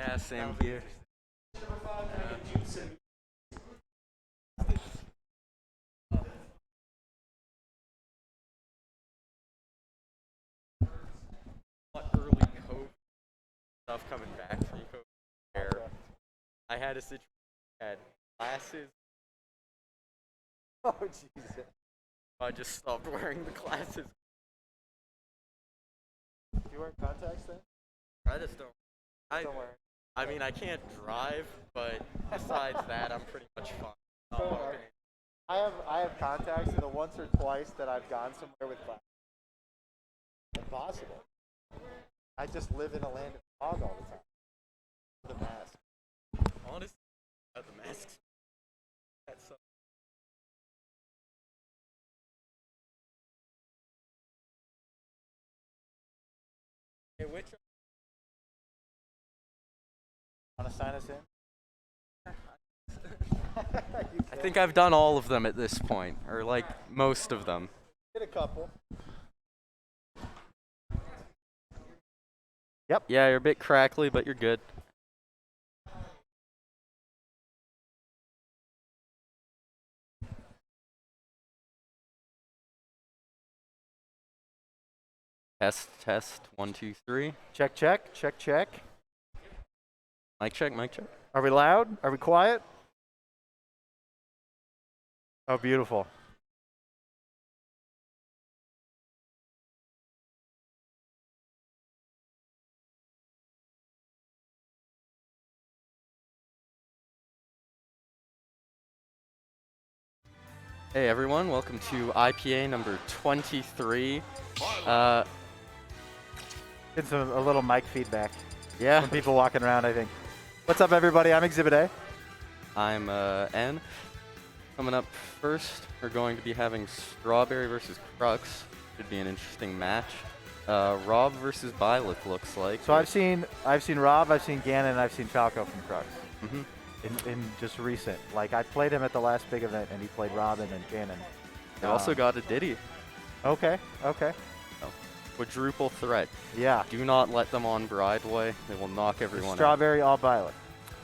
Yeah, same here. Early COVID stuff coming back from COVID where I had a situation had glasses. Oh, Jesus. I just stopped wearing the glasses. Do you wear contacts then? I just don't. Don't wear. I mean, I can't drive, but besides that, I'm pretty much fine. So, I have contacts, and the once or twice that I've gone somewhere with glasses, impossible. I just live in a land of fog all the time. The mask. Honestly, the masks. That's so. Hey, which? Want to sign us in? I think I've done all of them at this point, or like most of them. Get a couple. Yep. Yeah, you're a bit crackly, but you're good. Test, 1, 2, 3. Check, check, check, check. Mic check, mic check. Are we loud? Are we quiet? Oh, beautiful. Hey everyone, welcome to IPA number 23. It's a little mic feedback. Yeah. From people walking around, I think. What's up, everybody? I'm XzibitA. I'm N. Coming up first, we're going to be having Strawberry versus Crux. Should be an interesting match. Rob versus Byleth looks like. So I've seen Rob, I've seen Gannon, and I've seen Falco from Crux. Mm-hmm. In just recent. Like, I played him at the last big event, and he played Robin and Gannon. They also got a Diddy. Okay, okay. Quadruple threat. Yeah. Do not let them on Brideway. They will knock everyone Strawberry, all Violet.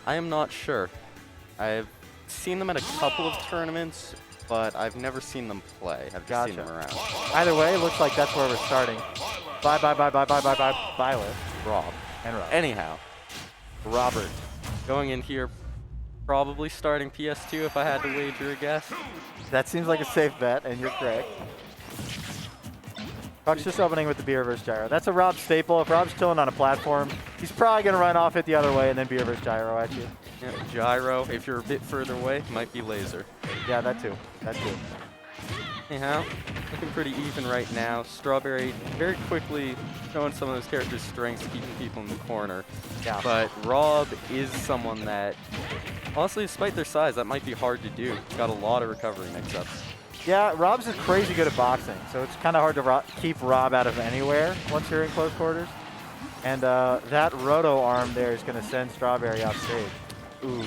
I am not sure. I've seen them at a couple of tournaments, but I've never seen them play. I've just seen them around. Either way, it looks like that's where we're starting. Bye, Violet. Rob. And Rob. Anyhow. Robert. Going in here, probably starting PS2 if I had to wager a guess. That seems like a safe bet, and you're correct. Crux just opening with the beer reverse gyro. That's a Rob staple. If Rob's chilling on a platform, he's probably going to run off it the other way and then beer reverse gyro at you. Yeah, gyro. If you're a bit further away, might be laser. Yeah, that too. That too. Anyhow, looking pretty even right now. Strawberry very quickly showing some of his character's strengths, keeping people in the corner. Yeah. But Rob is someone that, honestly, despite their size, that might be hard to do. He's got a lot of recovery mix-ups. Yeah, Rob's is crazy good at boxing, so it's kind of hard to keep Rob out of anywhere once you're in close quarters. And that roto arm there is going to send Strawberry off stage. Ooh,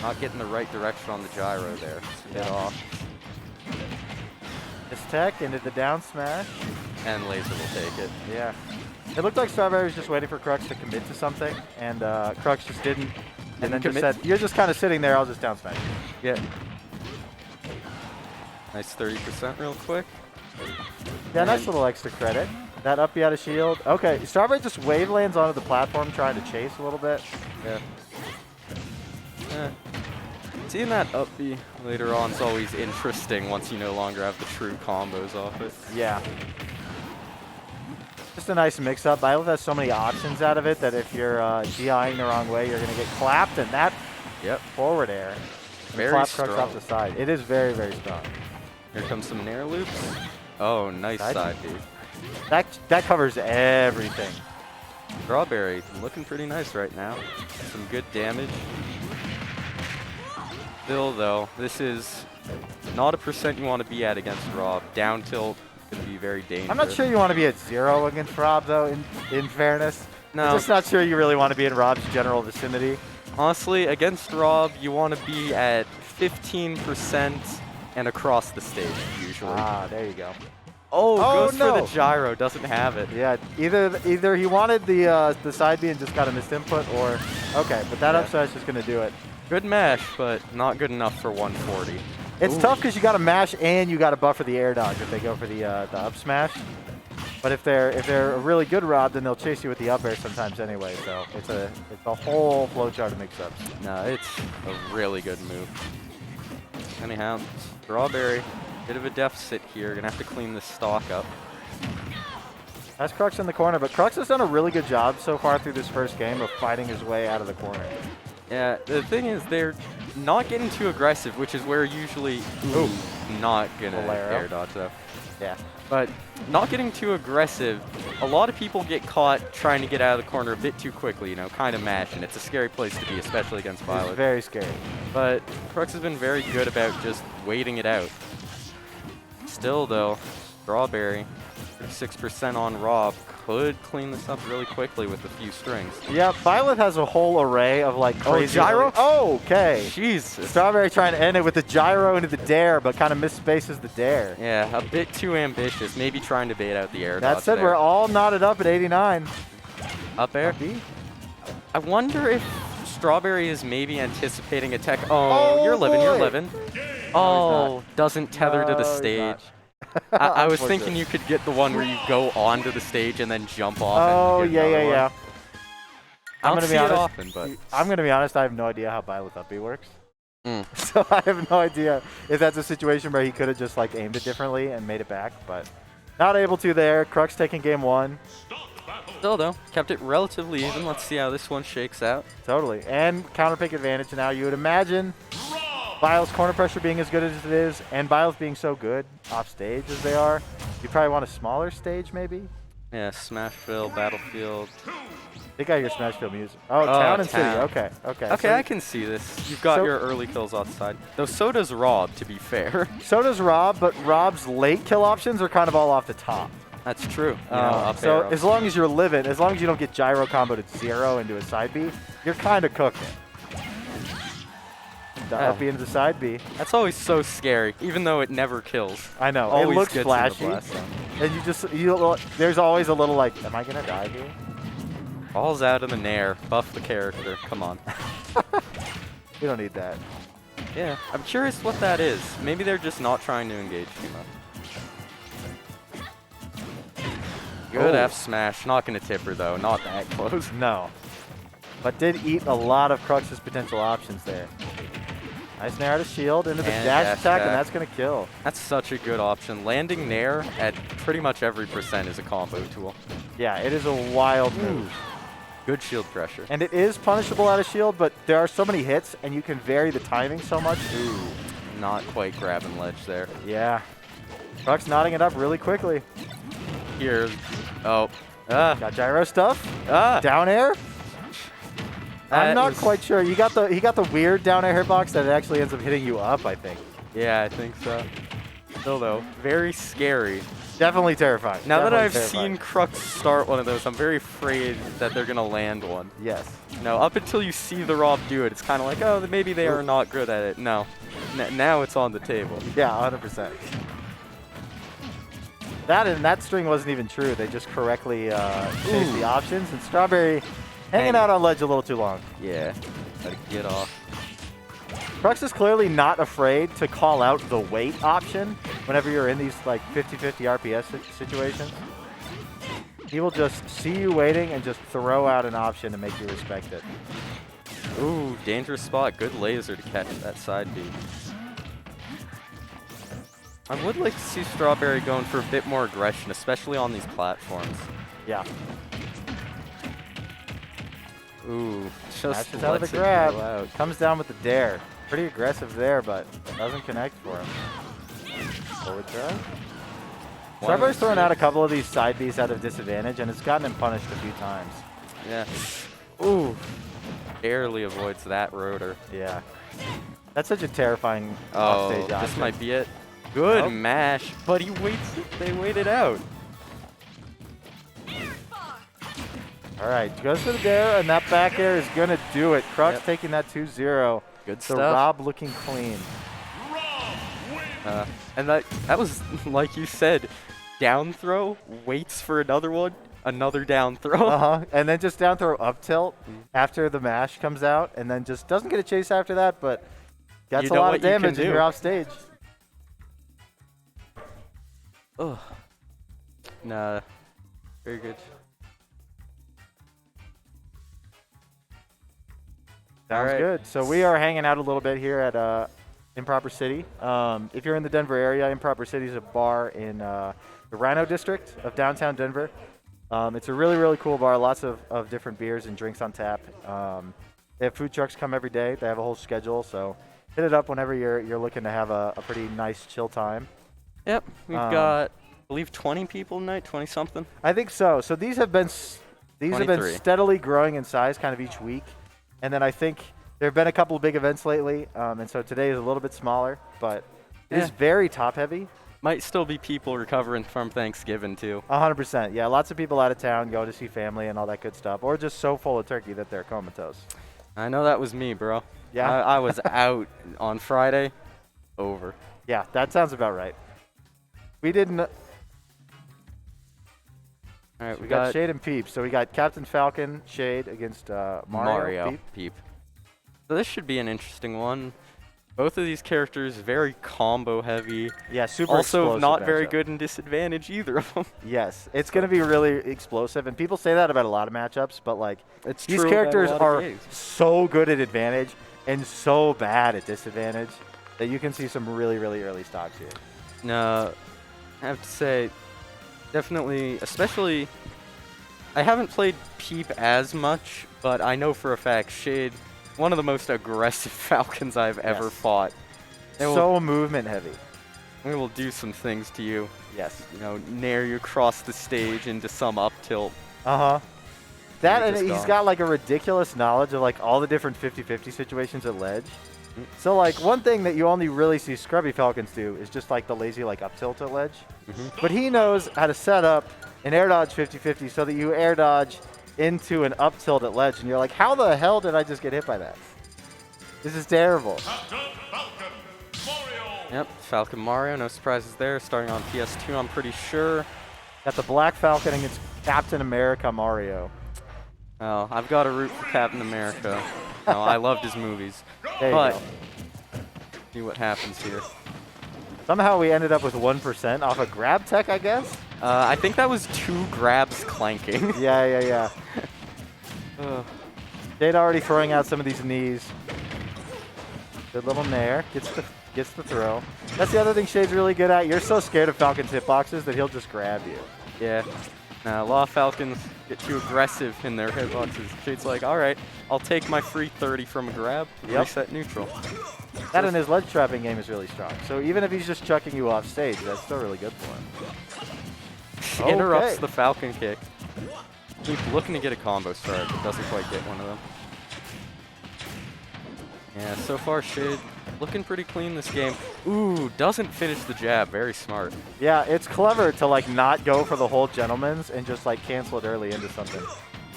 not getting the right direction on the gyro there. It's a bit off. This tech into the down smash. And laser will take it. Yeah. It looked like Strawberry was just waiting for Crux to commit to something, and Crux just didn't. And then just said, you're just kind of sitting there, I'll just down smash. Yeah. Nice 30% real quick. Yeah, nice little extra credit. That up B out of shield. Okay, Strawberry just wave lands onto the platform trying to chase a little bit. Yeah. Seeing that up B later on is always interesting once you no longer have the true combos off it. Yeah. Just a nice mix-up. Byleth has so many options out of it that if you're GIing the wrong way, you're going to get clapped, and that forward air. Very strong. Crux off the side. It is very, very strong. Here comes some nair loops. Oh, nice side B. That covers everything. Strawberry looking pretty nice right now. Some good damage. Still though, this is not a percent you want to be at against Rob. Down tilt can be very dangerous. I'm not sure you want to be at 0 against Rob though, in fairness. No. I'm just not sure you really want to be in Rob's general vicinity. Honestly, against Rob, you want to be at 15% and across the stage, usually. Ah, there you go. Oh, Oh, goes no. for the gyro, doesn't have it. Yeah, either he wanted the side B and just got a missed input, or okay, but that Yeah. up smash is gonna do it. Good mash, but not good enough for 140. It's Ooh. tough because you got to mash and you got to buffer the air dodge if they go for the up smash. But if they're a really good Rob, then they'll chase you with the up air sometimes anyway. So it's a whole flowchart of mix-ups. No, it's a really good move. Anyhow, Strawberry, bit of a deficit here. Gonna have to clean this stock up. That's Crux in the corner, but Crux has done a really good job so far through this first game of fighting his way out of the corner. Yeah, the thing is they're not getting too aggressive, which is where usually not gonna Bolero. air dodge though. Yeah. But not getting too aggressive, a lot of people get caught trying to get out of the corner a bit too quickly, you know, kind of mashing. It's a scary place to be, especially against It's Violet. very scary. But Crux has been very good about just waiting it out. Still though, Strawberry, 6% on Rob, could clean this up really quickly with a few strings. Yeah, Violet has a whole array of like crazy. gyro? Oh, okay. Jesus. Strawberry trying to end it with the gyro into the dare, but kind of misspaces the dare. Yeah, a bit too ambitious. Maybe trying to bait out the air That dodge said, there. we're all knotted up at 89. Up air. Up B. I wonder if Strawberry is maybe anticipating a tech. Oh, you're living, you're boy. living. Oh, doesn't tether to No, the he's stage. not. I was thinking Unfortunate. you could get the one where you go onto the stage and then jump off. Oh, and get yeah, another yeah, one. yeah. I I'm don't gonna see be it honest. often, but I'm going to be honest, I have no idea how Violet up B works. Mm. So I have no idea if that's a situation where he could have just like aimed it differently and made it back, but not able to there. Crux taking game one. Still though, kept it relatively even. Let's see how this one shakes out. Totally. And counter pick advantage now. You would imagine Violet's corner pressure being as good as it is, and Violet being so good off stage as they are, you probably want a smaller stage maybe? Yeah, Smashville, Battlefield. I think I hear Smashville music. Oh, Town and City. Town. Okay, okay. Okay, So I can see this. You've got so- your early kills outside. Though so does Rob, to be fair. So does Rob, but Rob's late kill options are kind of all off the top. That's true. You know, up So air, as long as you're living, as long as you don't get gyro comboed at 0 into a side B, you're kind of cooking. The Yeah. up B into the side B. That's always so scary, even though it never kills. I know. Always it looks gets in the flashy. blast zone. And there's always a little like, am I going to die here? Balls out of the nair. Buff the character. Come on. We don't need that. Yeah, I'm curious what that is. Maybe they're just not trying to engage too much. Good Oh. F smash. Not going to tip her, though. Not that close. No. But did eat a lot of Crux's potential options there. Nice nair out of shield into the And dash dash attack, and back. that's going to kill. That's such a good option. Landing nair at pretty much every percent is a combo tool. Yeah, it is a wild move. Good shield pressure. And it is punishable out of shield, but there are so many hits, and you can vary the timing so much. Ooh, not quite grabbing ledge there. Yeah. Crux knotting it up really quickly. Here. Oh. Got gyro stuff. Ah. Down air. I'm That not was- quite sure. He got the weird down air hitbox that actually ends up hitting you up, I think. Yeah, I think so. Still though, very scary. Definitely terrifying. Now that Definitely I've terrifying. seen Crux start one of those, I'm very afraid that they're gonna land one. Yes. No, up until you see the Rob do it, it's kind of like, oh, maybe they are not good at it. No, now it's on the table. Yeah, 100%. That string wasn't even true. They just correctly chased the options, and Strawberry hanging out on ledge a little too long. Yeah, gotta get off. Crux is clearly not afraid to call out the wait option whenever you're in these like 50-50 RPS situations. He will just see you waiting and just throw out an option to make you respect it. Ooh, dangerous spot. Good laser to catch that side B. I would like to see Strawberry going for a bit more aggression, especially on these platforms. Yeah. Ooh, just Smashes out of lets the it grab. go out. Comes down with the dare. Pretty aggressive there, but doesn't connect for him. Forward throw. Strawberry's thrown out a couple of these side Bs out of disadvantage, and it's gotten him punished a few times. Yeah. Ooh. Barely avoids that rotor. Yeah. That's such a terrifying Oh, offstage option. this might be it. Good Nope. mash, but he waits. They wait it out. All right, goes for the dare, and that back air is going to do it. Crux Yep. taking that 2-0. Good So stuff. Rob looking clean. And that was, like you said, down throw, waits for another one, another down throw. And then just down throw up tilt after the mash comes out, and then just doesn't get a chase after that, but gets a lot of damage and you're off stage. Ugh. Nah. Very good. Sounds good. So we are hanging out a little bit here at Improper City. If you're in the Denver area, Improper City is a bar in the Rhino district of downtown Denver. It's a really, really cool bar. Lots of different beers and drinks on tap. They have food trucks come every day. They have a whole schedule, so hit it up whenever you're looking to have a pretty nice chill time. Yep, we've got, I believe, 20 people tonight, 20 something. I think so. So these have been steadily growing in size, kind of each week. And then I think there have been a couple of big events lately, and so today is a little bit smaller, but it is very top heavy. Might still be people recovering from Thanksgiving too. 100%. Yeah, lots of people out of town go to see family and all that good stuff, or just so full of turkey that they're comatose. I know that was me, bro. Yeah, I was out on Friday. Over. Yeah, that sounds about right. We didn't. All right, so we got Shade and Peep. So we got Captain Falcon, Shade against Mario, Peep. So this should be an interesting one. Both of these characters very combo heavy. Yeah, super also not very matchup. good in disadvantage, either of them. Yes, it's going to be really explosive, and people say that about a lot of matchups, but like it's these true characters are games. So good at advantage and so bad at disadvantage that you can see some really, really early stocks here. No, I have to say, definitely, especially, I haven't played Peep as much, but I know for a fact Shade, one of the most aggressive Falcons I've ever fought. So movement heavy. We will do some things to you. Yes. You know, nair you across the stage into some up tilt. That, and he's got like a ridiculous knowledge of like all the different 50-50 situations at ledge. So like one thing that you only really see scrubby Falcons do is just like the lazy like up tilt at ledge. But he knows how to set up an air dodge 50-50 so that you air dodge into an up tilt at ledge, and you're like, how the hell did I just get hit by that? This is terrible. Yep, Falcon Mario, no surprises there. Starting on PS2, I'm pretty sure. Got the Black Falcon against Captain America Mario. Oh, I've got a root for Captain America. No, I loved his movies. There you go. See what happens here. Somehow we ended up with 1% off a grab tech, I guess? I think that was 2 grabs clanking. Yeah. Jade already throwing out some of these knees. Good little nair. Gets the throw. That's the other thing Shade's really good at. You're so scared of Falcon's hitboxes that he'll just grab you. Yeah. Now, a lot of Falcons get too aggressive in their hitboxes. Shade's like, all right, I'll take my free 30 from a grab, reset neutral. That and his ledge trapping game is really strong. So even if he's just chucking you off stage, that's still really good for him. Interrupts the Falcon kick. Keep looking to get a combo start, but doesn't quite get one of them. Yeah, so far Shade looking pretty clean this game. Ooh, doesn't finish the jab. Very smart. Yeah, it's clever to like not go for the whole gentleman's and just like cancel it early into something.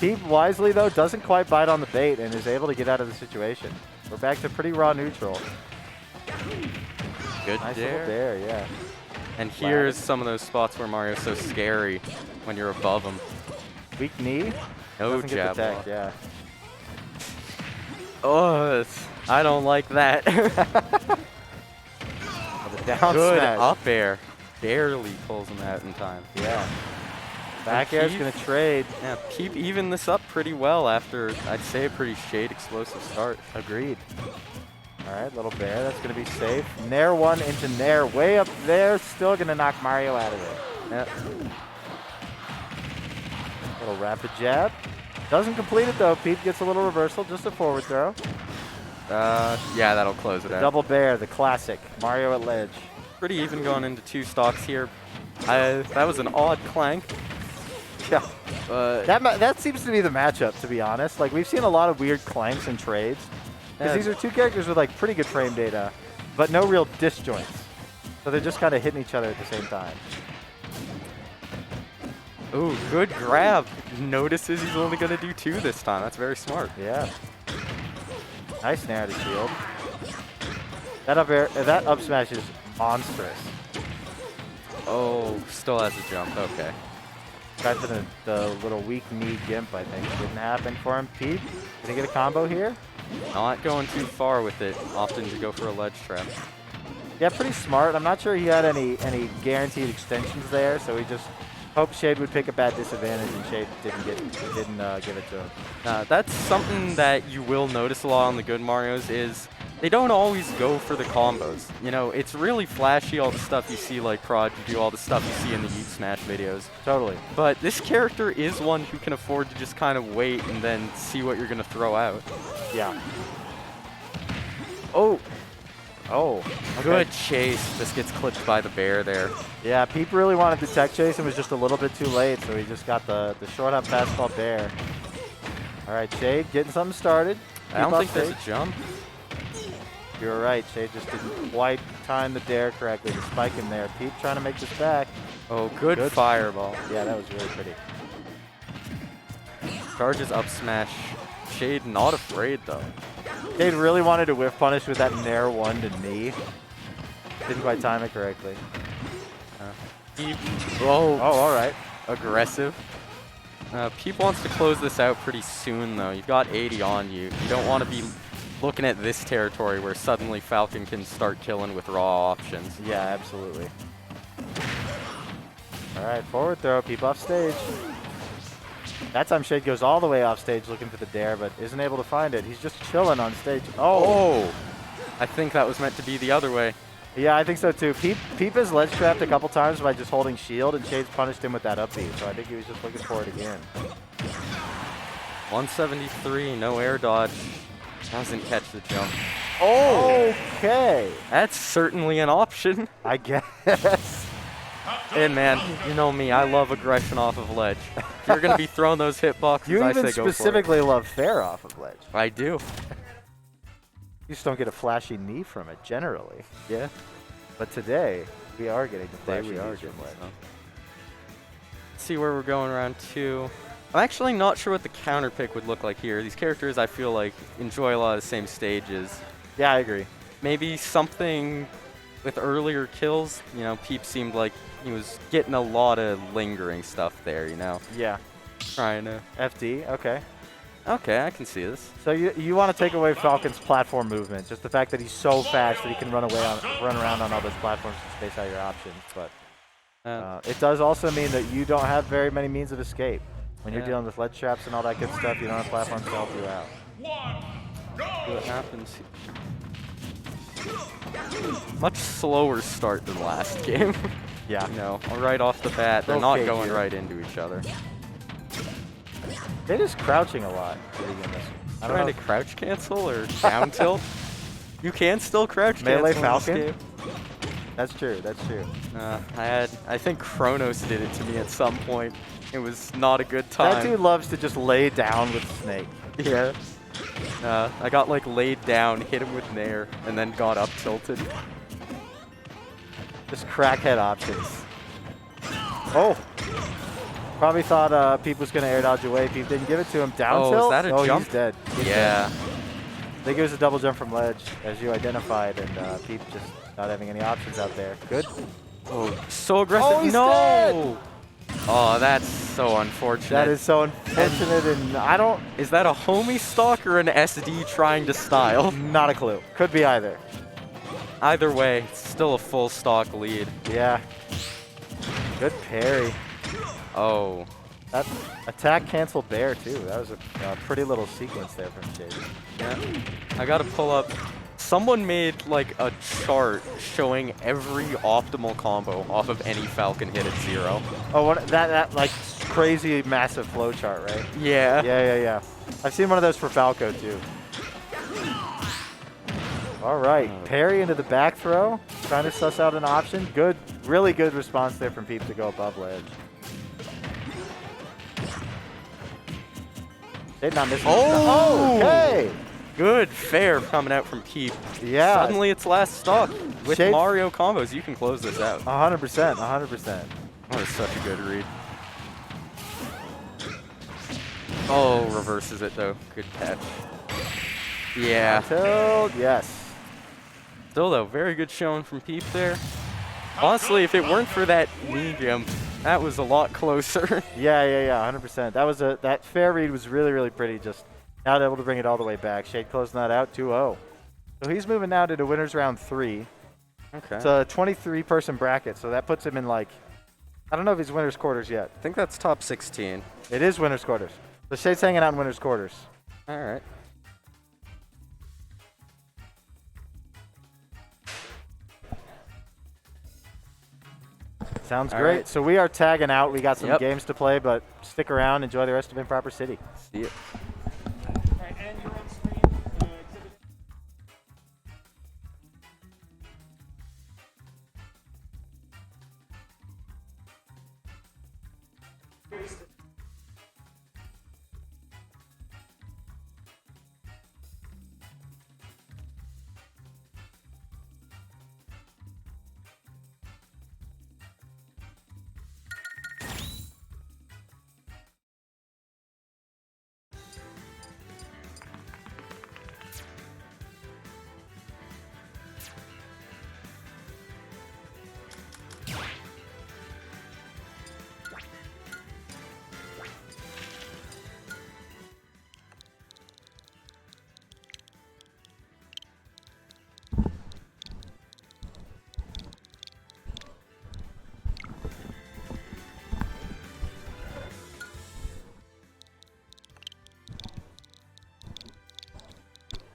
Peep wisely though doesn't quite bite on the bait and is able to get out of the situation. We're back to pretty raw neutral. Good nice dare. Little dare, yeah. And here's some of those spots where Mario's so scary when you're above him. Weak knee. No doesn't jab get the tech, block. yeah. Oh, I don't like that. Down Good smash. up air. Barely pulls him out in time. Yeah. Back air's going to trade. Yeah, Peep even this up pretty well after, I'd say, a pretty Shade explosive start. Agreed. All right, little bear. That's going to be safe. Nair one into Nair. Way up there. Still going to knock Mario out of there. Yep. Little rapid jab. Doesn't complete it, though. Peep gets a little reversal. Just a forward throw. Yeah, that'll close it out. Double bear, the classic. Mario at ledge. Pretty even going into 2 stocks here. That was an odd clank. Yeah. That seems to be the matchup, to be honest. Like, we've seen a lot of weird clanks and trades. Because these are 2 characters with, like, pretty good frame data, but no real disjoints. So they're just kind of hitting each other at the same time. Ooh, good grab. Notices he's only going to do 2 this time. That's very smart. Yeah. Nice nair to shield. That up smash is monstrous. Oh, still has a jump. Okay. Tried for the little weak knee gimp, I think. Didn't happen for him. Peep, did he get a combo here? Not going too far with it. Opting to go for a ledge trap. Yeah, pretty smart. I'm not sure he had any guaranteed extensions there, so he just hoped Shade would pick up at disadvantage, and Shade didn't give it to him. That's something that you will notice a lot on the good Marios is they don't always go for the combos. You know, it's really flashy, all the stuff you see like Prodigy do, all the stuff you see in the Yeet Smash videos. Totally. But this character is one who can afford to just kind of wait and then see what you're going to throw out. Yeah. Oh. Oh. Okay. Good chase. This gets clipped by the bear there. Yeah, Peep really wanted the tech chase and was just a little bit too late, so he just got the short up fastball bear. All right, Shade getting something started. I don't think there's a jump. You're right, Shade just didn't quite time the dare correctly to spike him there. Peep trying to make this back. Oh, good fireball. Yeah, that was really pretty. Charges up smash. Shade not afraid though. Shade really wanted to whiff punish with that Nair 1 to knee. Didn't quite time it correctly. Peep. Oh, all right. Aggressive. Peep wants to close this out pretty soon though. You've got 80 on you. You don't want to be looking at this territory where suddenly Falcon can start killing with raw options. Yeah, absolutely. All right, forward throw, Peep off stage. That time Shade goes all the way off stage looking for the dare, but isn't able to find it. He's just chilling on stage. Oh! I think that was meant to be the other way. Yeah, I think so too. Peep has ledge trapped a couple times by just holding shield, and Shade's punished him with that up B, so I think he was just looking for it again. 173, no air dodge. Doesn't catch the jump. Oh! Okay. That's certainly an option. I guess. Hey man, you know me, I love aggression off of ledge. If you're going to be throwing those hitboxes, You I even say go for it. specifically love fair off of ledge. I do. You just don't get a flashy knee from it, generally. Yeah. But today, we are getting the Today flashy we are knees from getting ledge. some. Let's see where we're going round 2. I'm actually not sure what the counter pick would look like here. These characters, I feel like, enjoy a lot of the same stages. Yeah, I agree. Maybe something with earlier kills. You know, Peep seemed like he was getting a lot of lingering stuff there, you know. Yeah. Trying to... FD, okay. Okay, I can see this. So you want to take away Falcon's platform movement, just the fact that he's so fast that he can run around on all those platforms to space out your options. But it does also mean that you don't have very many means of escape. When you're dealing with ledge traps and all that good stuff, you don't have platforms to help you out. See what happens. Much slower start than last game. Yeah. You know, right off the bat, they're not going right into each other. They're just crouching a lot to begin this. Trying to crouch cancel or down tilt? You can still crouch Melee cancel in this Falcon? game. That's true, that's true. I think Kronos did it to me at some point. It was not a good time. That dude loves to just lay down with Snake. Yeah. I got like laid down, hit him with Nair, and then got up tilted. Just crackhead options. Oh! Probably thought Peep was going to air dodge away. Peep didn't give it to him. Down tilt? Is that a jump? He's dead. He's Yeah. dead. I think it was a double jump from ledge, as you identified, and Peep just not having any options out there. Good. Oh, so aggressive. Oh, he's no! dead! Oh, that's so unfortunate. That is so unfortunate, and I don't... Is that a homie stock or an SD trying to style? Not a clue. Could be either. Either way, it's still a full stock lead. Yeah. Good parry. Oh. That attack cancel bear, too. That was a pretty little sequence there from Shade. Yeah. I gotta pull up. Someone made like a chart showing every optimal combo off of any Falcon hit at 0. Oh, that like crazy massive flow chart, right? Yeah. Yeah. I've seen one of those for Falco too. All right, parry into the back throw, trying to suss out an option. Good, really good response there from Peep to go above ledge. They're not missing. Oh! Okay. Good fair coming out from Peep. Yeah. Suddenly it's last stock. With Shade Mario combos, you can close this out. 100%, 100%. That was such a good read. Oh, reverses it though. Good catch. Yeah. Tilt, yes. Still though, very good showing from Peep there. Honestly, if it weren't for that knee jump, that was a lot closer. Yeah, 100%. That fair read was really, really pretty. Just not able to bring it all the way back. Shade closing that out, 2-0. So he's moving now to the winners round 3. Okay. It's a 23-person bracket, so that puts him in like, I don't know if he's winners quarters yet. I think that's top 16. It is winners quarters. So Shade's hanging out in winners quarters. All right. Sounds All great. right. So we are tagging out. We got some Yep. games to play, but stick around. Enjoy the rest of Improper City. See ya. And you're on screen.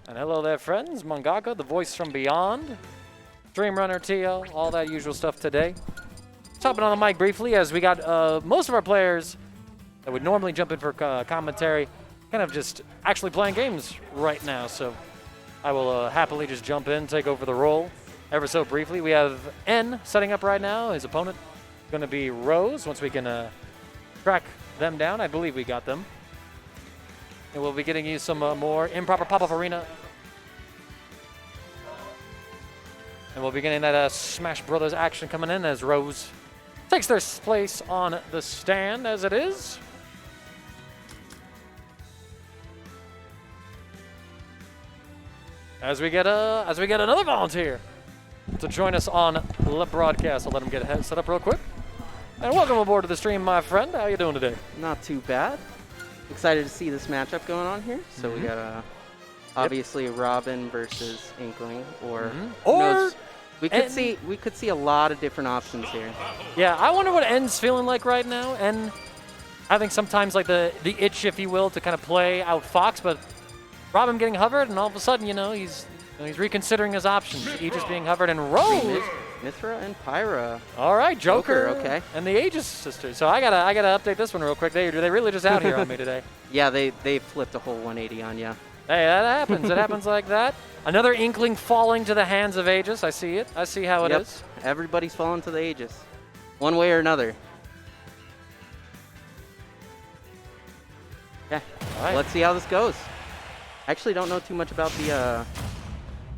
And hello there, friends. Mangaka, the voice from beyond. Dreamrunner TL, all that usual stuff today. Just hopping on the mic briefly as we got most of our players that would normally jump in for commentary kind of just actually playing games right now. So I will happily just jump in, take over the role ever so briefly. We have N setting up right now. His opponent going to be Rose. Once we can track them down, I believe we got them. And we'll be getting you some more Improper Popoff Arena. And we'll be getting that Smash Brothers action coming in as Rose takes their place on the stand as it is. As we get another volunteer to join us on the broadcast. I'll let him get set up real quick. And welcome aboard to the stream, my friend. How you doing today? Not too bad. Excited to see this matchup going on here. So we got obviously Robin versus Inkling, or who knows? we could see a lot of different options here. Yeah, I wonder what N's feeling like right now. And I think sometimes like the itch, if you will, to kind of play out Fox, but Robin getting hovered, and all of a sudden, he's reconsidering his options. Aegis being hovered, and Rose. Mithra and Pyra. All right, Joker. Okay. And the Aegis sisters. So I gotta update this one real quick. They really just out here on me today. Yeah, they flipped a whole 180 on you. Hey, that happens. It happens like that. Another Inkling falling to the hands of Aegis. I see it. I see how it is. Everybody's falling to the Aegis, one way or another. Yeah. All right. Let's see how this goes. Actually, don't know too much about the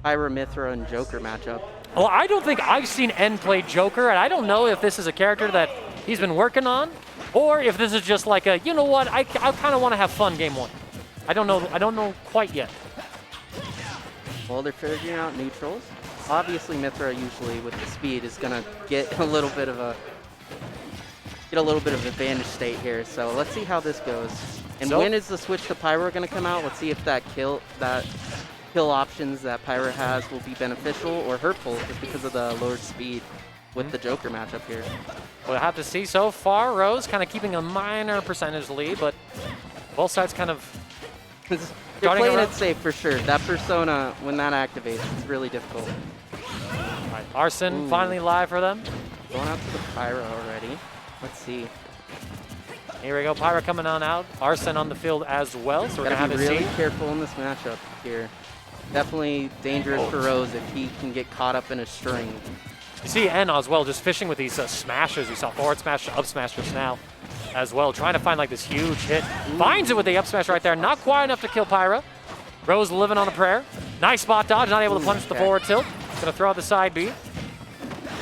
Pyra, Mithra, and Joker matchup. Well, I don't think I've seen N play Joker, and I don't know if this is a character that he's been working on, or if this is just like a, you know what, I kind of want to have fun game one. I don't know quite yet. Well, they're figuring out neutrals. Obviously, Mithra usually with the speed is gonna get a little bit of advantage state here. So let's see how this goes. And when is the switch to Pyra gonna come out? Let's see if that kill options that Pyra has will be beneficial or hurtful just because of the lowered speed with the Joker matchup here. We'll have to see. So far, Rose kind of keeping a minor percentage lead, but both sides kind of They're starting playing around. it safe for sure. That persona, when that activates, it's really difficult. All right, Arsene finally live for them. Going out to the Pyra already. Let's see. Here we go, Pyra coming on out. Arsene on the field as well, so we're gonna have Gotta to be really see. careful in this matchup here. Definitely dangerous for Rose if he can get caught up in a string. You see N as well, just fishing with these smashers. We saw forward smash, up smash just now as well, trying to find like this huge hit. Finds it with the up smash right there. Not quite enough to kill Pyra. Rose living on a prayer. Nice spot dodge, not able to punish the forward tilt. Gonna throw out the side B.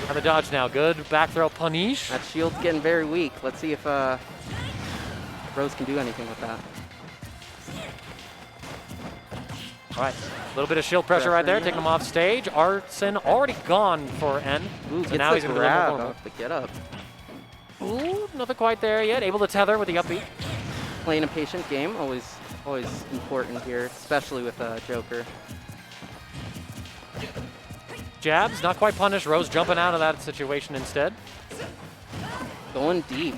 And the dodge now, good back throw punish. That shield's getting very weak. Let's see if Rose can do anything with that. All right, a little bit of shield pressure right there, taking him off stage. Arson already gone for N. Ooh, So gets now the he's going to be a little grab more off the get up. Ooh, nothing quite there yet. Able to tether with the up B. Playing a patient game, always important here, especially with Joker. Jabs, not quite punished. Rose jumping out of that situation instead. Going deep.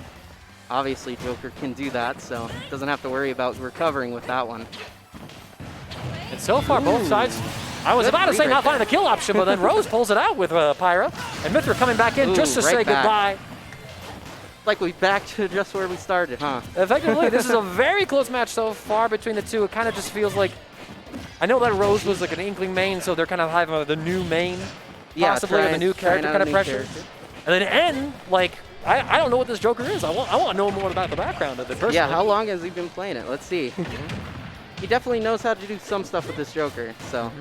Obviously, Joker can do that, so doesn't have to worry about recovering with that one. And so far, both sides. I was Good about to say read not right finding the kill option, but then Rose pulls it out with Pyra. And Mithra coming back in just to right say back. goodbye. Like we back to just where we started, huh? Effectively, this is a very close match so far between the two. It kind of just feels like, I know that Rose was like an inkling main, so they're kind of having the new main, possibly, or the new character kind of pressure. And then N, like, I don't know what this Joker is. I want to know more about the background of it personally. Yeah, how long has he been playing it? Let's see. He definitely knows how to do some stuff with this Joker, so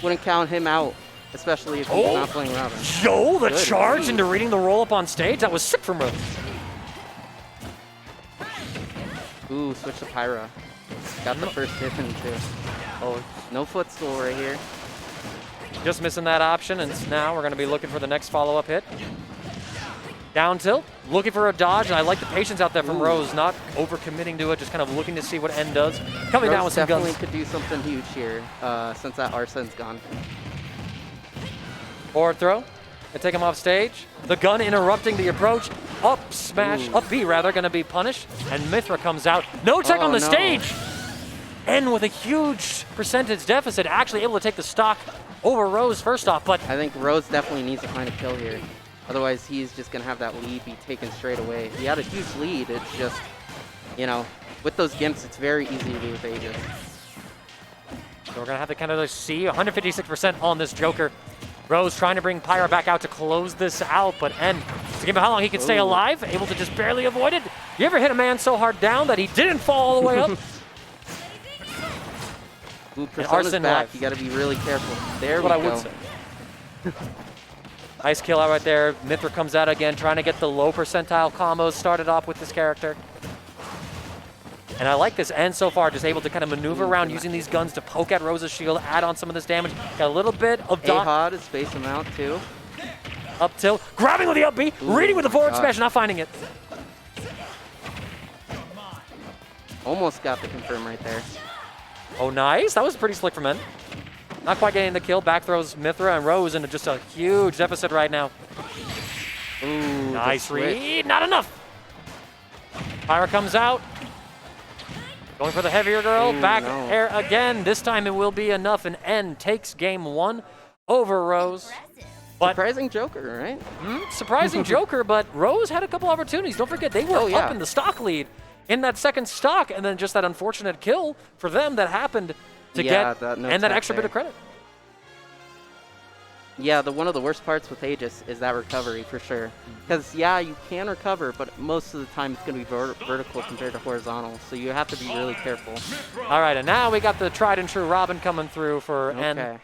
wouldn't count him out, especially if he's not playing Robin. Yo, the Good. charge into reading the roll up on stage. That was sick from Rose. Ooh, switch to Pyra. Got the first hit in too. Oh, no footstool right here. Just missing that option, and now we're going to be looking for the next follow-up hit. Down tilt, looking for a dodge, and I like the patience out there from Rose, not over-committing to it, just kind of looking to see what N does. Coming down with some guns. Definitely could do something huge here since that Arsen's gone. Forward throw, and take him off stage. The gun interrupting the approach. Up smash, up B rather, going to be punished, and Mithra comes out. No tech on the stage! N with a huge percentage deficit, actually able to take the stock over Rose first off, but I think Rose definitely needs to find a kill here. Otherwise, he's just going to have that lead be taken straight away. He had a huge lead. It's just, you know, with those gimps, it's very easy to do with Aegis. So we're going to have to kind of see 156% on this Joker. Rose trying to bring Pyra back out to close this out, but N, to give him how long he can stay alive, able to just barely avoid it. You ever hit a man so hard down that he didn't fall all the way up? Ooh, Persona's back. You got to be really careful. There we go. That's what I would say. Nice kill out right there. Mithra comes out again, trying to get the low percentile combos started off with this character. And I like this N so far, just able to kind of maneuver around using these guns to poke at Rose's shield, add on some of this damage. Got a little bit of dot. Ahad to space him out too. Up tilt, grabbing with the up B, reading with the forward smash, not finding it. Almost got the confirm right there. Oh, nice. That was pretty slick from N. Not quite getting the kill. Back throws Mithra and Rose into just a huge deficit right now. Ooh, Nice read. Not enough. Pyra comes out. Going for the heavier girl. Back air again. This time it will be enough, and N takes game one over Rose. But surprising Joker, right? surprising Joker, but Rose had a couple opportunities. Don't forget, they were up in the stock lead in that second stock, and then just that unfortunate kill for them that happened to get that extra bit of credit. Yeah, one of the worst parts with Aegis is that recovery for sure. Because yeah, you can recover, but most of the time it's going to be vertical compared to horizontal, so you have to be really careful. All right, and now we got the tried and true Robin coming through for N.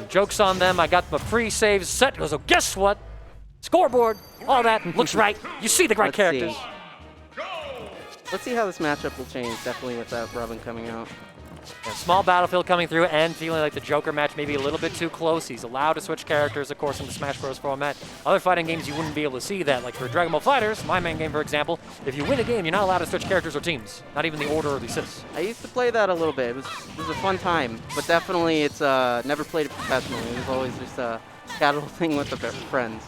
Joke's on them. I got the free saves set. So guess what? Scoreboard, all that looks right. You see the right characters. Let's see how this matchup will change, definitely with that Robin coming out. A small battlefield coming through and feeling like the Joker match may be a little bit too close. He's allowed to switch characters, of course, in the Smash Bros. Format. Other fighting games, you wouldn't be able to see that. Like for Dragon Ball FighterZ, my main game, for example, if you win a game, you're not allowed to switch characters or teams. Not even the order or the assists. I used to play that a little bit. It was a fun time, but definitely it's never played it professionally. It was always just a casual thing with the friends.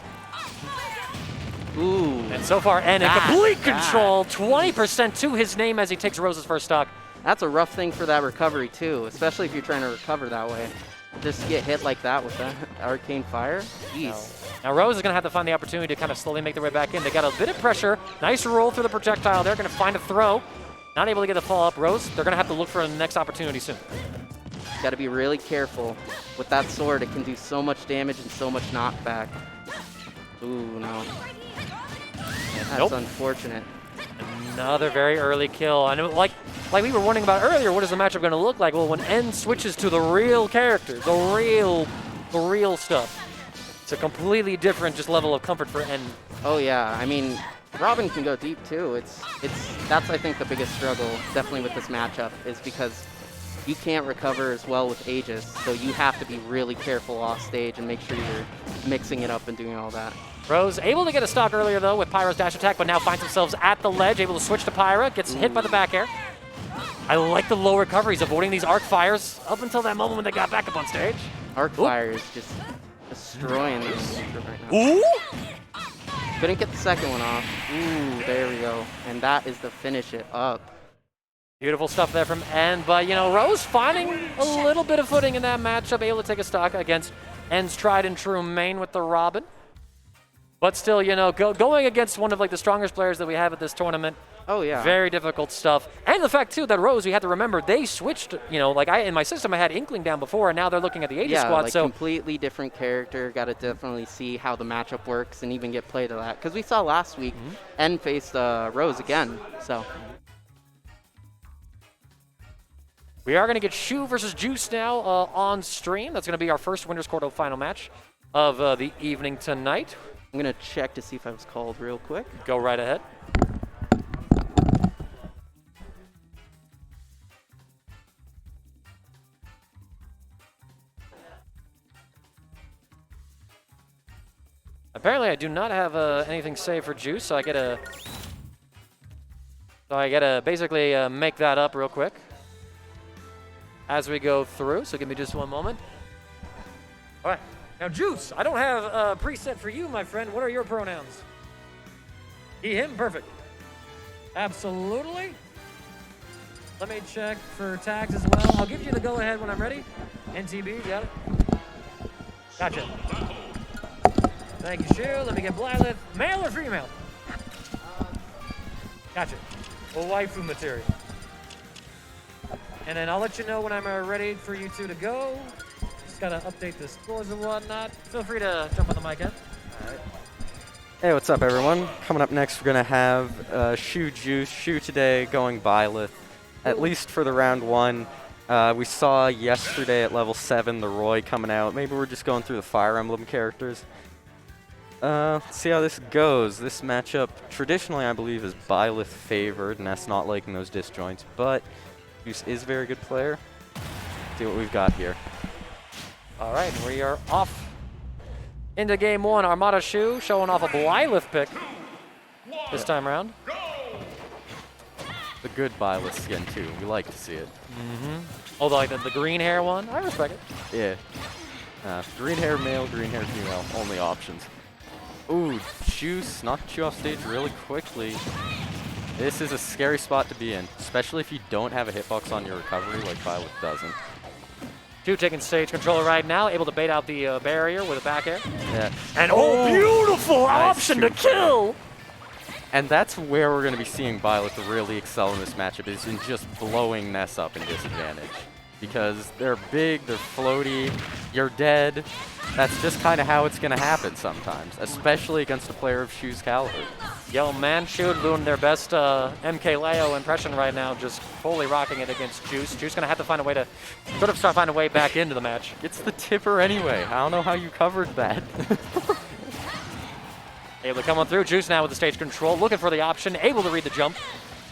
Ooh. And so far, N in complete control, 20% to his name as he takes Rose's first stock. That's a rough thing for that recovery too, especially if you're trying to recover that way. Just get hit like that with that arcane fire. Jeez. Now Rose is going to have to find the opportunity to kind of slowly make their way back in. They got a bit of pressure. Nice roll through the projectile. They're going to find a throw. Not able to get a follow-up. Rose, they're going to have to look for a next opportunity soon. Got to be really careful. With that sword, it can do so much damage and so much knockback. Ooh, no. That's unfortunate. Another very early kill. I know, like we were wondering about earlier, what is the matchup going to look like? Well, when N switches to the real character, the real stuff, it's a completely different just level of comfort for N. Oh yeah, I mean, Robin can go deep too. That's I think the biggest struggle, definitely with this matchup, is because you can't recover as well with Aegis, so you have to be really careful off stage and make sure you're mixing it up and doing all that. Rose able to get a stock earlier though with Pyro's dash attack, but now finds themselves at the ledge, able to switch to Pyra, gets hit by the back air. I like the low recoveries, avoiding these arc fires up until that moment when they got back up on stage. Arc Fire is just destroying this right now. Ooh! Couldn't get the second one off. Ooh, there we go. And that is to finish it up. Beautiful stuff there from N, but you know, Rose finding a little bit of footing in that matchup, able to take a stock against N's tried and true main with the Robin. But still, you know, going against one of like the strongest players that we have at this tournament, Oh, yeah. very difficult stuff. And the fact too that Rose, we had to remember, they switched, you know, like in my system I had Inkling down before, and now they're looking at the Aegis squad, like so completely different character. Got to definitely see how the matchup works and even get play to that. Because we saw last week, N faced Rose again, so. we are going to get Shu versus Juice now on stream. That's going to be our first Winners Quarterfinal match of the evening tonight. I'm going to check to see if I was called real quick. Go right ahead. Apparently, I do not have anything saved for Juice, so I gotta basically make that up real quick as we go through. So give me just one moment. All right, now Juice, I don't have a preset for you, my friend. What are your pronouns? He, him, perfect. Absolutely. Let me check for tags as well. I'll give you the go-ahead when I'm ready. NTB, got it. Gotcha. Thank you, Shu. Let me get Blylith. Male or female? Gotcha. Well, waifu material. And then I'll let you know when I'm ready for you two to go. Just gotta update the scores and whatnot. Feel free to jump on the mic, Ed. All right. Hey, what's up, everyone? Coming up next, we're going to have Shu Juice. Shu today going Byleth, at least for the round one. We saw yesterday at level 7 the Roy coming out. Maybe we're just going through the Fire Emblem characters. Let's see how this goes. This matchup, traditionally, I believe, is Byleth favored, and that's not liking those disjoints, but Juice is a very good player. See what we've got here. All right, we are off into game one. Armada Shu showing off a Blylith pick this time around. The good Byleth skin, too. We like to see it. Although like the green hair one, I respect it. Yeah. Green hair male, green hair female. Only options. Ooh, Juice knocked you off stage really quickly. This is a scary spot to be in, especially if you don't have a hitbox on your recovery like Byleth doesn't. Shu taking stage control right now, able to bait out the barrier with a back air. Yeah. And oh, beautiful Nice option to super kill! And that's where we're going to be seeing Byleth really excel in this matchup, is in just blowing Ness up in disadvantage. Because they're big, they're floaty, you're dead. That's just kind of how it's going to happen sometimes, especially against a player of Shu's caliber. Yo, man, Shu doing their best MK Leo impression right now, just fully rocking it against Juice. Juice going to have to find a way to sort of start finding a way back into the match. It's the tipper anyway. I don't know how you covered that. Able to come on through. Juice now with the stage control, looking for the option, able to read the jump.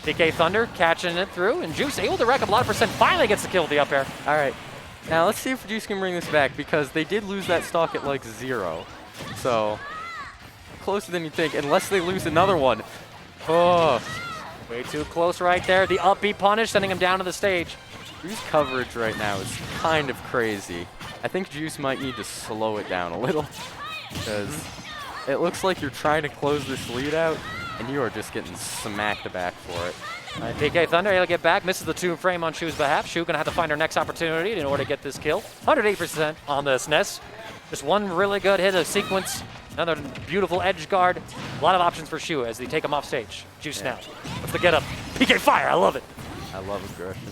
PK Thunder catching it through, and Juice able to rack up a lot of percent, finally gets the kill with the up air. All right. Now let's see if Juice can bring this back, because they did lose that stock at like 0. So closer than you'd think, unless they lose another one. Oh, Way too close right there. The up B punish, sending him down to the stage. Juice coverage right now is kind of crazy. I think Juice might need to slow it down a little, because it looks like you're trying to close this lead out, and you are just getting smacked back for it. All right, PK Thunder able to get back, misses the 2 frame on Shu's behalf. Shu gonna have to find her next opportunity in order to get this kill. 108% on this Ness. Just one really good hit of sequence. Another beautiful edge guard. A lot of options for Shu as they take him off stage. Juice now. What's the get up? PK Fire, I love it. I love aggression.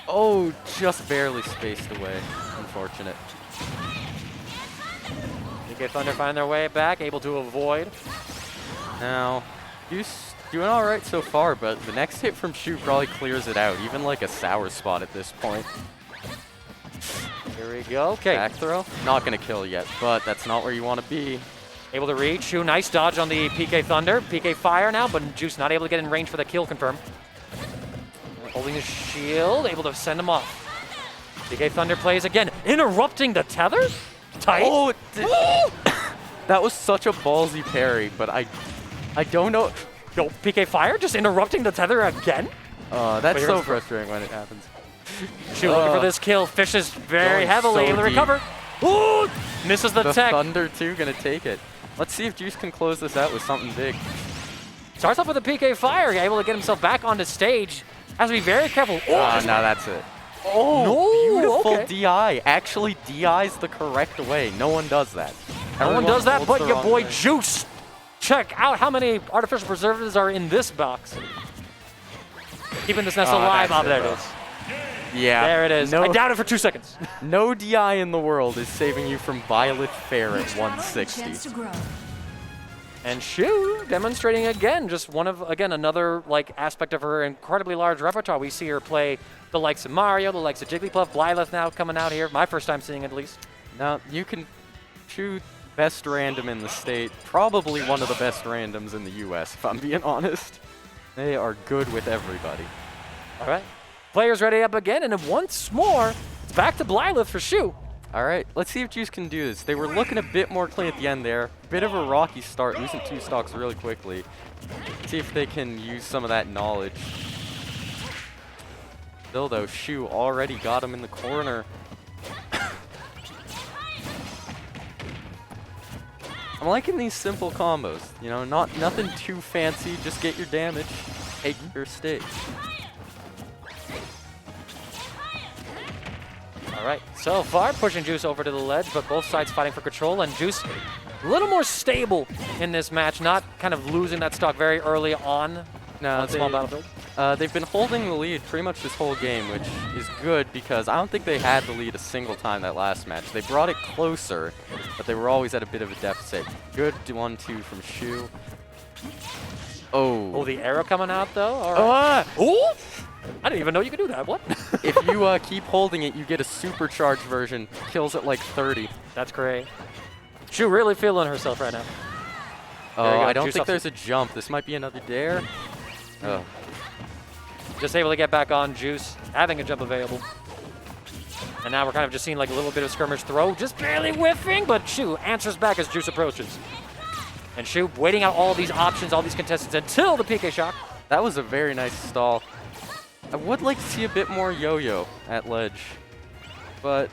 Oh, just barely spaced away. Unfortunate. PK Thunder find their way back, able to avoid. Now, Juice doing all right so far, but the next hit from Shu probably clears it out, even like a sour spot at this point. Here we go. Okay. Back throw. Not going to kill yet, but that's not where you want to be. Able to reach. Shu, nice dodge on the PK Thunder. PK Fire now, but Juice not able to get in range for the kill confirm. Holding his shield, able to send him off. PK Thunder plays again, interrupting the tether? Tight. Oh, that was such a ballsy parry, but I don't know. No, PK Fire just interrupting the tether again? That's Wait, so here's- frustrating when it happens. Shu looking for this kill, fishes very Going heavily, so able to deep. recover. Ooh, misses the tech. Thunder too gonna take it. Let's see if Juice can close this out with something big. Starts off with a PK Fire, able to get himself back onto stage. Has to be very careful. Oh, No, just- that's it. no, Beautiful okay. DI. Actually, DI's the correct way. No one does that. No one Everyone does that holds but the your wrong boy way. Juice. Check out how many artificial preservatives are in this box. Keeping this nest alive. that's Oh, there it, it bro. is. Yeah. There it is. No, I doubted for 2 seconds. no DI in the world is saving you from Violet Fair at Chance 160. to grow. And Shu demonstrating again, just another like aspect of her incredibly large repertoire. We see her play the likes of Mario, the likes of Jigglypuff, Blythe now coming out here. My first time seeing it, at least. Now, you can choose best random in the state. Probably one of the best randoms in the US, if I'm being honest. They are good with everybody. All right. Players ready up again, and then once more, it's back to Blythe for Shu. All right, let's see if Juice can do this. They were looking a bit more clean at the end there. Bit of a rocky start, losing 2 stocks really quickly. See if they can use some of that knowledge. Still though, Shu already got him in the corner. I'm liking these simple combos. You know, nothing too fancy. Just get your damage, take your stage. All right, so far pushing Juice over to the ledge, but both sides fighting for control, and Juice a little more stable in this match, not kind of losing that stock very early on. No, Small battlefield. they've been holding the lead pretty much this whole game, which is good because I don't think they had the lead a single time that last match. They brought it closer, but they were always at a bit of a deficit. Good 1-2 from Shu. Oh, the arrow coming out though. All right. Oh! I didn't even know you could do that. What? If you keep holding it, you get a supercharged version. Kills at like 30. That's great. Shu really feeling herself right now. Oh, There you go, I don't Juice think off there's a jump. This might be another dare. Oh. Just able to get back on Juice, having a jump available. And now we're kind of just seeing like a little bit of skirmish throw, just barely whiffing, but Shu answers back as Juice approaches. And Shu waiting out all these options, all these contestants until the PK shock. That was a very nice stall. I would like to see a bit more yo-yo at ledge, but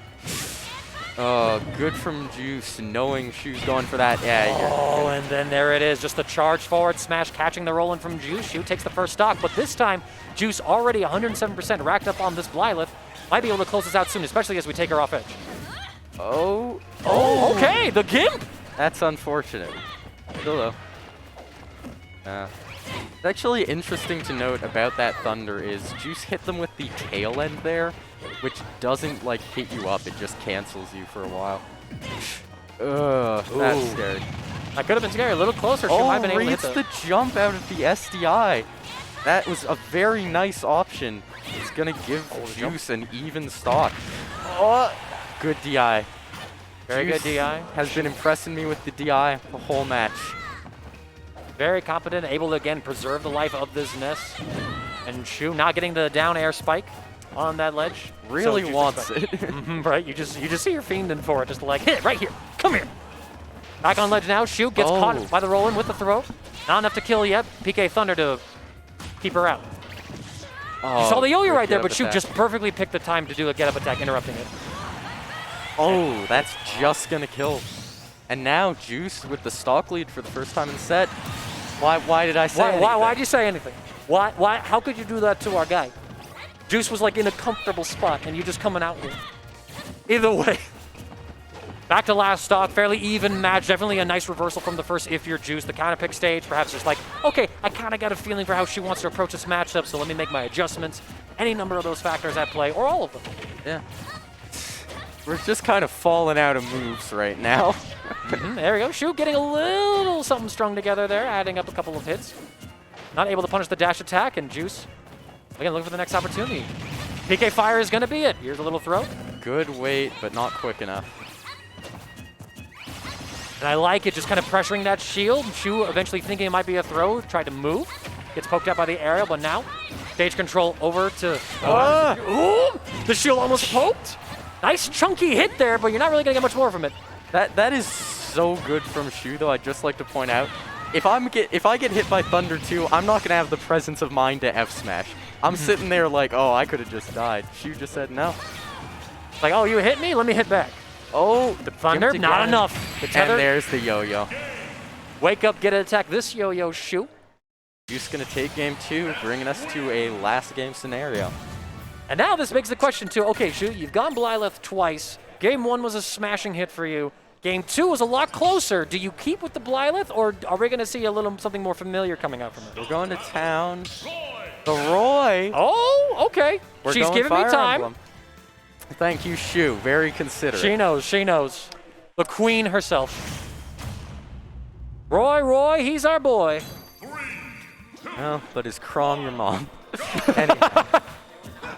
good from Juice, knowing Shu's going for that. Yeah, Oh, and then there it is, just the charge forward smash, catching the roll-in from Juice. Shu takes the first stock, but this time, Juice already 107% racked up on this Blythe. Might be able to close this out soon, especially as we take her off edge. Oh, Okay, the Gimp! that's unfortunate. Still though. It's actually interesting to note about that Thunder is Juice hit them with the tail end there, which doesn't like hit you up, it just cancels you for a while. Ugh, that's Ooh. scary. That could have been scary, a little closer. She might have been able to hit reads the jump out of the SDI. That was a very nice option. It's gonna give Juice an even stock. Oh, good DI. Very good DI. Has been impressing me with the DI the whole match. Very competent, able to again preserve the life of this nest. And Shu not getting the down air spike on that ledge. Really So Juice wants expect- it. Right, you just see her fiending for it, just like hit it right here. Come here. Back on ledge now. Shu gets Oh. caught by the roll-in with the throw. Not enough to kill yet. PK Thunder to keep her out. You saw the yo-yo right there, but Shu just perfectly picked the time to do a get-up attack, interrupting it. Oh, that's just gonna kill. And now Juice with the stock lead for the first time in the set. Why did I say anything? Why'd you say anything? Why? How could you do that to our guy? Juice was like in a comfortable spot, and you just coming out with. Either way. Back to last stock, fairly even match. Definitely a nice reversal from the first if you're Juice. The counter pick stage, perhaps just like, okay, I kind of got a feeling for how she wants to approach this matchup, so let me make my adjustments. Any number of those factors at play, or all of them. Yeah. We're just kind of falling out of moves right now. There we go. Shu getting a little something strung together there, adding up a couple of hits. Not able to punish the dash attack, and Juice, again, looking for the next opportunity. PK Fire is going to be it. Here's a little throw. Good weight, but not quick enough. And I like it, just kind of pressuring that shield. Shu eventually thinking it might be a throw, tried to move. Gets poked out by the aerial, but now Stage control over to... Ooh! The shield almost poked. Nice chunky hit there, but you're not really going to get much more from it. That is so good from Shu, though. I'd just like to point out, if I get hit by Thunder 2, I'm not going to have the presence of mind to F smash. I'm sitting there like, oh, I could have just died. Shu just said no. Like, oh, you hit me? Let me hit back. Oh, The Thunder, not enough. The tether, and there's the yo-yo. wake up, get an attack. This yo-yo Shu. Juice going to take game 2, bringing us to a last game scenario. And now this begs the question too. Okay, Shu, you've gone Blyleth twice. Game 1 was a smashing hit for you. Game 2 was a lot closer. Do you keep with the Blyleth, or are we going to see a little something more familiar coming out from it? We're going to town. The Roy. Oh, okay. We're She's going giving me Fire time. Emblem. Thank you, Shu. Very considerate. She knows, she knows. The queen herself. Roy, he's our boy. Well, but is Crom your mom? Anyhow,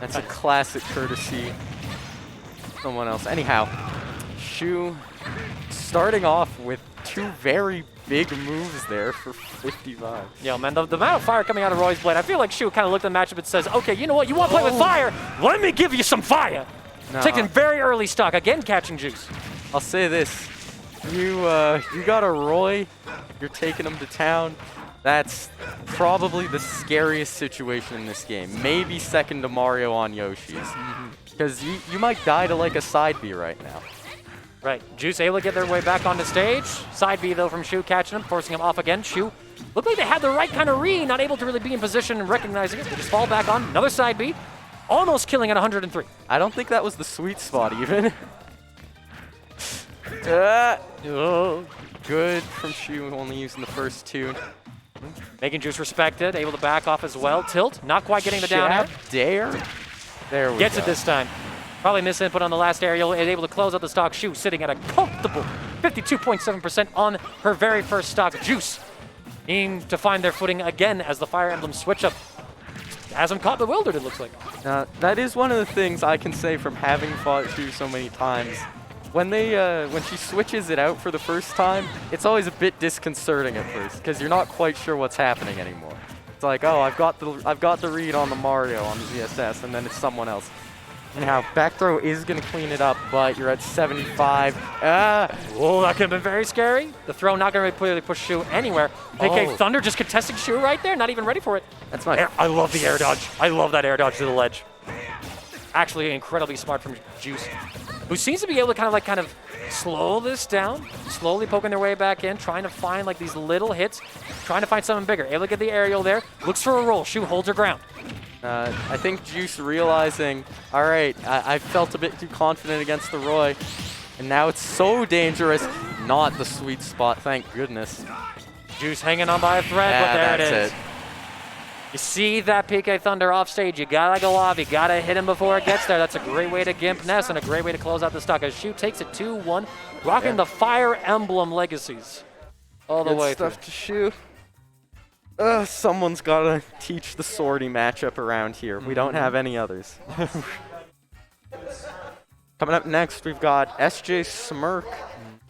that's a classic courtesy. Someone else. Anyhow, Shu starting off with 2 very big moves there for 55. Yeah, man, the amount of fire coming out of Roy's blade, I feel like Shu kind of looked at the matchup and says, okay, you know what, you want to play with fire? Let me give you some fire. No. Taking very early stock, again catching juice. I'll say this. You got a Roy, you're taking him to town. That's probably the scariest situation in this game. Maybe second to Mario on Yoshi's. Because you might die to like a side B right now. Right, Juice able to get their way back onto stage. Side B though from Shu, catching him, forcing him off again. Shu looked like they had the right kind of read, not able to really be in position and recognizing it. They just fall back on, another side B. Almost killing at 103. I don't think that was the sweet spot even. Good from Shu, only using the first 2. Making Juice respected, able to back off as well. Tilt, not quite getting the down air. Dare. There we Gets go. it this time. Probably missed input on the last aerial, is able to close out the stock. Shu sitting at a comfortable 52.7% on her very first stock. Juice needing to find their footing again as the Fire Emblem switch up. Has him caught bewildered, it looks like. That is one of the things I can say from having fought Shu so many times. When she switches it out for the first time, it's always a bit disconcerting at first because you're not quite sure what's happening anymore. It's like, oh, I've got the read on the Mario on the ZSS, and then it's someone else. Anyhow, back throw is gonna clean it up, but you're at 75. Oh, that could have been very scary. The throw not gonna really push Shu anywhere. PK Thunder just contesting Shu right there, not even ready for it. That's my. I love the air dodge. I love that air dodge to the ledge. Actually, incredibly smart from Juice, who seems to be able to kind of slow this down, slowly poking their way back in, trying to find like these little hits, trying to find something bigger. Able to get the aerial there, looks for a roll. Shu holds her ground. I think Juice realizing, all right, I felt a bit too confident against the Roy, and now it's so dangerous. Not the sweet spot, thank goodness. Juice hanging on by a thread, but there it is. You see that PK Thunder off stage, you gotta go off, you gotta hit him before it gets there. That's a great way to gimp Ness and a great way to close out the stock as Shu takes it 2-1, rocking the Fire Emblem legacies all the way stuff through. to Shu. Someone's gotta teach the Swordy matchup around here. We don't have any others. Coming up next, we've got SJ Smirk.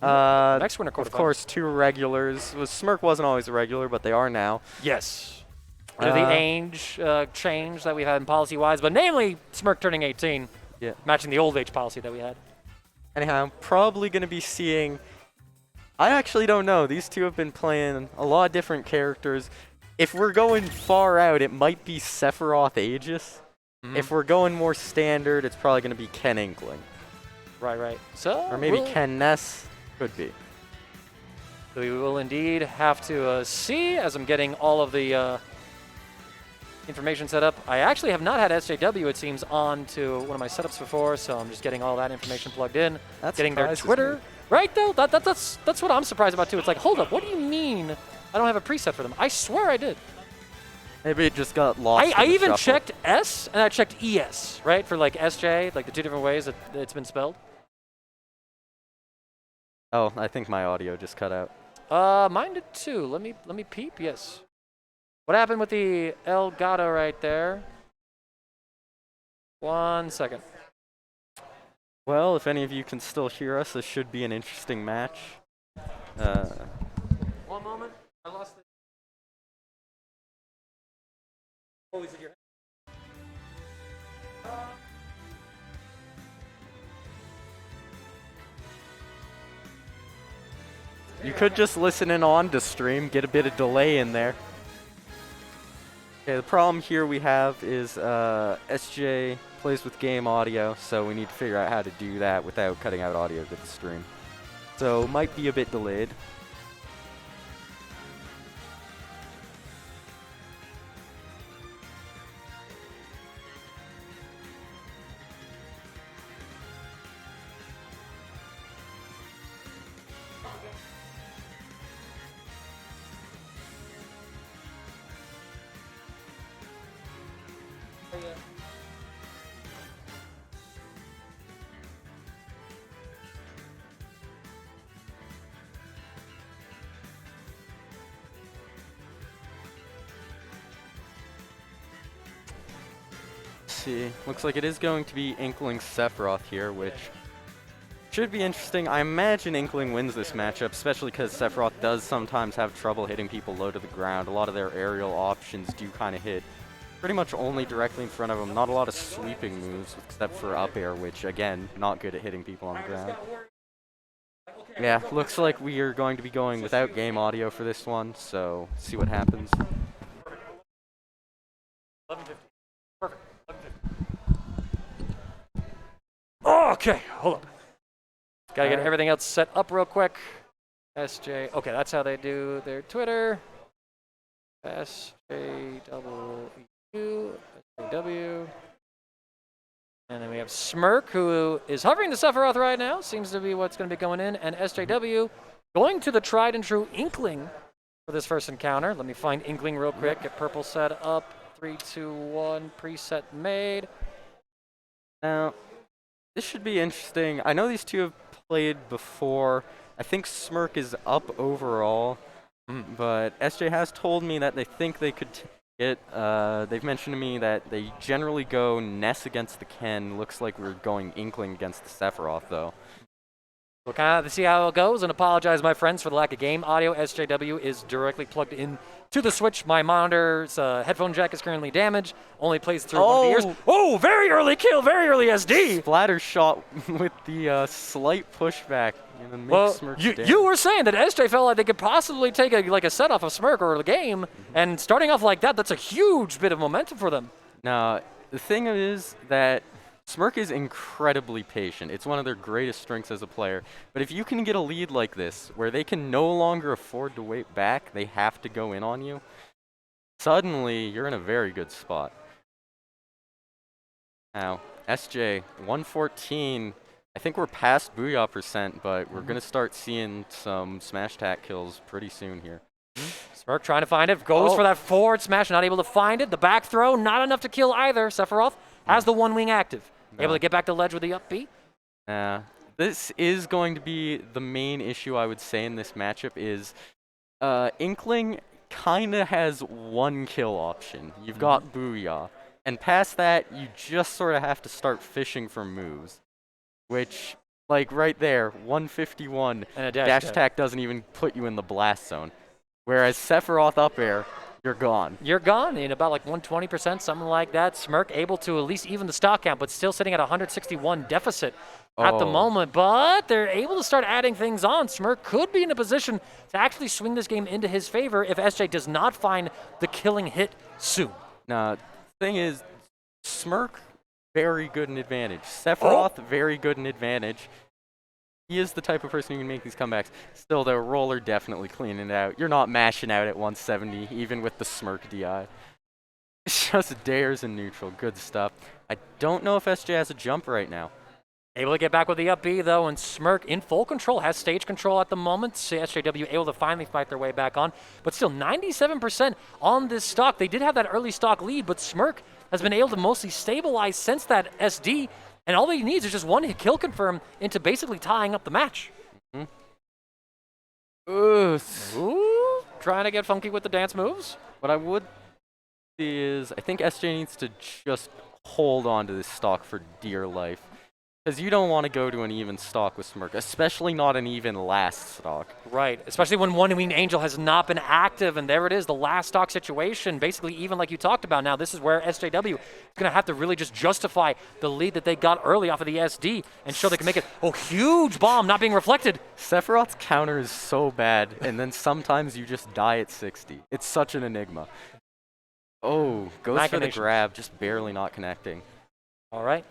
Next winner, of course, 2 regulars. Smirk wasn't always a regular, but they are now. Yes. The age change that we've had in policy-wise, but namely Smirk turning 18, matching the old age policy that we had. Anyhow, I'm probably going to be seeing... I actually don't know. These 2 have been playing a lot of different characters. If we're going far out, it might be Sephiroth Aegis. If we're going more standard, it's probably going to be Ken Inkling. Right. So, or maybe Ken Ness. Could be. We will indeed have to see as I'm getting all of the information set up. I actually have not had SJW, it seems, on to one of my setups before, so I'm just getting all that information plugged in. That's getting their Twitter. Right, though? That's what I'm surprised about, too. It's like, hold up, what do you mean I don't have a preset for them? I swear I did. Maybe it just got lost. I even checked S, and I checked ES, right? For, like, SJ, like the 2 different ways that it's been spelled. Oh, I think my audio just cut out. Mine did, too. Let me peep, yes. What happened with the Elgato right there? 1 second. Well, if any of you can still hear us, this should be an interesting match. 1 moment. I lost it. Oh, is it your You could just listen in on to stream, get a bit of delay in there. Okay, the problem here we have is SJ plays with game audio, so we need to figure out how to do that without cutting out audio to the stream. So might be a bit delayed. See, looks like it is going to be Inkling Sephiroth here, which should be interesting. I imagine Inkling wins this matchup, especially because Sephiroth does sometimes have trouble hitting people low to the ground. A lot of their aerial options do kind of hit pretty much only directly in front of him. Not a lot of sweeping moves, except for up air, which, again, not good at hitting people on the ground. Yeah, looks like we are going to be going without game audio for this one, so see what happens. 11:50. Perfect. 11:50. Okay, hold up. Gotta get everything else set up real quick. SJ. Okay, that's how they do their Twitter. SJEU, SJW. And then we have Smirk, who is hovering to Sephiroth right now. Seems to be what's going to be going in. And SJW going to the tried and true Inkling for this first encounter. Let me find Inkling real quick. Get purple set up. 3, 2, 1. Preset made. Now, this should be interesting. I know these two have played before. I think Smirk is up overall, but SJ has told me that they think they could get, they've mentioned to me that they generally go Ness against the Ken. Looks like we're going Inkling against the Sephiroth, though. We'll kind of see how it goes and apologize, my friends, for the lack of game audio. SJW is directly plugged in to the Switch. My monitor's headphone jack is currently damaged. Only plays through one of the ears. Oh, very early kill, very early SD. Splatter shot with the slight pushback. Well, you were saying that SJ felt like they could possibly take a set off of Smirk or the game, and starting off like that, that's a huge bit of momentum for them. Now, the thing is that Smirk is incredibly patient. It's one of their greatest strengths as a player. But if you can get a lead like this, where they can no longer afford to wait back, they have to go in on you, suddenly you're in a very good spot. Now, SJ, 114. I think we're past Booyah %, but we're going to start seeing some smash attack kills pretty soon here. Smirk trying to find it. Goes for that forward smash, not able to find it. The back throw, not enough to kill either. Sephiroth has the one wing active. Able to get back to ledge with the up B. This is going to be the main issue, I would say, in this matchup is Inkling kind of has one kill option. You've got Booyah. And past that, you just sort of have to start fishing for moves. Which, like right there, 151, and a dash attack doesn't even put you in the blast zone. Whereas Sephiroth up air, you're gone. You're gone in about like 120%, something like that. Smirk able to at least even the stock count, but still sitting at 161 deficit at the moment. But they're able to start adding things on. Smirk could be in a position to actually swing this game into his favor if SJ does not find the killing hit soon. Now, the thing is, Smirk, very good in advantage. Sephiroth, very good in advantage. He is the type of person who can make these comebacks. Still, though, Roller definitely cleaning it out. You're not mashing out at 170, even with the Smirk DI. It's just dares in neutral. Good stuff. I don't know if SJ has a jump right now. Able to get back with the up B, though, and Smirk in full control, has stage control at the moment. SJW able to finally fight their way back on, but still 97% on this stock. They did have that early stock lead, but Smirk has been able to mostly stabilize since that SD, and all he needs is just one kill confirm into basically tying up the match. Ooh, trying to get funky with the dance moves. What I would see is, I think SJ needs to just hold on to this stock for dear life. Because you don't want to go to an even stock with Smirk, especially not an even last stock. Right, especially when One Winged Angel has not been active, and there it is, the last stock situation, basically even like you talked about. Now this is where SJW is going to have to really just justify the lead that they got early off of the SD and show they can make it. Oh, huge bomb not being reflected. Sephiroth's counter is so bad, and then sometimes you just die at 60. It's such an enigma. Oh, goes for the Machinations. grab, just barely not connecting. All right,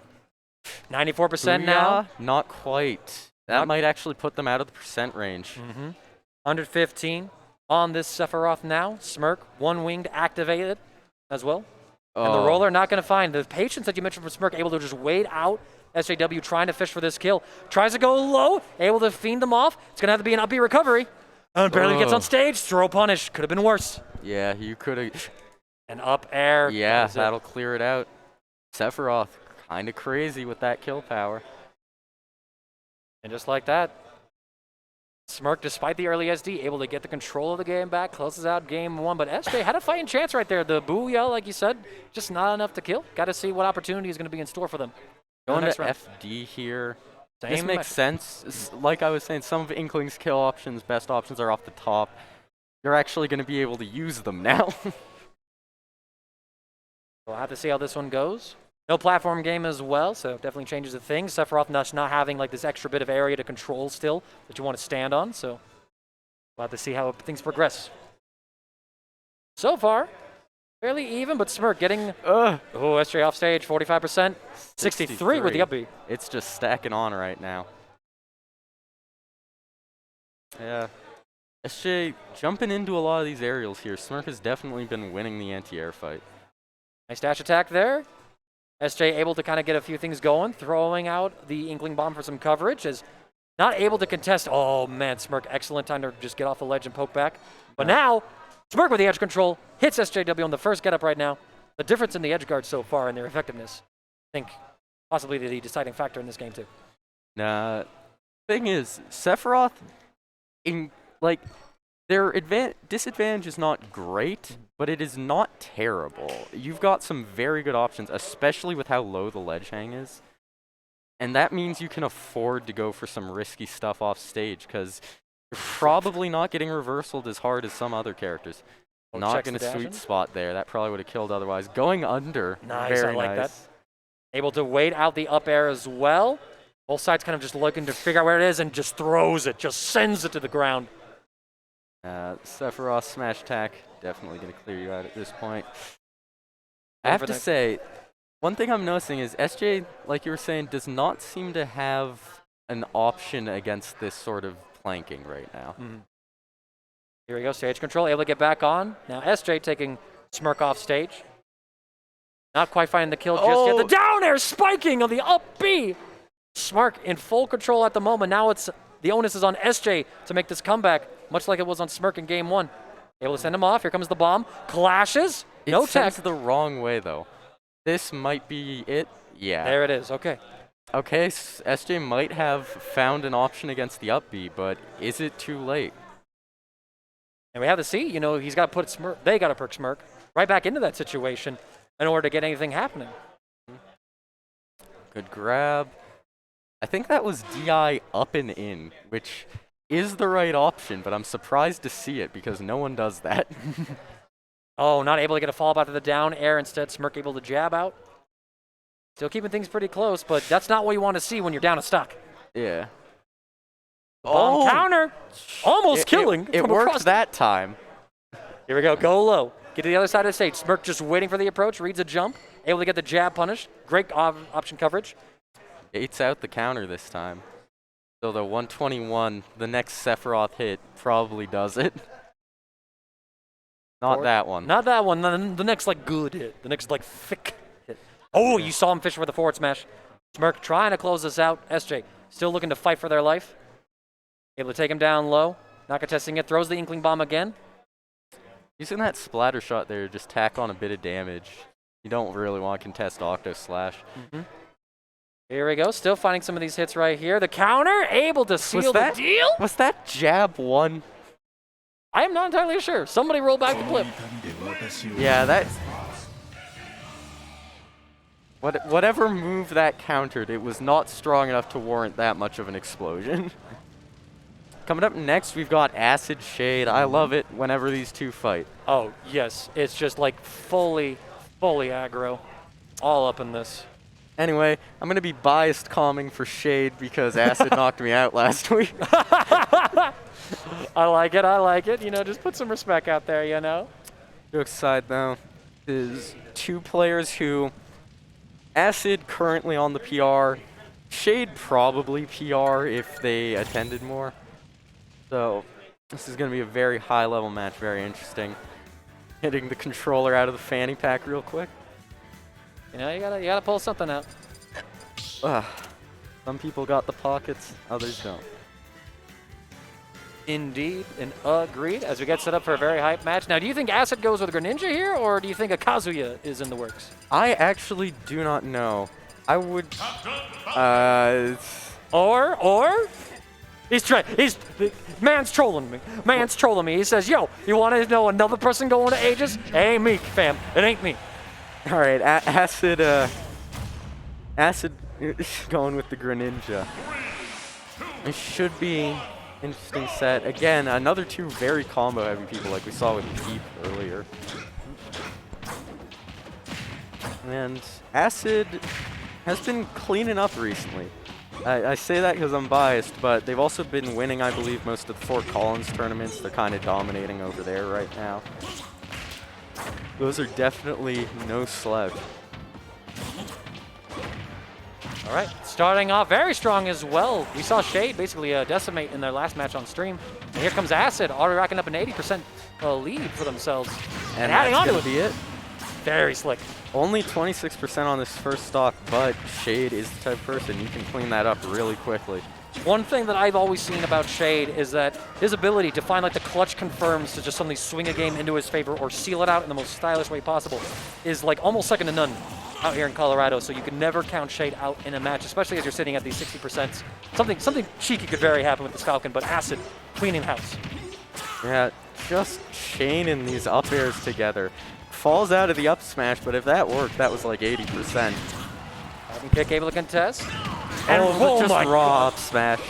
94% now. Booyah? Not quite. That might actually put them out of the percent range. 115 on this Sephiroth now. Smirk, One Winged activated as well. And the roller not going to find. The patience that you mentioned from Smirk, able to just wait out SJW trying to fish for this kill. Tries to go low, able to fiend them off. It's going to have to be an up B recovery. And barely gets on stage. Throw punish. Could have been worse. Yeah, you could have. An up air. Yeah, That was it. that'll clear it out. Sephiroth, kind of crazy with that kill power. And just like that, Smirk, despite the early SD, able to get the control of the game back, closes out game one. But SJ had a fighting chance right there. The booyah, like you said, just not enough to kill. Got to see what opportunity is going to be in store for them. Going next to round. FD here. Same This makes match. sense. Like I was saying, some of Inkling's kill options, best options are off the top. You're actually going to be able to use them now. We'll have to see how this one goes. No platform game as well, so definitely changes the thing. Sephiroth not having like this extra bit of area to control still that you want to stand on, so we'll have to see how things progress. So far, fairly even, but Smirk getting SJ off stage, 45%, 63 with the up B. It's just stacking on right now. Yeah. SJ jumping into a lot of these aerials here. Smirk has definitely been winning the anti-air fight. Nice dash attack there. SJ able to kind of get a few things going, throwing out the Inkling Bomb for some coverage. Is not able to contest. Oh man, Smirk, excellent time to just get off the ledge and poke back. But now, Smirk with the edge control, hits SJW on the first get up right now. The difference in the edge guard so far and their effectiveness, I think possibly the deciding factor in this game too. Nah, thing is, Sephiroth, their disadvantage is not great, but it is not terrible. You've got some very good options, especially with how low the ledge hang is. And that means you can afford to go for some risky stuff off stage, because you're probably not getting reversaled as hard as some other characters. Not checks going the to dash sweet in. spot there. That probably would have killed otherwise. Going under, Nice, very I like nice. that. Able to wait out the up air as well. Both sides kind of just looking to figure out where it is and just throws it, just sends it to the ground. Sephiroth smash attack, definitely going to clear you out at this point. I Over have to the- say, one thing I'm noticing is SJ, like you were saying, does not seem to have an option against this sort of planking right now. Here we go, stage control, able to get back on. Now SJ taking Smirk off stage. Not quite finding the kill just yet. The down air spiking on the up B. Smirk in full control at the moment. Now it's the onus is on SJ to make this comeback, much like it was on Smirk in game one. Able to send him off. Here comes the bomb. Clashes. No It tech. sends the wrong way, though. This might be it. Yeah. There it is. Okay. Okay, SJ might have found an option against the up B, but is it too late? And we have to see, you know, he's got to put Smirk, they got to put Smirk right back into that situation in order to get anything happening. Good grab. I think that was DI up and in, which is the right option, but I'm surprised to see it because no one does that. Oh, not able to get a follow out to the down air. Instead, Smirk able to jab out. Still keeping things pretty close, but that's not what you want to see when you're down a stock. Yeah. Bomb counter. Almost killing. It from across worked that time. Here we go. Go low. Get to the other side of the stage. Smirk just waiting for the approach. Reads a jump. Able to get the jab punish. Great option coverage. Baits out the counter this time. So the 121, the next Sephiroth hit, probably does it. Not that one. Not that one. The next, like, good hit. The next, like, thick hit. Oh, you saw him fish for the forward smash. Smirk trying to close this out. SJ still looking to fight for their life. Able to take him down low. Not contesting it. Throws the Inkling Bomb again. Using that splatter shot there to just tack on a bit of damage. You don't really want to contest Octo Slash. Here we go. Still finding some of these hits right here. The counter. Able to seal the deal. Was that jab one? I am not entirely sure. Somebody roll back the clip. Yeah, that... Whatever move that countered, it was not strong enough to warrant that much of an explosion. Coming up next, we've got Acid Shade. I love it whenever these two fight. Oh, yes. It's just like fully aggro. All up in this. Anyway, I'm going to be biased calming for Shade because Acid knocked me out last week. I like it. You know, just put some respect out there, you know? Jokes aside, though, is two players who... Acid currently on the PR. Shade probably PR if they attended more. So this is going to be a very high-level match, very interesting. Hitting the controller out of the fanny pack real quick. You know, you gotta pull something out. Some people got the pockets, others don't. Indeed, and agreed. As we get set up for a very hype match. Now, do you think Acid goes with Greninja here, or do you think a Kazuya is in the works? I actually do not know. I would... Or... Man's trolling me. He says, yo, you want to know another person going to Aegis? It ain't me, fam. It ain't me. All right, Acid going with the Greninja. It should be interesting set. Again, another two very combo-heavy people like we saw with Peep earlier. And Acid has been cleaning up recently. I say that because I'm biased, but they've also been winning, I believe, most of the Fort Collins tournaments. They're kind of dominating over there right now. Those are definitely no slouch. All right, starting off very strong as well. We saw Shade basically decimate in their last match on stream. And here comes Acid, already racking up an 80% lead for themselves. And adding on to it. Be it. Very slick. Only 26% on this first stock, but Shade is the type of person you can clean that up really quickly. One thing that I've always seen about Shade is that his ability to find like the clutch confirms to just suddenly swing a game into his favor or seal it out in the most stylish way possible is like almost second to none out here in Colorado. So you can never count Shade out in a match, especially as you're sitting at these 60%. Something cheeky could very happen with this Falcon, but Acid cleaning house. Yeah, just chaining these up airs together. Falls out of the up smash, but if that worked, that was like 80%. Falcon kick able to contest. And just raw up smash.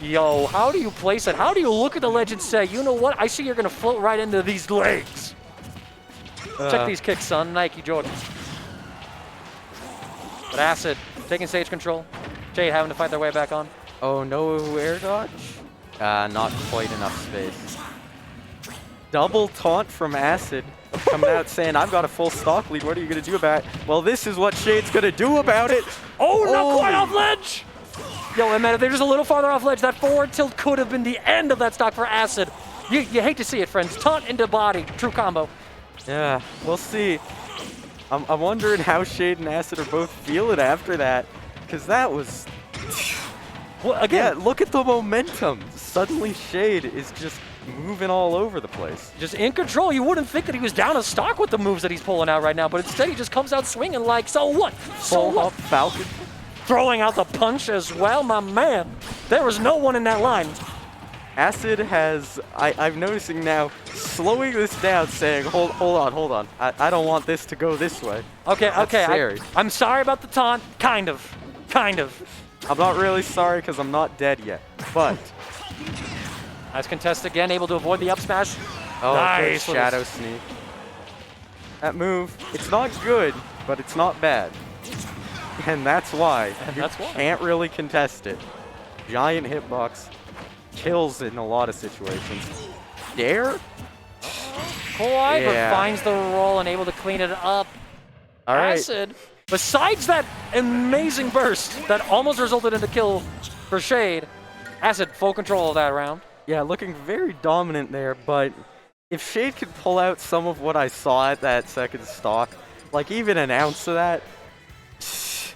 Yo, how do you place it? How do you look at the ledge and say, you know what? I see you're going to float right into these legs. Check these kicks, son. Nike Jordans. But Acid taking stage control. Shade having to fight their way back on. Oh, no air dodge? Not quite enough space. Double taunt from Acid. Coming out saying, I've got a full stock lead. What are you going to do about it? Well, this is what Shade's going to do about it. Oh, not quite off ledge. Yo, and man, if they're just a little farther off ledge, that forward tilt could have been the end of that stock for Acid. You hate to see it, friends. Taunt into body. True combo. Yeah, we'll see. I'm wondering how Shade and Acid are both feeling after that. Because that was... Well, again, yeah, look at the momentum. Suddenly Shade is just moving all over the place. Just in control. You wouldn't think that he was down a stock with the moves that he's pulling out right now, but instead he just comes out swinging like, so what? So Full up Falcon. Throwing out the punch as well, my man. There was no one in that line. Acid has, I'm noticing now, slowing this down, saying, hold on. I don't want this to go this way. Okay, That's okay. scary. I'm sorry about the taunt. Kind of. I'm not really sorry because I'm not dead yet, but... Nice contest again, able to avoid the up smash. Oh, nice. good shadow sneak. That move, it's not good, but it's not bad. And that's why you can't really contest it. Giant hitbox kills in a lot of situations. Dare? Coy, Yeah. but finds the roll and able to clean it up. All right. Acid, besides that amazing burst that almost resulted in the kill for Shade, Acid full control of that round. Yeah, looking very dominant there, but if Shade could pull out some of what I saw at that second stock, like even an ounce of that, it's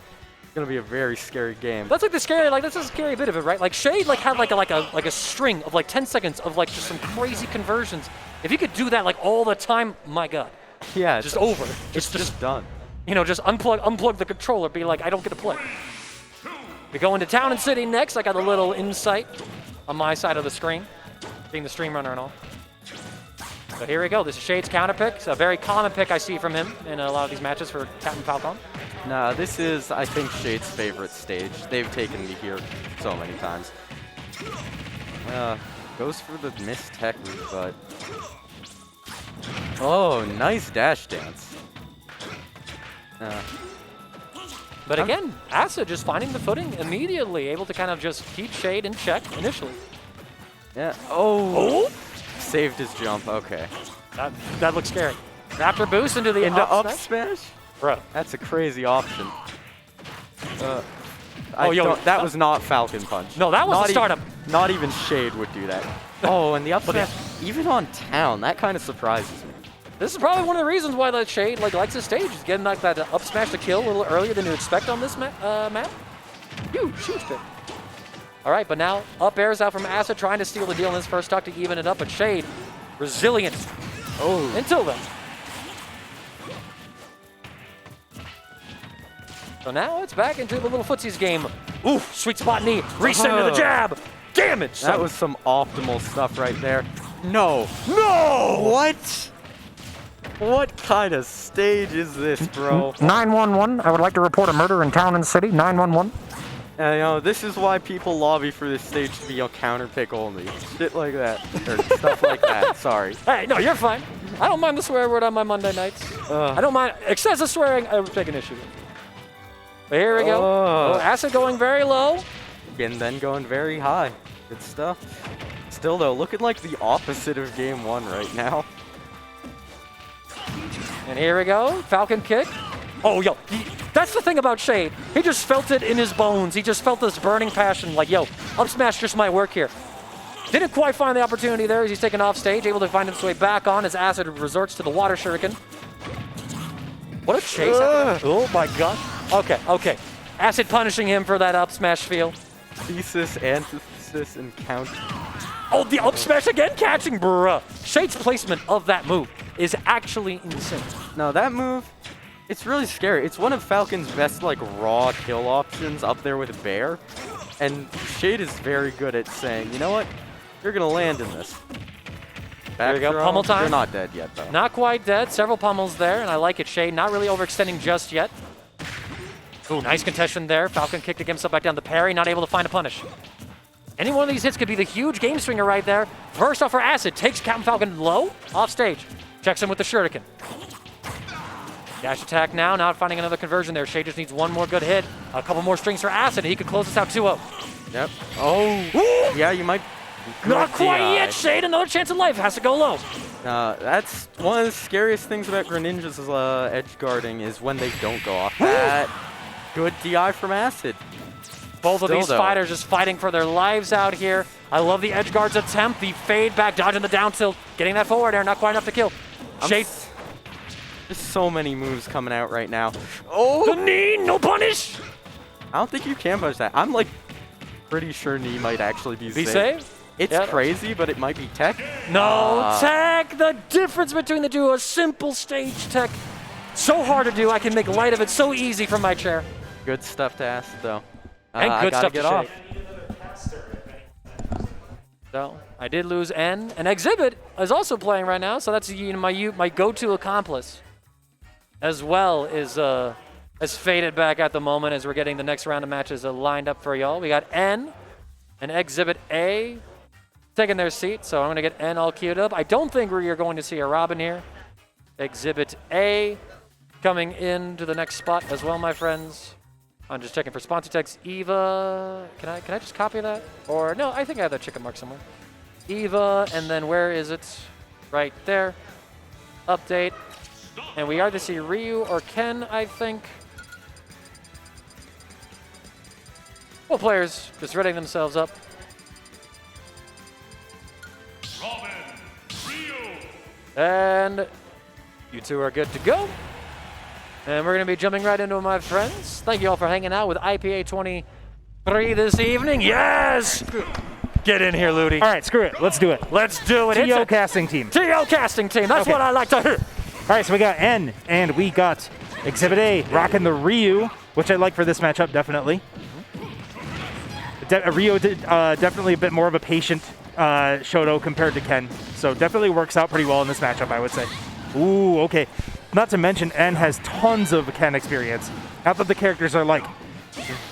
gonna be a very scary game. That's like the scary, like that's a scary bit of it, right? Like Shade had like a string of like 10 seconds of like just some crazy conversions. If he could do that like all the time, my God. Yeah, Just over. It's just done. You know, just unplug the controller, be like, I don't get to play. We go into Town and City next. I got a little insight on my side of the screen, being the stream runner and all. So here we go. This is Shade's counter pick. It's a very common pick I see from him in a lot of these matches for Captain Falcon. Nah, this is, I think, Shade's favorite stage. They've taken me here so many times. Goes for the missed tech route, but... Oh, nice dash dance. But again, Acid just finding the footing immediately, able to kind of just keep Shade in check initially. Yeah. Oh! Saved his jump. Okay. That looks scary. Raptor boost into the up smash? Bro. That's a crazy option. That was not Falcon Punch. No, that was a startup. Not even Shade would do that. Oh, and the up smash, even on town, that kind of surprises me. This is probably one of the reasons why the Shade likes his stage. Is getting that up smash to kill a little earlier than you expect on this map. Huge pick. All right, but now up airs out from Acid, trying to steal the deal in his first stock to even it up, but Shade, resilient. Oh. Until then. So now it's back into the little footsies game. Oof, sweet spot knee, reset into the jab. Damage. That was some optimal stuff right there. No. What? What kind of stage is this, bro? 911. I would like to report a murder in town and city. 911. This is why people lobby for this stage to be a counter pick only. Shit like that. Or stuff like that. Sorry. Hey, no, you're fine. I don't mind the swear word on my Monday nights. I don't mind excessive swearing. I would take an issue with. But here we go. Oh, Acid going very low. And then going very high. Good stuff. Still, though, looking like the opposite of game one right now. And here we go. Falcon kick. Oh, yo. That's the thing about Shade. He just felt it in his bones. He just felt this burning passion. Like, yo, up smash just might work here. Didn't quite find the opportunity there as he's taken off stage. Able to find his way back on as Acid resorts to the water shuriken. What a chase. Oh, my God. Okay. Acid punishing him for that up smash feel. Thesis, antithesis, and counter. Oh, the up smash again, catching, bruh. Shade's placement of that move is actually insane. No, that move, it's really scary. It's one of Falcon's best, like, raw kill options up there with Bear. And Shade is very good at saying, you know what? You're going to land in this. There we go, pummel time. You're not dead yet, though. Not quite dead. Several pummels there, and I like it. Shade not really overextending just yet. Ooh, nice contention there. Falcon kicked himself back down the parry, not able to find a punish. Any one of these hits could be the huge game swinger right there. First off for Acid, takes Captain Falcon low, off stage. Checks him with the shuriken. Dash attack now, not finding another conversion there. Shade just needs one more good hit. A couple more strings for Acid, and he could close this out 2-0. Yep. Oh, yeah, you might... Not quite yet, Shade. Another chance in life. Has to go low. That's one of the scariest things about Greninja's edge guarding is when they don't go off that. Good DI from Acid. Both of these fighters just fighting for their lives out here. I love the edge guard's attempt. The fade back, dodging the down tilt, getting that forward air. Not quite enough to kill. Shade. There's so many moves coming out right now. Oh! The knee, no punish. I don't think you can punish that. I'm like pretty sure knee might actually be safe. Be safe? It's crazy, but it might be tech. No, tech! The difference between the two, a simple stage tech. So hard to do, I can make light of it so easy from my chair. Good stuff to Acid, though. And good stuff get to off. So, I did lose N. And XzibitA is also playing right now, so that's my go-to accomplice. As well as faded back at the moment as we're getting the next round of matches lined up for y'all. We got N and XzibitA taking their seat, so I'm going to get N all queued up. I don't think we're going to see a Robin here. XzibitA coming into the next spot as well, my friends. I'm just checking for sponsor text. Eva, can I just copy that? Or no, I think I have that chicken mark somewhere. Eva, and then where is it? Right there. Update. And we are to see Ryu or Ken, I think. Well, players just readying themselves up. Robin, Ryu. And you two are good to go. And we're going to be jumping right into it, my friends. Thank you all for hanging out with IPA 23 this evening. Yes! Get in here, Ludi. All right, screw it. Let's do it. Let's do it. TO casting team. TO casting team. That's what I like to hear. All right, so we got N, and we got XzibitA rocking the Ryu, which I like for this matchup, definitely. Ryu definitely a bit more of a patient Shoto compared to Ken, so definitely works out pretty well in this matchup, I would say. Ooh, okay. Not to mention, N has tons of Ken experience. Not that the characters are like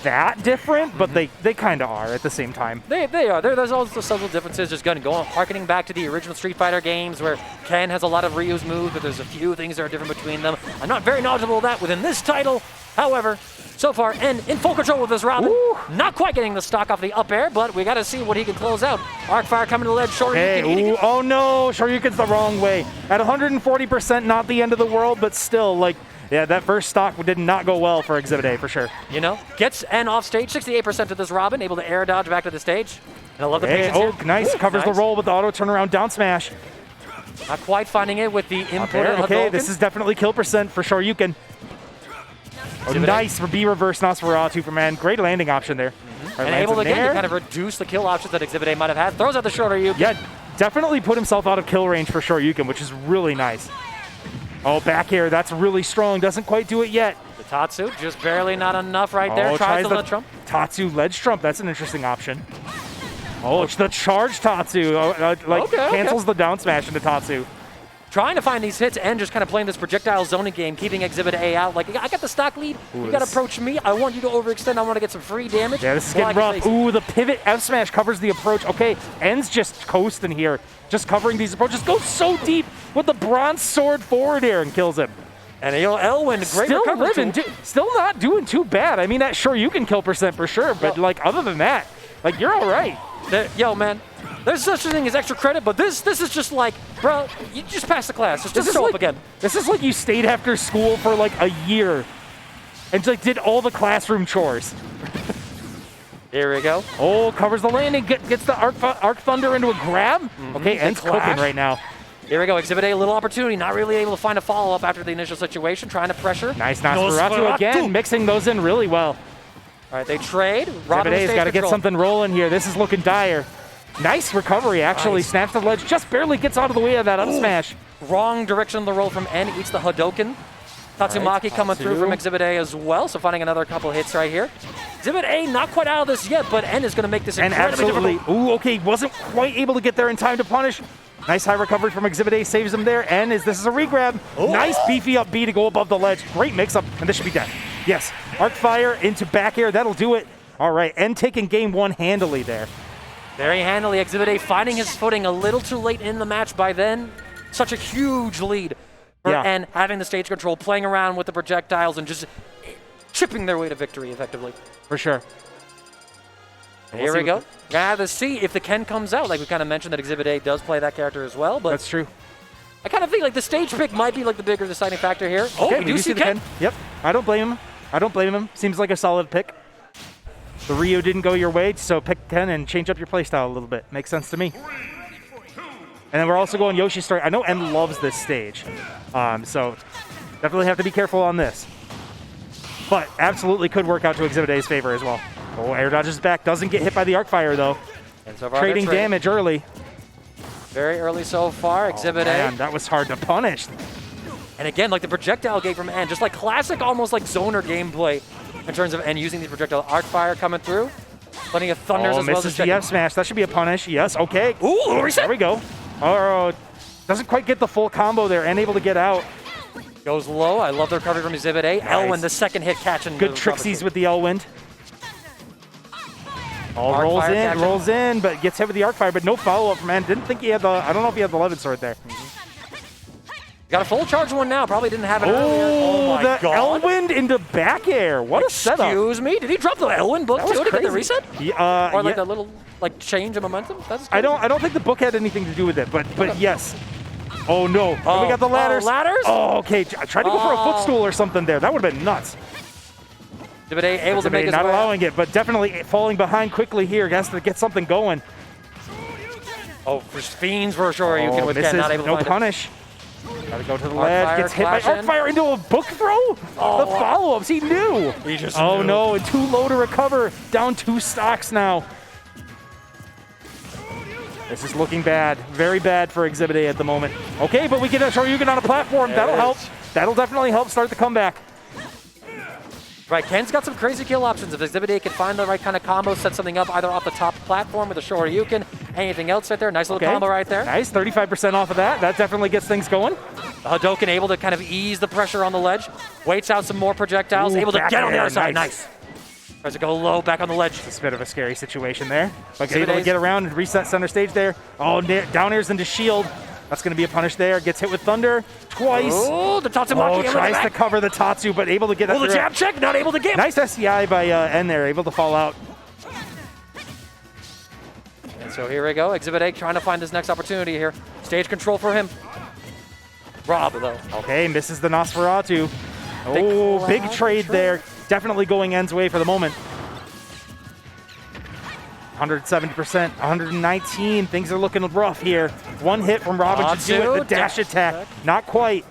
that different, but they kind of are at the same time. They are. There's also subtle differences. Just going harkening back to the original Street Fighter games where Ken has a lot of Ryu's moves, but there's a few things that are different between them. I'm not very knowledgeable of that within this title. However, so far, N in full control with this Robin. Ooh. Not quite getting the stock off the up air, but we got to see what he can close out. Arcfire coming to the ledge, Hey, Shoryuken. oh no, Shoryuken's the wrong way. At 140%, not the end of the world, but still, like, yeah, that first stock did not go well for XzibitA for sure. You know, gets N off stage, 68% to this Robin, able to air dodge back to the stage. And I love the patience here. Nice, Ooh, covers nice. the roll with the auto turnaround down smash. Not quite finding it with the input There, of okay, Hadouken. this is definitely kill percent for Shoryuken. Oh, XzibitA. nice for B reverse Nosferatu for man. Great landing option there. And able to, again, to kind of reduce the kill options that XzibitA might have had. Throws out the Shoryuken. Yeah, definitely put himself out of kill range for Shoryuken, which is really nice. Oh, back air, that's really strong. Doesn't quite do it yet. The Tatsu, just barely not enough right there. Oh, Tries tries to let Trump. Tatsu ledge trump. That's an interesting option. Oh, it's the charge Tatsu. Cancels the down smash into Tatsu. Trying to find these hits and just kind of playing this projectile zoning game, keeping XzibitA out. Like, I got the stock lead. You got to approach me. I want you to overextend. I want to get some free damage. Yeah, this is Well, getting I can rough. face- Ooh, the pivot F smash covers the approach. Okay, N's just coasting here. Just covering these approaches. Goes so deep with the bronze sword forward air and kills him. And Elwin, great Still recovery. living, still not doing too bad. I mean, that sure you can kill percent for sure, but like other than that, like you're all right. Yo, man, there's such a thing as extra credit, but this is just like, bro, you just passed the class. Just show like, up again. This is like you stayed after school for like a year and like did all the classroom chores. Here we go. Oh, covers the landing, gets the Arc Thunder into a grab. Okay, N's clash. cooking right now. Here we go. XzibitA, a little opportunity. Not really able to find a follow-up after the initial situation. Trying to pressure. Nice Nosferatu again, mixing those in really well. All right, they trade. Robin XzibitA's got to get control. something rolling here. This is looking dire. Nice recovery, actually. Nice. Snaps the ledge, just barely gets out of the way of that up smash. Wrong direction of the roll from N. Eats the Hadouken. Tatsumaki coming through from XzibitA as well, so finding another couple hits right here. XzibitA not quite out of this yet, but N is going to make this And incredibly absolutely, difficult. ooh, okay, wasn't quite able to get there in time to punish. Nice high recovery from XzibitA, saves him there. And this is a regrab. Nice beefy up B to go above the ledge. Great mix-up, and this should be dead. Yes, arc fire into back air, that'll do it. All right, N taking game one handily there. Very handily, XzibitA finding his footing a little too late in the match by then. Such a huge lead for N, having the stage control, playing around with the projectiles, and just chipping their way to victory effectively. For sure. Here we go. Gonna have to see if the Ken comes out. Like we kind of mentioned that XzibitA does play that character as well, but That's true. I kind of think like the stage pick might be like the bigger deciding factor here. Oh, Okay, we do see the Ken. Yep, I don't blame him. I don't blame him. Seems like a solid pick. The Ryu didn't go your way, so pick Ken and change up your playstyle a little bit. Makes sense to me. And then we're also going Yoshi Story. I know N loves this stage, so definitely have to be careful on this. But absolutely could work out to XzibitA's favor as well. Oh, air dodges back. Doesn't get hit by the arc fire, though. And so far Trading they're damage early. very early so far. XzibitA. Man, that was hard to punish. And again, like the projectile game from N, just like classic, almost like zoner gameplay in terms of N using the projectile arc fire coming through. Plenty of thunders Oh, as well as misses the F smash. That should be a punish. Yes, okay. Ooh, reset. There we go. Oh, doesn't quite get the full combo there. Unable to get out. Goes low. I love the recovery from XzibitA. Nice. Elwin, the second hit catching. Good the trixies with the Elwind. Oh, Arc rolls fire in, catching. rolls in, but gets hit with the arc fire, but no follow-up, man. Didn't think he had the, I don't know if he had the 11 sword there. Got a full charge one now. Probably didn't have it earlier. Oh, my the God. Elwind into back air. What a setup. Excuse me? Did he drop the Elwin book That was too to get the crazy. reset? Yeah, Or like yeah. a little like change of momentum? That's I crazy. don't think the book had anything to do with it, but yes. Oh no, we got the ladders. ladders? Oh, okay. I tried to go for a Oh. footstool or something there. That would have been nuts. XzibitA able to make his not way out. allowing it, but definitely falling behind quickly here. Has to get something going. Oh, for Fiends for sure. You can with misses, Ken, not able to no find it. punish. Gotta go to the Arc ledge. fire, Gets hit by clash arc in. fire into a book throw. The follow-ups, he knew. He just Oh knew. no, and too low to recover. Down 2 stocks now. This is looking bad. Very bad for XzibitA at the moment. Okay, but we get a Shoryuken on a platform. There That'll it help. is. That'll definitely help start the comeback. Right, Ken's got some crazy kill options. If XzibitA can find the right kind of combo, set something up either off the top platform with a Shoryuken, anything else right there. Nice little combo right there. Nice, 35% off of that. That definitely gets things going. The Hadoken able to kind of ease the pressure on the ledge. Waits out some more projectiles. Ooh, Able to back get on the air, other side. nice. Nice. Tries to go low, back on the ledge. It's a bit of a scary situation there. But XzibitA's- able to get around and reset center stage there. Oh, down airs into shield. That's going to be a punish there. Gets hit with Thunder twice. Oh, the Tatsumaki. Oh, tries to cover the Tatsu, but able to get that Oh, the through. jab check, not able to get. Nice SCI by N there, able to fall out. And so here we go. XzibitA trying to find his next opportunity here. Stage control for him. Rob, though. Okay, misses the Nosferatu. Oh, big trade there. Definitely going N's way for the moment. 170%, 119. Things are looking rough here. One hit from Robin should do it. The dash attack, not quite.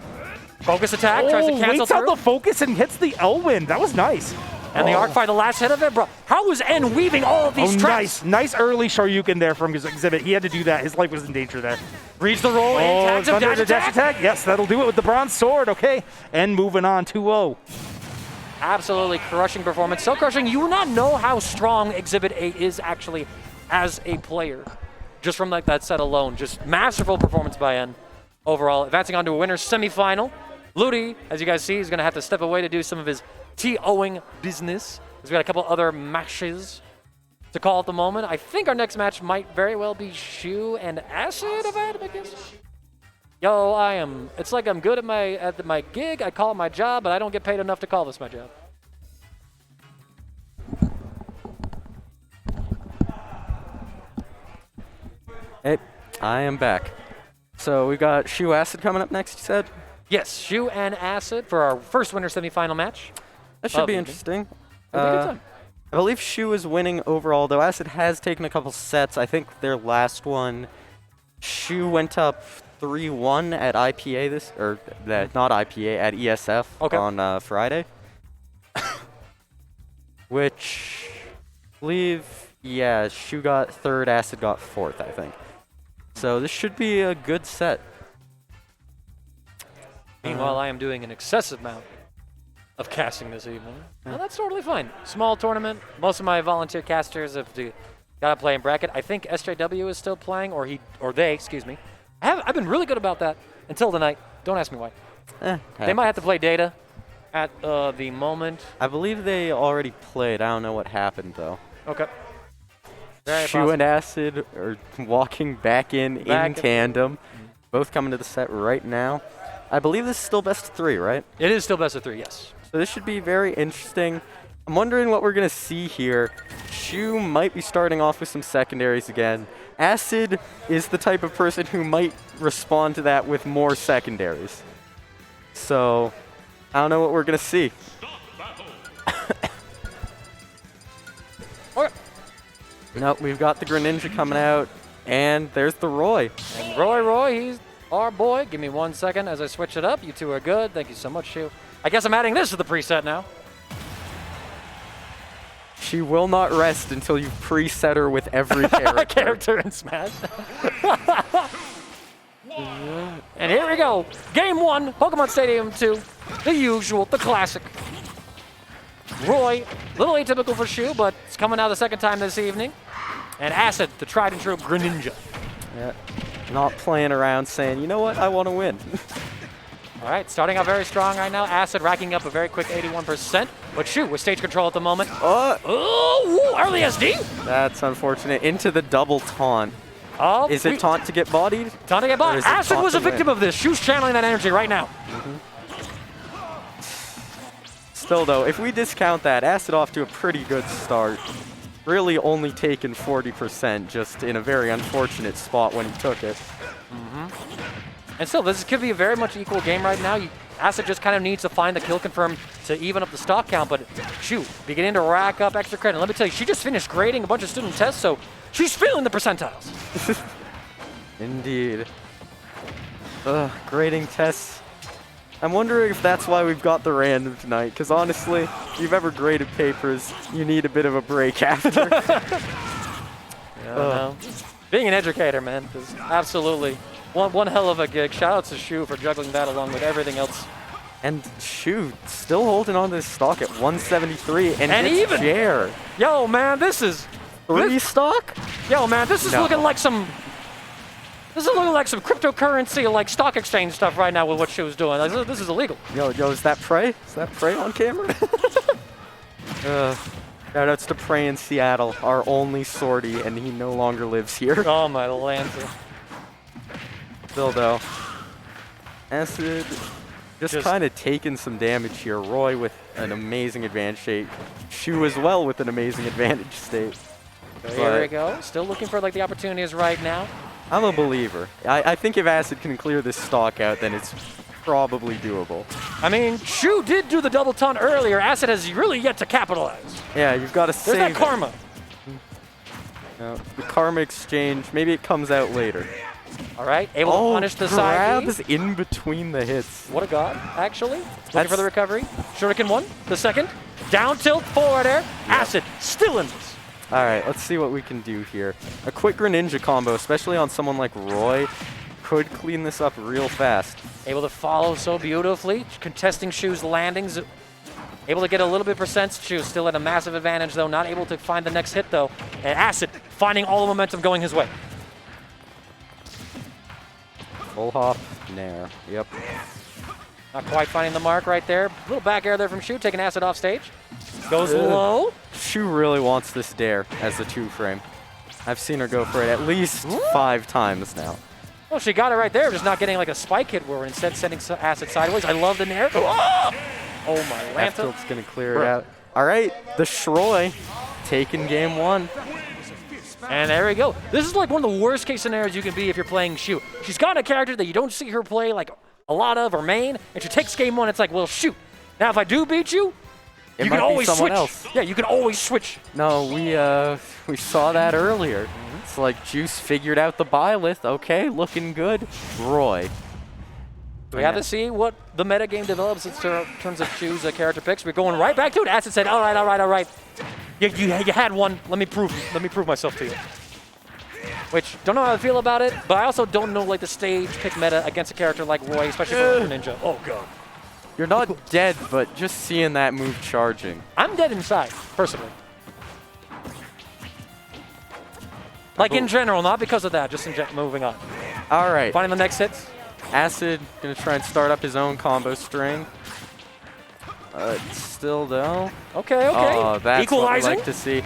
Focus attack, tries to cancel waits out through. the focus and hits the Elwind. That was nice. And the arc fire, the last hit of it, bro. How was N weaving all of these traps? Nice early Shoryuken there from Exhibit. He had to do that. His life was in danger there. Reads the roll, in, tags him, Thunder dash to dash attack. attack. Yes, that'll do it with the bronze sword. Okay, and moving on 2-0. Absolutely crushing performance. So crushing, you will not know how strong XzibitA is actually as a player. Just from like that set alone. Just masterful performance by N. Overall, advancing on to a winner's semifinal. Ludi, as you guys see, is going to have to step away to do some of his TOing business. Because we got a couple other matches to call at the moment. I think our next match might very well be Shu and Acid, if I had to guess. Yo, it's like I'm good at my gig, I call it my job, but I don't get paid enough to call this my job. Hey, I am back. So we got Shu Acid coming up next, you said? Yes, Shu and Acid for our first winner semifinal match. That should be Lovely. interesting. It'll be a good time. I believe Shu is winning overall, though Acid has taken a couple sets. I think their last one, Shu went up 3-1 at IPA not IPA, at ESF on Friday. Which, I believe, yeah, Shu got third, Acid got fourth, I think. So this should be a good set. Meanwhile, I am doing an excessive amount of casting this evening. Well, that's totally fine. Small tournament. Most of my volunteer casters have got to play in bracket. I think SJW is still playing, or they, excuse me. I've been really good about that until tonight. Don't ask me why. They might have to play data at the moment. I believe they already played. I don't know what happened, though. Okay. Very Shu possible. and Acid are walking back in tandem. Both coming to the set right now. I believe this is still best of 3, right? It is still best of 3, yes. So this should be very interesting. I'm wondering what we're going to see here. Shu might be starting off with some secondaries again. Acid is the type of person who might respond to that with more secondaries. So, I don't know what we're going to see. Okay. Nope, we've got the Greninja coming out, and there's the Roy. And Roy, he's our boy. Give me 1 second as I switch it up. You two are good. Thank you so much, Shu. I guess I'm adding this to the preset now. She will not rest until you preset her with every character. Character in Smash. And here we go. Game 1, Pokemon Stadium 2. The usual, the classic. Roy, a little atypical for Shu, but it's coming out the second time this evening. And Acid, the tried and true Greninja. Yeah. Not playing around saying, you know what, I want to win. All right, starting out very strong right now. Acid racking up a very quick 81%. But Shu with stage control at the moment. Oh, woo, early SD. That's unfortunate. Into the double taunt. Oh, Is it taunt to get bodied? Taunt to get Or bodied. is it Acid taunt was a to win? victim of this. Shu's channeling that energy right now. Still, though, if we discount that, Acid off to a pretty good start. Really only taken 40%, just in a very unfortunate spot when he took it. And still, this could be a very much equal game right now. Acid just kind of needs to find the kill confirm to even up the stock count, but Shu beginning to rack up extra credit. Let me tell you, she just finished grading a bunch of student tests, so she's feeling the percentiles. Indeed. Grading tests. I'm wondering if that's why we've got the random tonight, because honestly, if you've ever graded papers, you need a bit of a break after. No. Being an educator, man, is absolutely one hell of a gig. Shout out to Shu for juggling that along with everything else. And Shu still holding on to his stock at 173, and And it's even. Jer. Yo, man, this is... 3 stock? Yo, man, this is No. looking like some... This is looking like some cryptocurrency, like stock exchange stuff right now with what Shu's doing. Like, this is illegal. Yo, is that Prey? Is that Prey on camera? Shoutouts to Prey in Seattle, our only sortie, and he no longer lives here. Oh my Lanta. Still though, Acid just kind of taking some damage here. Roy with an amazing advantage state. Shu as well with an amazing advantage state. So here we go. Still looking for like the opportunities right now. I'm a believer. I think if Acid can clear this stock out, then it's probably doable. I mean, Shu did do the double taunt earlier. Acid has really yet to capitalize. Yeah, you've got to save There's that it. karma. The karma exchange, maybe it comes out later. All right, able to punish the side B. grabs in between the hits. What a god, actually. Looking for the recovery. Shuriken 1, the second. Down tilt, forward air. Acid still in this. All right, let's see what we can do here. A quick Greninja combo, especially on someone like Roy, could clean this up real fast. Able to follow so beautifully, contesting Shu's landings. Able to get a little bit percent. Shu still at a massive advantage, though. Not able to find the next hit, though. And Acid finding all the momentum going his way. Full hop, nair. Yep. Not quite finding the mark right there. Little back air there from Shu, taking Acid off stage. Goes low. Shu really wants this dare as the 2-frame. I've seen her go for it at least 5 times now. Well, she got it right there, just not getting like a spike hit where we're instead sending Acid sideways. I love the nair. Oh my Lanta. F-tilt's going to clear it out. All right, the Shroy taking game 1. And there we go. This is like one of the worst case scenarios you can be if you're playing Shu. She's got a character that you don't see her play like a lot of or main, and she takes game 1. It's like, well, shoot. Now, if I do beat you, you can always switch. Else. Yeah, you can always switch. No, we saw that earlier. It's like Juice figured out the Byleth. Okay, looking good. Roy. We have to see what the meta game develops in terms of Shu's character picks. We're going right back to it. Acid said, all right. You had one. Let me prove myself to you. Which, don't know how I feel about it, but I also don't know like the stage pick meta against a character like Roy, especially for a ninja. Oh, God. You're not dead, but just seeing that move charging. I'm dead inside, personally. Like in general, not because of that, just in moving on. All right. Finding the next hits. Acid going to try and start up his own combo string. Still though. Okay. Oh, that's Equalizing. what we like to see.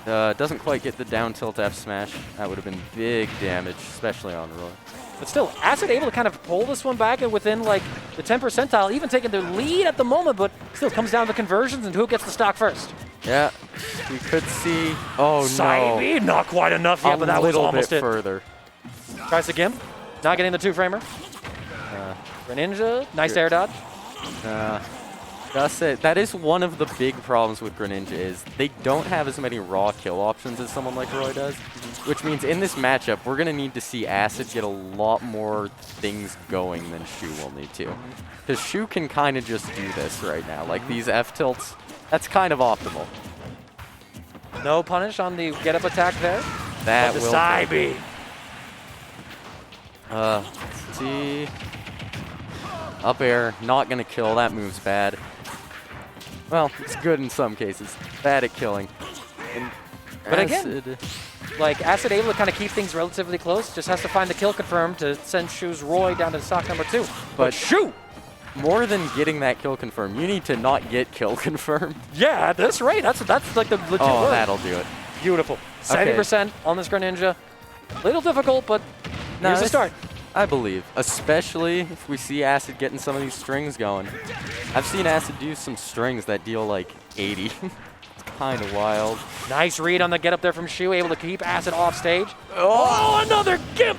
Doesn't quite get the down tilt F smash. That would have been big damage, especially on Roy. But still, Acid able to kind of pull this one back and within like the 10 percentile, even taking the lead at the moment, but still comes down to conversions and who gets the stock first. Yeah, we could see. Oh Side B, no, not quite enough yet, but that was almost bit it. further. Tries again, not getting the 2-framer. Greninja, nice air dodge. That's it. That is one of the big problems with Greninja is they don't have as many raw kill options as someone like Roy does, which means in this matchup, we're going to need to see Acid get a lot more things going than Shu will need to. Because Shu can kind of just do this right now. Like these F-tilts, that's kind of optimal. No punish on the get-up attack there. That but the will side do. B. Let's see. Up air, not going to kill. That move's bad. Well, it's good in some cases. Bad at killing. And But again, like Acid able to kind of keep things relatively close. Just has to find the kill confirmed to send Shu's Roy down to stock number 2. But Shu! More than getting that kill confirmed, you need to not get kill confirmed. Yeah, at this rate, that's like the legit Oh, word. that'll do it. Beautiful. 70% on this Greninja. Little difficult, but here's the start. I believe, especially if we see Acid getting some of these strings going. I've seen Acid do some strings that deal like 80. It's kind of wild. Nice read on the get up there from Shu, able to keep Acid off stage. Oh, another gimp!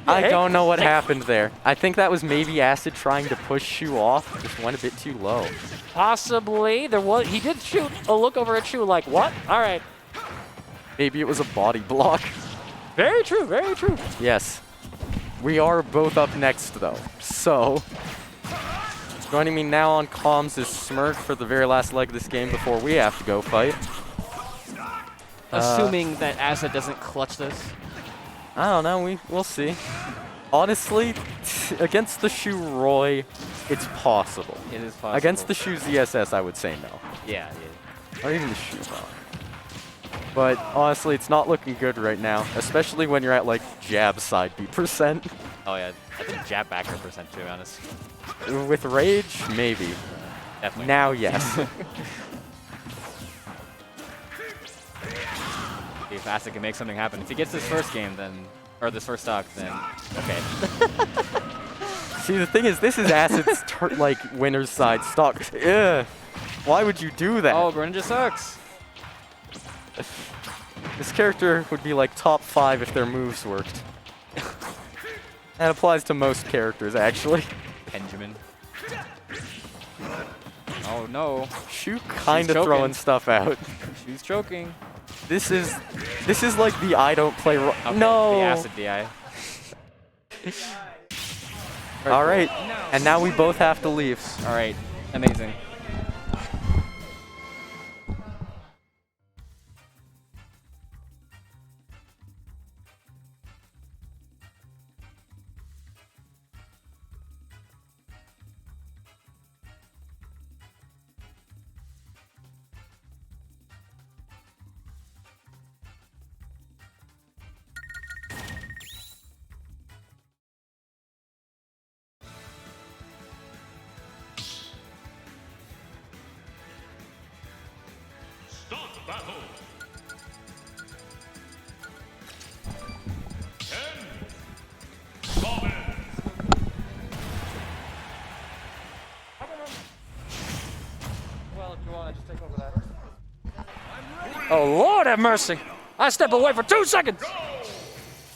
I don't know what happened there. I think that was maybe Acid trying to push Shu off. Just went a bit too low. Possibly. He did shoot a look over at Shu like, what? All right. Maybe it was a body block. Very true, very true. Yes. We are both up next, though. So, joining me now on comms is Smirk for the very last leg of this game before we have to go fight. Assuming that Acid doesn't clutch this. I don't know. We'll see. Honestly, against the Shu Roy, it's possible. It is possible. Against the Shu ZSS, I would say no. Yeah. Or even the Shu Roy. But honestly, it's not looking good right now, especially when you're at like jab side B %. Oh yeah, I think jab backer percent to be honest. With rage, maybe. Definitely. Now, yes. If Acid can make something happen. If he gets this first game, then, or this first stock, then okay. See, the thing is, this is Acid's like winner's side stock. Ugh. Why would you do that? Oh, Greninja sucks. This character would be like top 5 if their moves worked. That applies to most characters, actually. Benjamin. Oh no. Shu kind of choking. throwing stuff out. She's choking. This is like the I don't play. Okay, No. The Acid DI. All right, and now we both have to leave. All right. Amazing. Start battle. 10. Robin. Well, if you want to just take over that. Oh, Lord have mercy. I step away for 2 seconds.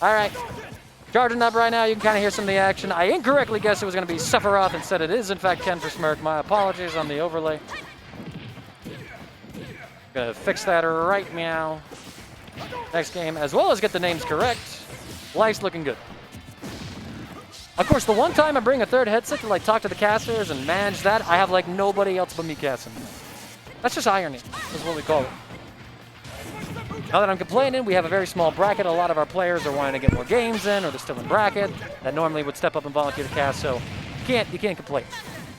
All right. Charging up right now. You can kind of hear some of the action. I incorrectly guessed it was going to be Sephiroth. Instead, it is, in fact, Ken for Smirk. My apologies on the overlay. Gonna fix that right meow. Next game, as well as get the names correct. Life's looking good. Of course, the one time I bring a third headset to like talk to the casters and manage that, I have like nobody else but me casting. That's just irony, is what we call it. Now that I'm complaining, we have a very small bracket. A lot of our players are wanting to get more games in, or they're still in bracket that normally would step up and volunteer to cast. So you can't complain.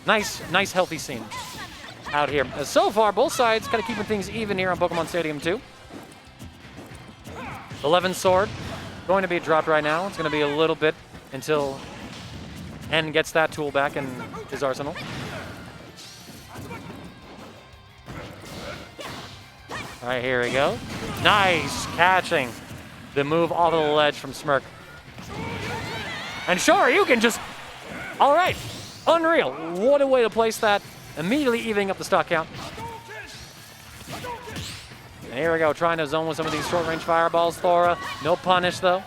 Nice, healthy scene out here. So far, both sides kind of keeping things even here on Pokemon Stadium 2. 11 sword going to be dropped right now. It's going to be a little bit until N gets that tool back in his arsenal. All right, here we go. Nice catching the move off of the ledge from Smirk. And sure, you can just, all right, unreal. What a way to place that. Immediately evening up the stock count. And here we go, trying to zone with some of these short-range fireballs. Thora, no punish though.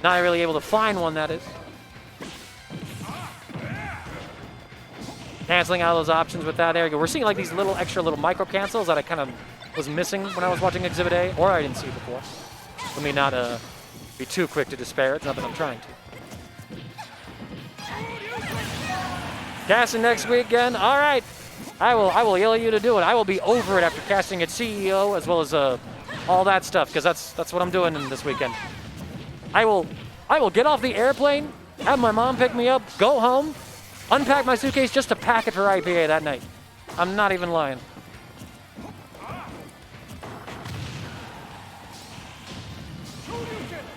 Not really able to find one, that is. Canceling out of those options with that. There we go. We're seeing like these little extra little micro cancels that I kind of was missing when I was watching XzibitA, or I didn't see before. Let me not be too quick to despair. It's not that I'm trying to. Casting next week again. All right. I will yell at you to do it. I will be over it after casting at CEO as well as all that stuff, because that's what I'm doing this weekend. I will get off the airplane, have my mom pick me up, go home, unpack my suitcase just to pack it for IPA that night. I'm not even lying.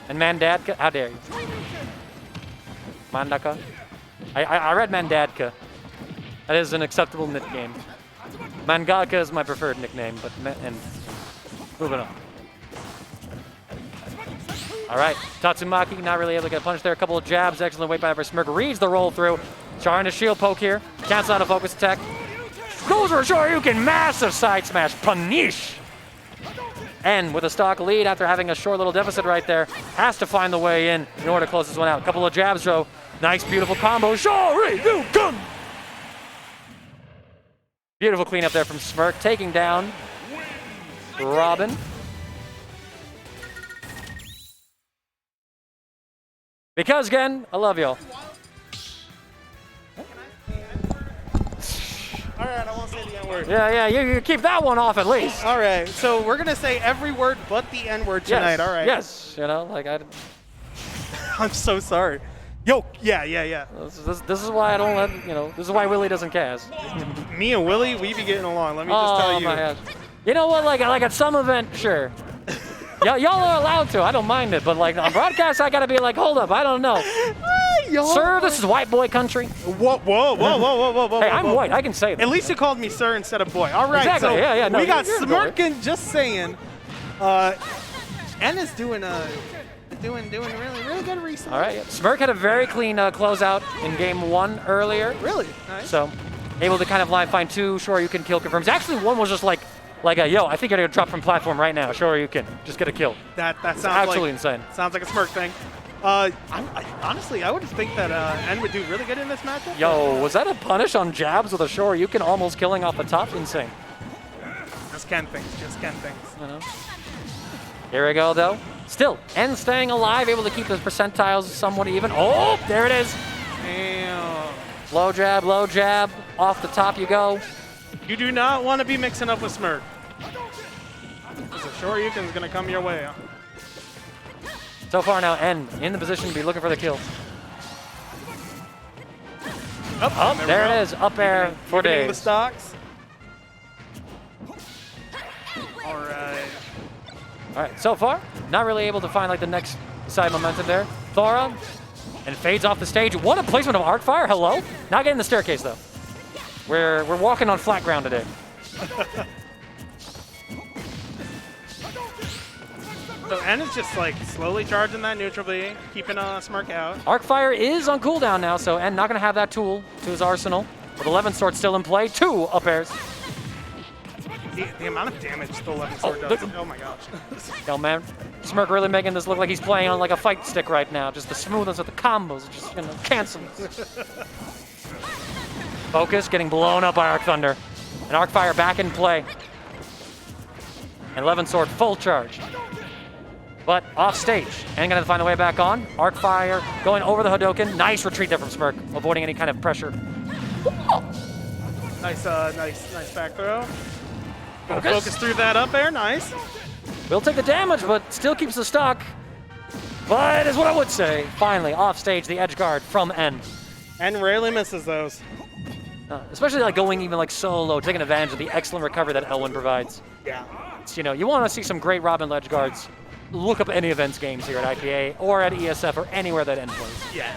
And Mandadka, how dare you? Mandaka? I read Mandadka. That is an acceptable nickname. Mangaka is my preferred nickname, but and moving on. All right, Tatsumaki not really able to get a punch there. A couple of jabs, excellent weight by for Smirk. Reads the roll through. Trying to shield poke here. Cancels out a focus attack. Goes for a Shoryuken, massive side smash. Punish. And with a stock lead after having a short little deficit right there, has to find the way in order to close this one out. A couple of jabs though. Nice, beautiful combo. Shoryuken. Beautiful cleanup there from Smirk, taking down Robin. Because, again, I love y'all. All right, I won't say the N-word. Yeah, you keep that one off at least. All right, so we're going to say every word but the N-word tonight, all right? Yes, like I'm so sorry. Yo, yeah. This is why I don't let, this is why Willie doesn't cast. Me and Willie, we be getting along, let me just tell you. My gosh. You know what, like at some event, sure. Y'all are allowed to. I don't mind it. But like on broadcast, I got to be like, hold up. I don't know. Sir, this is white boy country. Whoa, whoa, whoa, whoa, whoa, whoa, whoa. Hey, I'm whoa. white. I can say that. At least you called me sir instead of boy. All right, Exactly. so Yeah, no, we got you're Smirk and just saying. Enna's doing really good recently. All right. Smirk had a very clean closeout in game 1 earlier. Really nice. So able to kind of find 2 sure you can kill confirms. Actually, one was just like a yo, I think you're gonna drop from platform right now. Sure you can just get a kill. That sounds Absolutely like insane. sounds like a Smirk thing. Honestly, I would think that En would do really good in this matchup. Yo, was that a punish on jabs with a sure you can almost killing off the top? Insane. Just Ken things. Just Ken things. I know. Here we go though. Still, En staying alive, able to keep his percentiles somewhat even. Oh, there it is. Damn. Low jab, off the top you go. You do not want to be mixing up with Smirk. Because a Shoryuken's going to come your way. So far now, En in the position to be looking for the kill. Up, there it is, up air for Getting the days. stocks. All right. All right, so far, not really able to find the next side momentum there. Thora, and fades off the stage. What a placement of arc fire, hello? Not getting the staircase though. We're walking on flat ground today. So En is just slowly charging that neutral B, keeping Smirk out. Arc fire is on cooldown now, so En not gonna have that tool to his arsenal. With 11 sword still in play, 2 up airs. The amount of damage the 11 sword does. Oh my gosh. Yo, man, Smirk really making this look like he's playing on a fight stick right now. Just the smoothness of the combos, just cancels. Focus, getting blown up by Arc Thunder. And Arc Fire back in play. And 11 sword full charge. But off stage, and gonna find a way back on. Arc Fire going over the Hadoken. Nice retreat there from Smirk, avoiding any kind of pressure. Nice back throw. Focus through that up air, nice. Will take the damage, but still keeps the stock. But is what I would say. Finally, off stage, the edge guard from En. En rarely misses those. Especially going even so low, taking advantage of the excellent recovery that Elwin provides. Yeah. It's, you want to see some great Robin edge guards. Look up any events games here at IPA or at ESF or anywhere that En plays. Yeah.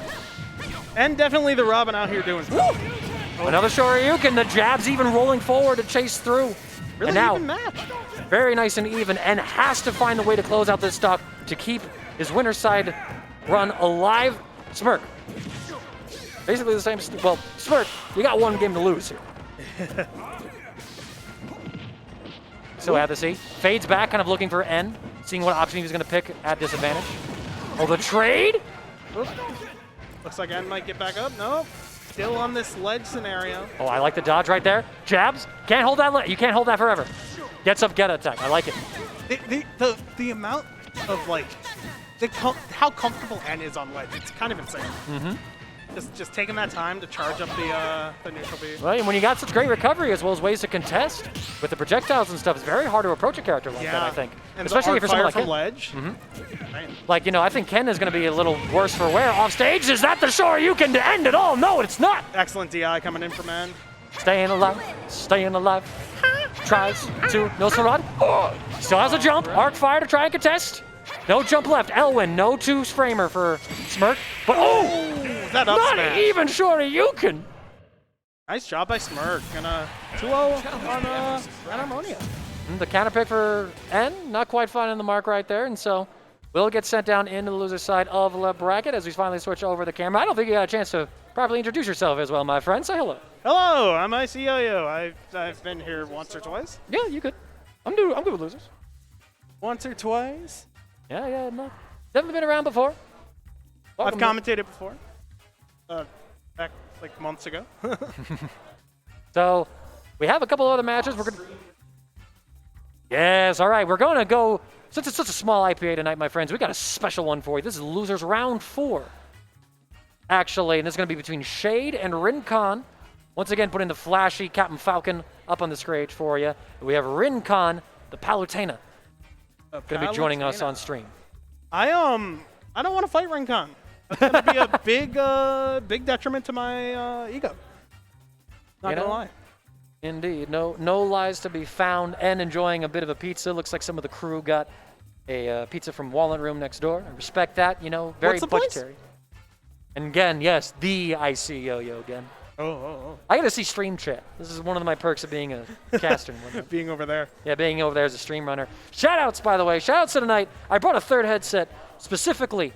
En definitely the Robin out here doing stuff. Another Shoryuken, the jabs even rolling forward to chase through. Really and now, even match. Very nice and even, and has to find a way to close out this stock to keep his winner's side run alive. Smirk. Basically the same, well, Smirk, you got one game to lose here. So have to see. Fades back, kind of looking for En, seeing what option he's going to pick at disadvantage. Oh, the trade? Oops. Looks like En might get back up. No. Still on this ledge scenario. Oh, I like the dodge right there. Jabs. Can't hold that. You can't hold that forever. Gets up, get attack. I like it. The amount of how comfortable En is on ledge, it's kind of insane. Mm-hmm. Just taking that time to charge up the neutral B. Well, and when you got such great recovery as well as ways to contest with the projectiles and stuff, it's very hard to approach a character like that, I think. And especially for someone like from Ken. ledge. Mm-hmm. I think Ken is going to be a little worse for wear off stage. Is that the Shoryuken to end it all? No, it's not. Excellent DI coming in from En. Staying alive. Tries to Nosferatu. Still has a jump. Arc fire to try and contest. No jump left. Elwin, no 2-framer for Smirk. But is that up not smash? even Shoryuken. Nice job by Smirk. Gonna 2-0 on Enarmonia. The counter pick for En, not quite finding the mark right there, and so will get sent down into the loser side of the bracket as we finally switch over the camera. I don't think you got a chance to properly introduce yourself as well, my friend. Say hello. Hello, I'm YoYo. I've been here once or twice. Yeah, you could. I'm good with losers. Once or twice. Yeah, no. Definitely been around before. I've commentated before. Back months ago. So, we have a couple other matches. Yes, all right. We're going to go, since it's such a small IPA tonight, my friends, we got a special one for you. This is Losers Round 4. Actually, and this is going to be between Shade and RinCon. Once again, putting the flashy Captain Falcon up on the stage for you. We have RinCon, the Palutena, going to be joining us on stream. I don't want to fight RinCon. That's going to be a big detriment to my ego. Not going to lie. Indeed. No lies to be found. And enjoying a bit of a pizza. Looks like some of the crew got a pizza from Walnut Room next door. I respect that, you know, very What's the place? budgetary. And again, yes, the IC Yo-Yo again. Oh. I got to see stream chat. This is one of my perks of being a caster. And whatnot. Being over there. Yeah, being over there as a stream runner. Shout outs, by the way. Shout outs to tonight. I brought a third headset specifically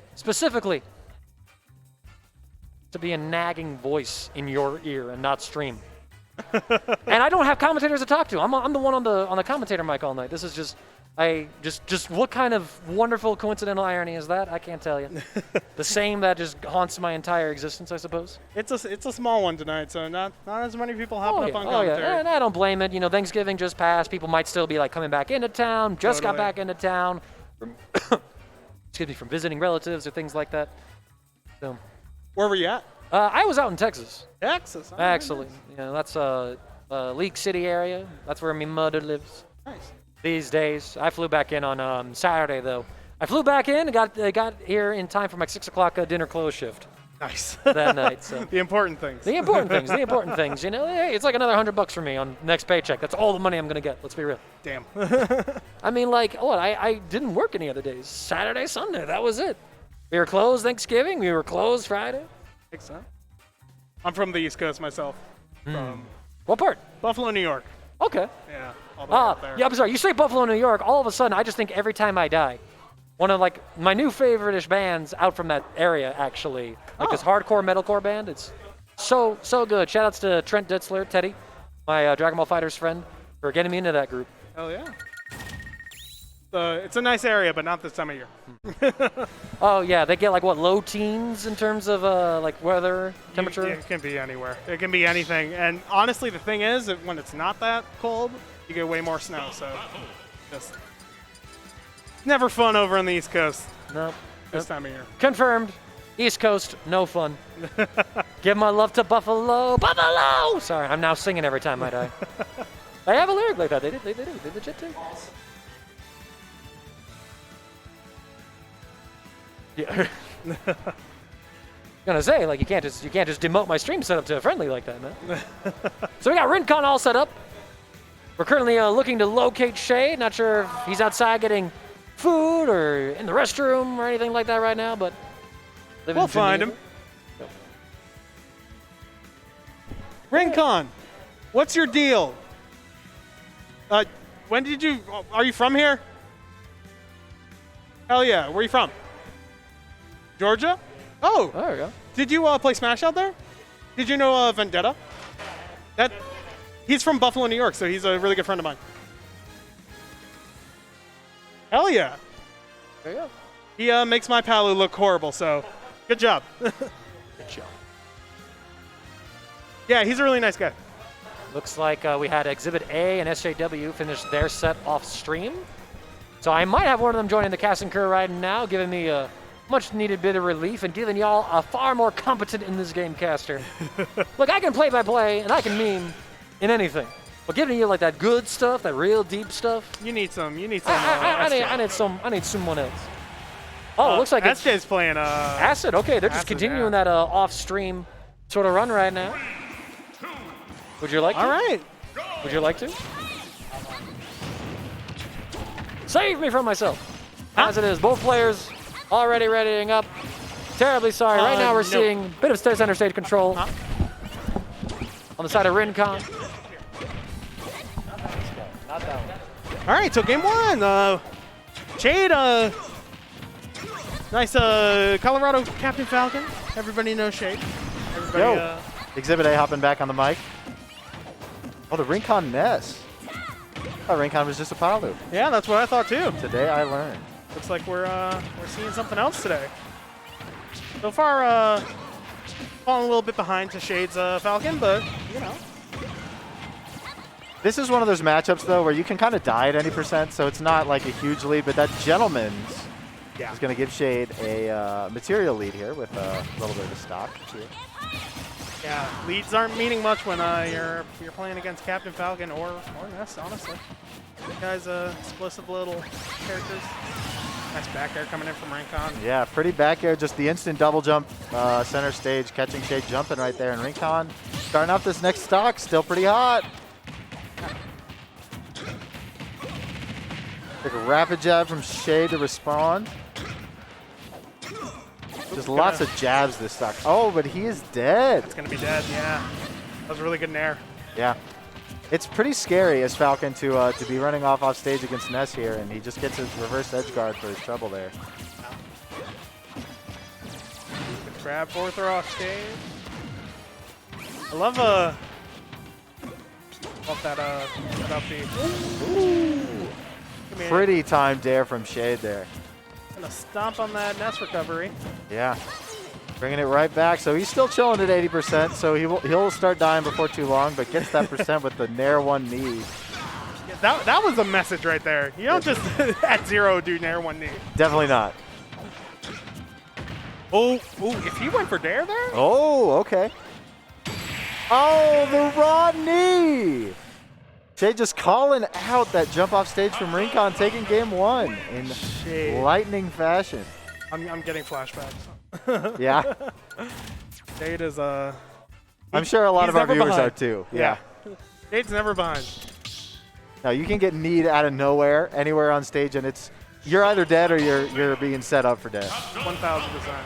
to be a nagging voice in your ear and not stream. And I don't have commentators to talk to. I'm the one on the commentator mic all night. This is just what kind of wonderful coincidental irony is that? I can't tell you. The same that just haunts my entire existence, I suppose. It's a small one tonight, so not as many people hopping up on Oh commentary. yeah, and I don't blame it. You know, Thanksgiving just passed. People might still be like coming back into town. Just got Totally. back into town. From excuse me, from visiting relatives or things like that. So, Where were you at? I was out in Texas, Texas. Oh, actually. You know, that's League City area. That's where my mother lives Nice. these days. I flew back in on Saturday though. I flew back in and got here in time for my 6 o'clock dinner close shift Nice. that night. So. The important things. The important things, you know, hey, it's like another $100 for me on next paycheck. That's all the money I'm gonna get, let's be real. Damn. I mean, like, what, I didn't work any other days. Saturday, Sunday, that was it. We were closed Thanksgiving, we were closed Friday. Makes sense. I'm from the East Coast myself. From What part? Buffalo, New York. Okay. Yeah. All the way up there. Yeah, I'm sorry, you say Buffalo, New York, all of a sudden, I just think Every Time I Die. One of, like, my new favorite-ish bands out from that area, actually. Like this hardcore metalcore band, it's so good. Shout-outs to Trent Ditzler, Teddy, my Dragon Ball FighterZ friend, for getting me into that group. Hell yeah. It's a nice area, but not this time of year. Oh yeah, they get like what, low teens in terms of like weather, temperature? It can be anywhere. It can be anything. And honestly, the thing is, that when it's not that cold, you get way more snow. So just never fun over on the East Coast No. this time of year. Confirmed. East Coast, no fun. Give my love to Buffalo. Buffalo! Sorry, I'm now singing Every Time I Die. They have a lyric like that. They do. They legit do. Yeah. Gonna say, like, you can't just demote my stream setup to a friendly like that, man. So we got RinCon all set up. We're currently looking to locate Shade. Not sure if he's outside getting food or in the restroom or anything like that right now, but We'll find him. RinCon, what's your deal? When did you? Are you from here? Hell yeah. Where are you from? Georgia? Oh. There we go. Did you play Smash out there? Did you know Vendetta? He's from Buffalo, New York, so he's a really good friend of mine. Hell yeah. There you go. He makes my Palu look horrible, so good job. Good job. Yeah, he's a really nice guy. Looks like we had XzibitA and SJW finish their set off stream. So I might have one of them joining the cast and crew right now, giving me a much needed bit of relief and giving y'all a far more competent in this game caster. Look, I can play by play and I can meme in anything. But giving you like that good stuff, that real deep stuff, You need some. I need someone else. Oh, it looks like it's SJ's playing. Acid. Okay, they're just Acid, continuing yeah. that off-stream sort of run right now. Would you like to? All right. Would you like to? Save me from myself. As it is, both players already readying up. Terribly sorry. Right now we're no. seeing a bit of center stage control on the side of RinCon. Not that one. All right. So game one. Shade. Nice. Colorado Captain Falcon. Everybody knows Shade. Everybody. Yo. XzibitA hopping back on the mic. Oh, the RinCon Ness. Oh, RinCon was just a Palu. Yeah, that's what I thought too. Today I learned. Looks like we're seeing something else today. So far, falling a little bit behind to Shade's Falcon, but you know. This is one of those matchups, though, where you can kind of die at any percent, so it's not like a huge lead, but that Gentleman's is going to give Shade a material lead here with a little bit of a stock. Yeah, leads aren't meaning much when you're playing against Captain Falcon or Ness, honestly. These guys explosive little characters. Nice back air coming in from RinCon. Yeah, pretty back air, just the instant double jump, center stage, catching Shade jumping right there in RinCon. Starting off this next stock, still pretty hot. Like a rapid jab from Shade to respond. Just lots of jabs this stock. Oh, but he is dead. It's going to be dead, yeah. That was a really good nair. Yeah. It's pretty scary as Falcon to be running off stage against Ness here, and he just gets his reverse edge guard for his trouble there. Good grab fourth throw off stage. I love that up B. Pretty timed dare from Shade there. Gonna stomp on that Ness recovery. Yeah. Bringing it right back. So he's still chilling at 80%, so he'll start dying before too long, but gets that percent with the Nair 1 knee. Yeah, that was a message right there. You don't just at 0 do Nair 1 knee. Definitely not. Oh, if he went for dare there? Oh, okay. Oh, the raw knee! Shade just calling out that jump off stage from RinCon, taking game 1 in Shade. lightning fashion. I'm getting flashbacks. Yeah. Shade is I'm sure a lot of our never viewers behind. are too. Yeah. Shade's never behind. Now you can get kneed out of nowhere, anywhere on stage, and you're either dead or you're being set up for death. 1000%.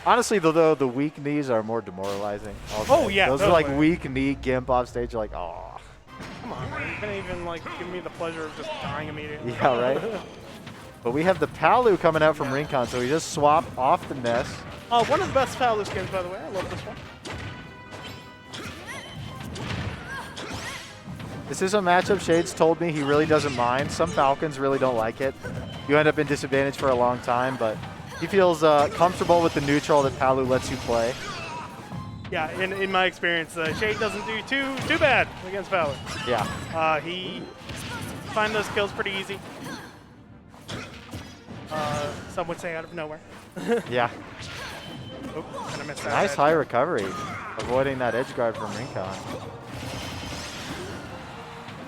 Honestly, though, the weak knees are more demoralizing. Oh, yeah, those are like totally. weak knee gimp off stage. You're like, oh. Come on, man. You can't even like give me the pleasure of just dying immediately. Yeah, right. But we have the Palu coming out from RinCon, so he just swapped off the Ness. One of the best Palu skins, by the way. I love this one. This is a matchup Shades told me he really doesn't mind. Some Falcons really don't like it. You end up in disadvantage for a long time, but he feels comfortable with the neutral that Palu lets you play. Yeah, in my experience, Shade doesn't do too bad against Palu. Yeah. He finds those kills pretty easy. Some would say out of nowhere. Yeah. Oh, kinda missed that Nice edge. high recovery, avoiding that edge guard from RinCon.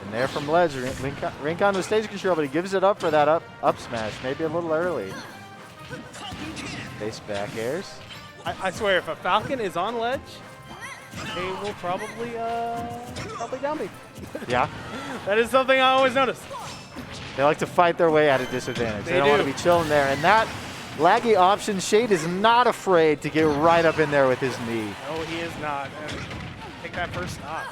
And there from ledge, RinCon with stage control, but he gives it up for that up smash, maybe a little early. Face back airs. I swear, if a Falcon is on ledge, they will probably down me. Yeah. That is something I always notice. They like to fight their way out of disadvantage. They don't do. want to be chilling there. And that laggy option, Shade is not afraid to get right up in there with his knee. No, he is not. And take that first stop.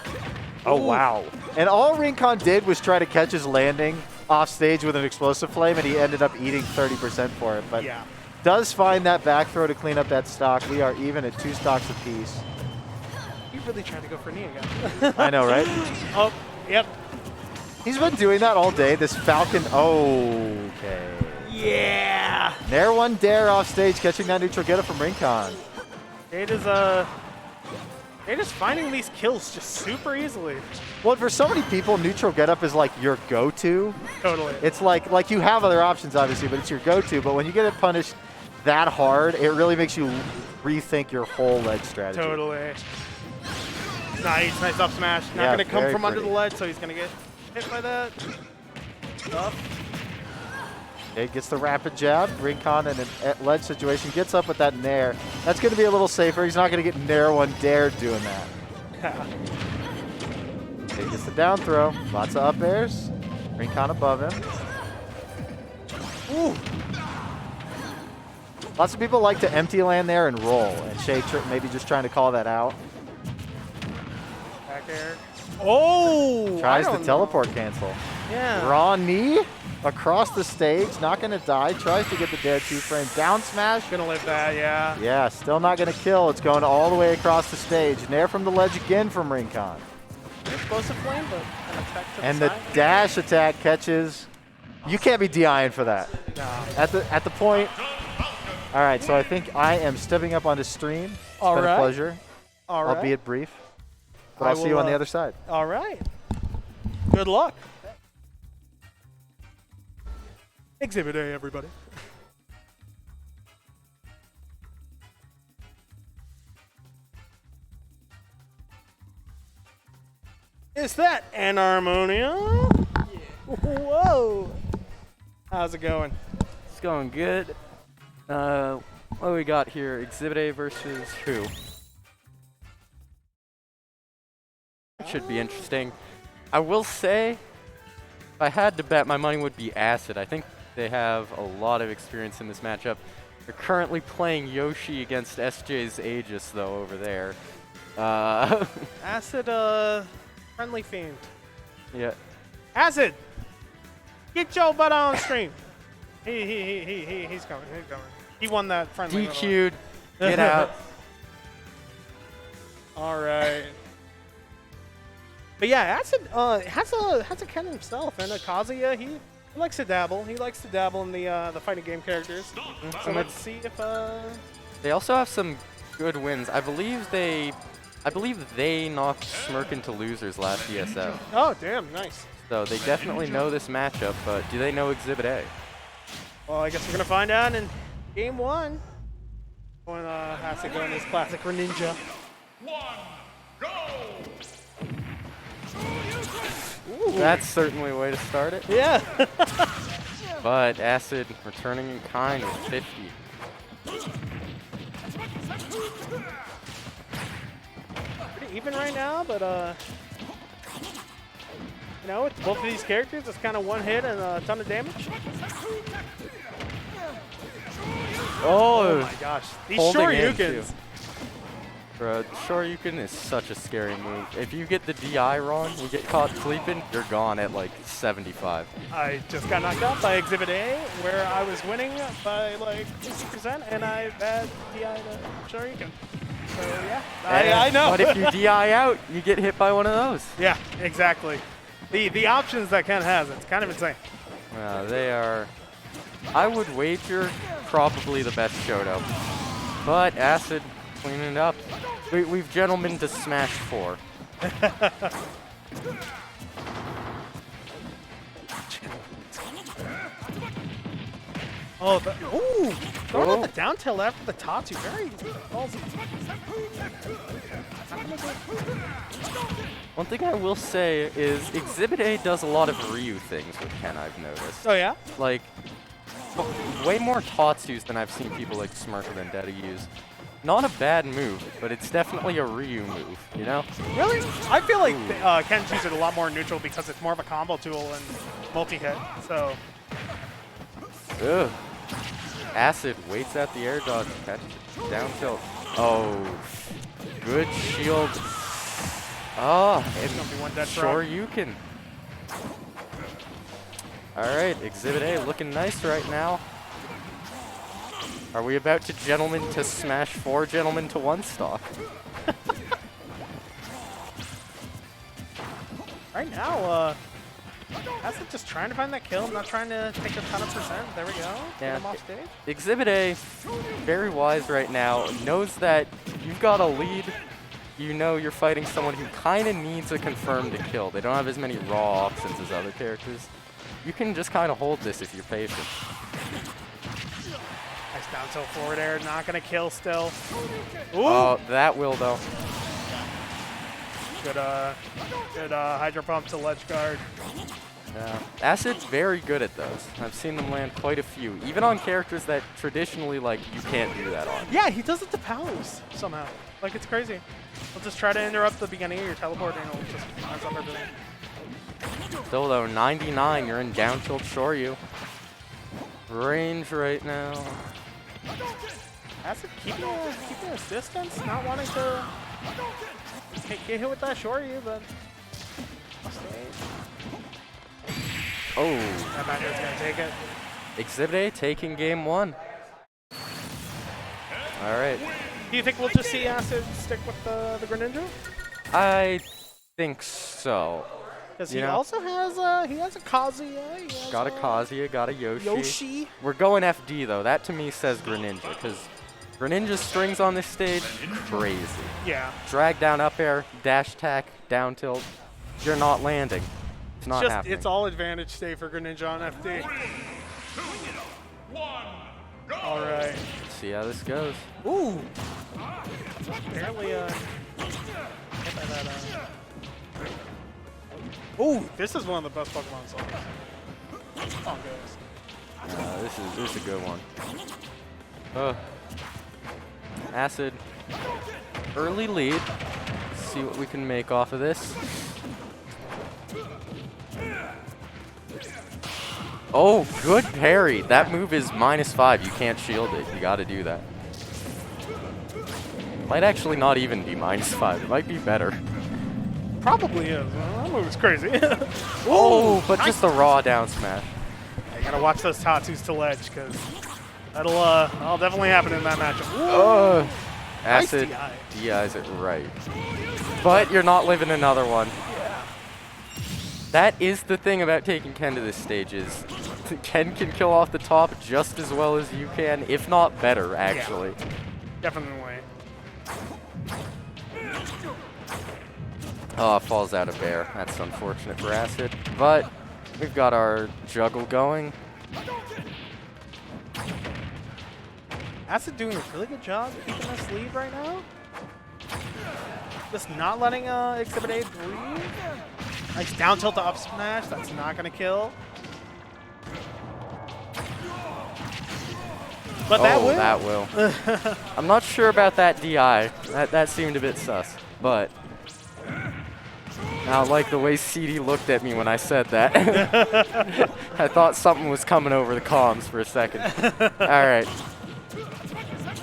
Oh, wow. And all RinCon did was try to catch his landing off stage with an explosive flame, and he ended up eating 30% for it. But Yeah. does find that back throw to clean up that stock. We are even at 2 stocks apiece. He really tried to go for knee again. I know, right? Oh, yep. He's been doing that all day. This Falcon. Okay. Yeah. Nair 1 dare off stage, catching that neutral getup from RinCon. Shade is finding these kills just super easily. Well, for so many people, neutral getup is like your go-to. Totally. It's like you have other options, obviously, but it's your go-to. But when you get it punished that hard, it really makes you rethink your whole ledge strategy. Totally. Nice up smash. Not Yeah, gonna come very from under pretty. the ledge, so he's gonna get hit by that. Up. It gets the rapid jab. RinCon in a ledge situation gets up with that nair. That's going to be a little safer. He's not going to get Nair 1 dare doing that. It gets the down throw. Lots of up airs. RinCon above him. Ooh. Lots of people like to empty land there and roll, and Shade maybe just trying to call that out. Back air. Oh! Tries I to don't teleport know. cancel. Yeah. Raw knee across the stage, not going to die. Tries to get the dare 2-frame. Down smash. Gonna live that, yeah. Yeah, still not going to kill. It's going all the way across the stage. Nair from the ledge again from RinCon. Explosive flame, but an attack to And the the side. dash attack catches. You can't be DIing for that. No. At the point. All right, so I think I am stepping up onto stream. It's All been right. a pleasure, All right. albeit brief. But I I'll see you will, on the other side. All right. Good luck. XzibitA, everybody. Is that Enarmonia? Whoa. How's it going? It's going good. What do we got here? XzibitA versus who? That should be interesting. I will say, I had to bet, my money would be Acid. I think they have a lot of experience in this matchup. They're currently playing Yoshi against SJ's Aegis, though, over there. Acid, friendly fiend. Yeah. Acid! Get your butt on stream. He's coming. He's coming. He won that friendly. DQ'd. Get out. All right. But yeah, Acid has a Ken himself, and Kazuya he likes to dabble. He likes to dabble in the fighting game characters. So let's see if They also have some good wins. I believe they knocked Smirk into losers last ESO. Oh damn, nice. So they definitely know this matchup, but do they know XzibitA? Well, I guess we're gonna find out in game 1. When Acid go in his classic Greninja. 1, go! Ooh. That's certainly a way to start it. Yeah. But Acid returning in kind with 50. Pretty even right now, but you know, with both of these characters, it's kind of one hit and a ton of damage. Oh my gosh, these Holding in, Shoryukens. too. Bro, Shoryuken is such a scary move. If you get the DI wrong, you get caught sleeping, you're gone at like 75. I just got knocked out by XzibitA, where I was winning by like 60%, and I had DI to Shoryuken. So yeah, I know. But if you DI out, you get hit by one of those. Yeah, exactly. The options that Ken has, it's kind of insane. They are, I would wager, probably the best Shoto. But Acid cleaning it up. We've gentlemen to Smash 4. Oh, ooh! Throwing out the down tilt after the Tatsu. Very ballsy. One thing I will say is XzibitA does a lot of Ryu things with Ken, I've noticed. Oh, yeah? Like, way more Tatsus than I've seen people like Smirk or Vendetta use. Not a bad move, but it's definitely a Ryu move, you know? Really? I feel like Ken's use it a lot more neutral because it's more of a combo tool and multi-hit, so... Ugh. Acid waits at the air dodge, catches it, down tilt. Oh, good shield. Oh, and Shoryuken. Alright, XzibitA looking nice right now. Are we about to gentlemen to Smash 4, gentlemen to 1 stock? Right now, Acid just trying to find that kill, not trying to take a ton of percent. There we go. Get him off stage. XzibitA, very wise right now, knows that you've got a lead. You know you're fighting someone who kind of needs a confirmed to kill. They don't have as many raw options as other characters. You can just kind of hold this if you're patient. Nice down tilt forward air, not gonna kill still. Ooh! Oh, that will though. Good Hydro Pump to ledge guard. Yeah. Acid's very good at those. I've seen them land quite a few, even on characters that traditionally, like, you can't do that on. Yeah, he does it to Palos somehow. Like, it's crazy. He'll just try to interrupt the beginning of your teleport and it'll just mess up everything. Still though, 99, you're in down tilt Shoryu. Range right now. Acid keeping his distance, not wanting to get hit with that Shoryu, but Oh. that Magna's gonna take it. XzibitA taking game 1. Alright. Do you think we'll just see Acid stick with the Greninja? I think so. Because he also has a Kazuya. He has Got a Kazuya, got a Yoshi. Yoshi. We're going FD though. That to me says Greninja, because Greninja's strings on this stage, crazy. Yeah. Drag down up air, dash attack, down tilt. You're not landing. It's not happening. It's all advantage state for Greninja on FD. 3, 2, 1, go! All right. Let's see how this goes. Ooh. Apparently, hit by that. Ooh, this is one of the best Pokemon songs. Oh, This is a good one. Acid. Early lead. Let's see what we can make off of this. Oh, good parry. That move is -5. You can't shield it. You got to do that. Might actually not even be -5. It might be better. Probably is. That move is crazy. Oh, but just the raw down smash. You gotta watch those Tatsus to ledge, because that'll definitely happen in that matchup. Nice Acid DI. DIs it right. But you're not living another one. That is the thing about taking Ken to this stage is Ken can kill off the top just as well as you can, if not better, actually. Yeah, definitely. Oh, falls out of bear. That's unfortunate for Acid. But we've got our juggle going. Acid doing a really good job keeping this lead right now. Just not letting XzibitA breathe. Nice down tilt to up smash. That's not going to kill. But that will. That will. I'm not sure about that DI. That seemed a bit sus. But I like the way CD looked at me when I said that. I thought something was coming over the comms for a second. All right.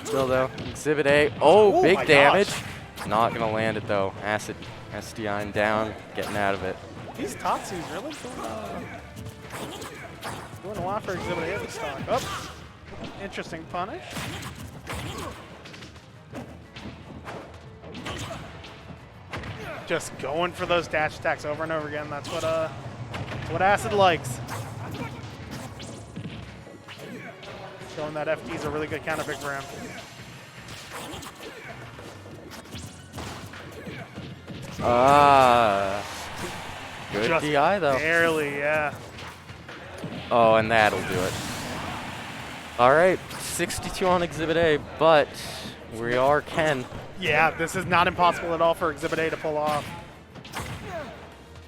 Still though, XzibitA. Oh, big damage. Not gonna land it though. Acid SDI down, getting out of it. These Tatsus really doing a lot for XzibitA this stock. Oh, interesting punish. Just going for those dash attacks over and over again. That's what Acid likes. Showing that FD is a really good counter pick for him. Good Just DI though. Barely, yeah. Oh, and that'll do it. All right, 62 on XzibitA, but we are Ken. Yeah, this is not impossible at all for XzibitA to pull off.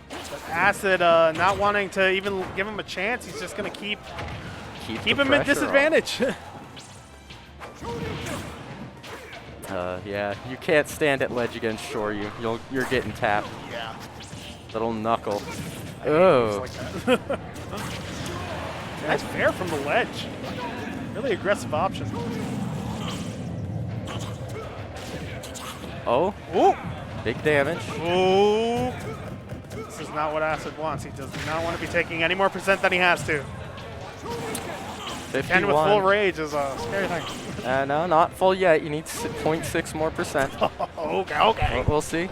But Acid not wanting to even give him a chance. He's just going to keep him at disadvantage. Yeah, you can't stand at ledge against Shoryu. You're getting tapped. Yeah. Little knuckle. Oh. Like that. Nice fair from the ledge. Really aggressive option. Oh. Ooh. Big damage. Ooh. This is not what Acid wants. He does not want to be taking any more percent than he has to. 51. Ken with full rage is a scary thing. No, not full yet. You need 0.6 more percent. Okay. We'll see.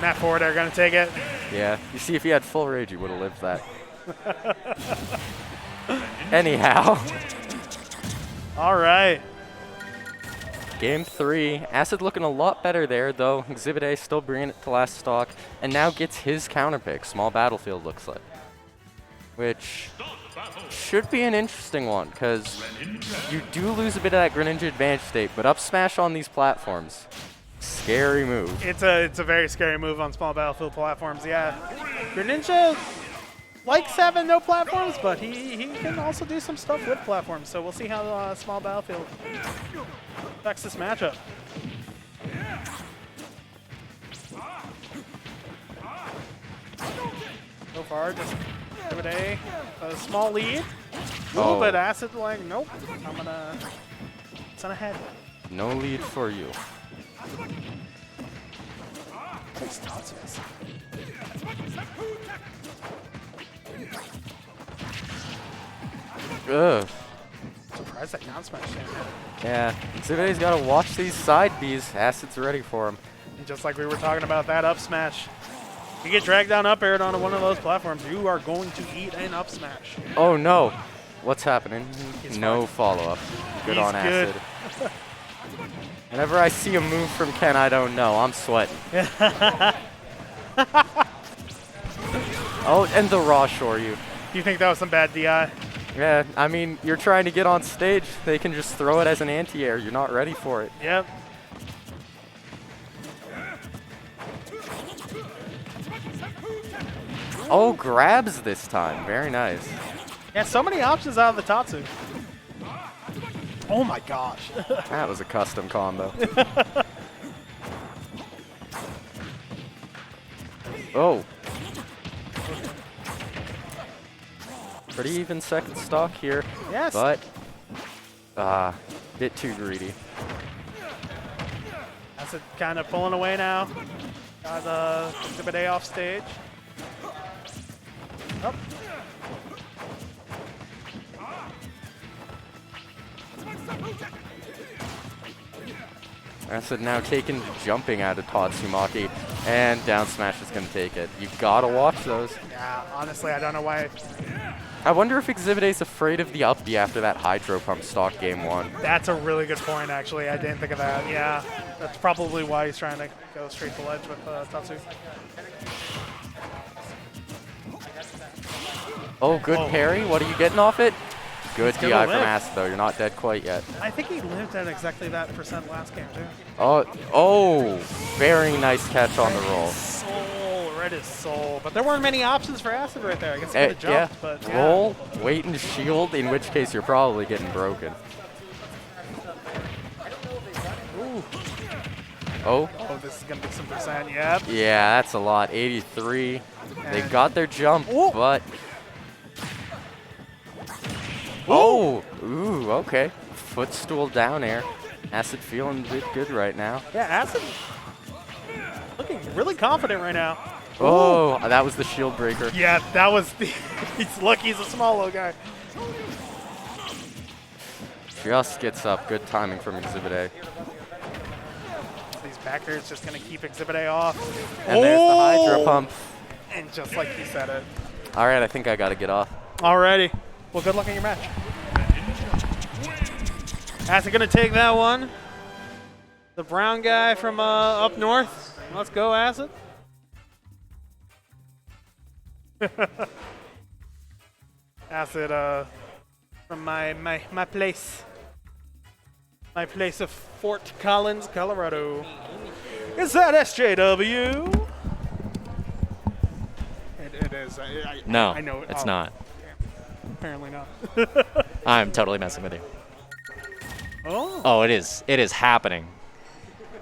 Matt forward air gonna take it. Yeah. You see, if he had full rage, he would have lived that. Anyhow. All right. Game 3. Acid looking a lot better there, though. XzibitA still bringing it to last stock, and now gets his counter pick. Small battlefield looks like, which should be an interesting one because you do lose a bit of that Greninja advantage state, but up smash on these platforms, scary move. It's a very scary move on small battlefield platforms. Yeah, Greninja likes having no platforms, but he can also do some stuff with platforms. So we'll see how small battlefield affects this matchup. So far, just XzibitA a small lead. Oh. But Acid like, nope, I'm gonna send ahead. No lead for you. Nice Tatsus. Ugh. Surprised that down smash didn't hit. Yeah, XzibitA's got to watch these side Bs. Acid's ready for him. And just like we were talking about that up smash, you get dragged down up aired onto one of those platforms, you are going to eat an up smash. Oh no. What's happening? He's No fine. follow-up. Good He's on good. Acid. Whenever I see a move from Ken I don't know, I'm sweating. Oh, and the raw Shoryu. Do you think that was some bad DI? Yeah, I mean, you're trying to get on stage. They can just throw it as an anti-air. You're not ready for it. Yep. Oh, grabs this time. Very nice. Yeah, so many options out of the Tatsu. Oh my gosh. That was a custom combo. Oh. Pretty even second stock here. Yes. But, bit too greedy. That's it, kind of pulling away now. Got XzibitA off stage. Oh. Acid now taking jumping out of Tatsumaki, and down smash is going to take it. You gotta watch those. Yeah, honestly, I don't know why. I wonder if XzibitA is afraid of the up B after that Hydro Pump stock game 1. That's a really good point, actually. I didn't think of that. Yeah, that's probably why he's trying to go straight to ledge with Tatsu. Oh, good parry. What are you getting off it? Good gonna DI from live. Acid, though. You're not dead quite yet. I think he lived at exactly that % last game, too. Oh, very nice catch on the roll. Soul, read his soul. But there weren't many options for Acid right there. I guess he could have Yeah, jumped, but yeah. roll, wait and shield, in which case you're probably getting broken. Ooh. Oh, Oh, this is going to be some %. Yep. yeah, that's a lot. 83. They And- got their jump, Ooh. but... Oh, ooh, okay. Footstool down air. Acid feeling a bit good right now. Yeah, Acid looking really confident right now. Oh, that was the shield breaker. Yeah, that was the. He's lucky he's a small little guy. Just gets up. Good timing from XzibitA. These backers just going to keep XzibitA off. And there's the Hydro Pump. And just like he said it. All right, I think I got to get off. Alrighty. Well, good luck in your match. Acid going to take that one. The brown guy from up north. Let's go, Acid. Acid from my place. My place of Fort Collins, Colorado. Is that SJW? It is. No, I know. it's oh, not. Apparently not. I'm totally messing with you. Oh. Oh, it is. It is happening.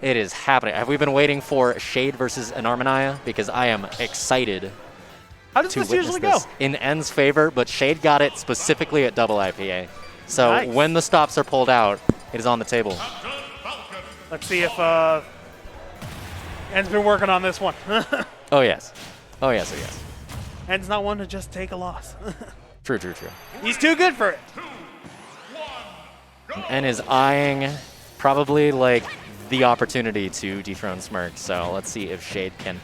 It is happening. Have we been waiting for Shade versus Enarmonia? Because I am excited How does to this witness usually go? this in N's favor, but Shade got it specifically at double IPA. So Nice. when the stops are pulled out, it is on the table. Let's see if En's been working on this one. Oh, yes. Oh, yes, oh, yes. En's not one to just take a loss. True, true, true. He's too good for it. N is eyeing probably like the opportunity to dethrone Smirk. So let's see if Shade can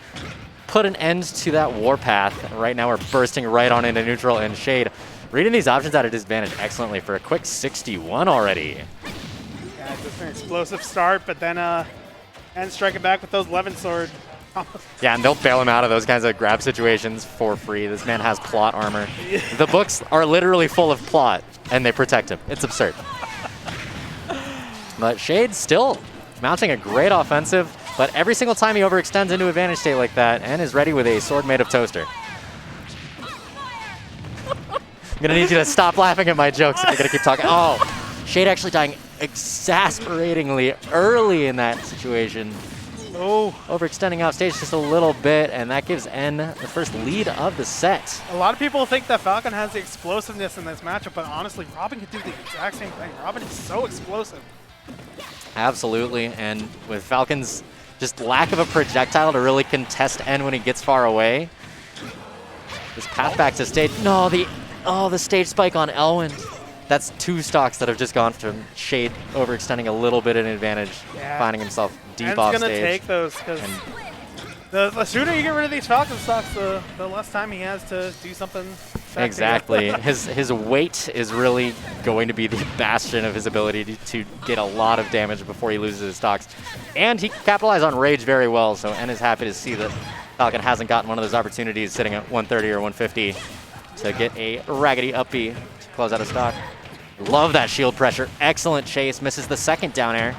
put an end to that warpath. Right now we're bursting right on into neutral, and Shade reading these options at a disadvantage excellently for a quick 61 already. Yeah, just an explosive start, but then En striking back with those 11 sword. Yeah, and they'll bail him out of those kinds of grab situations for free. This man has plot armor. The books are literally full of plot, and they protect him. It's absurd. But Shade still mounting a great offensive, but every single time he overextends into advantage state like that, and is ready with a sword made of toaster. I'm gonna need you to stop laughing at my jokes if you're gonna keep talking. Oh, Shade actually dying exasperatingly early in that situation. Oh, Overextending off stage just a little bit, and that gives N the first lead of the set. a lot of people think that Falcon has the explosiveness in this matchup, but honestly, Robin can do the exact same thing. Robin is so explosive. Absolutely, and with Falcon's just lack of a projectile to really contest N when he gets far away. This path back to stage. No, the stage spike on Elwyn. That's two stocks that have just gone from Shade overextending a little bit in advantage, Yeah. finding himself deep En's off gonna stage. take those because And the sooner you get rid of these Falcon stocks, the less time he has to do something. sexy. exactly. his weight is really going to be the bastion of his ability to get a lot of damage before he loses his stocks. And he capitalized on Rage very well, so N is happy to see that Falcon hasn't gotten one of those opportunities sitting at 130 or 150 to get a raggedy up B to close out a stock. Love that shield pressure. Excellent chase. Misses the second down air,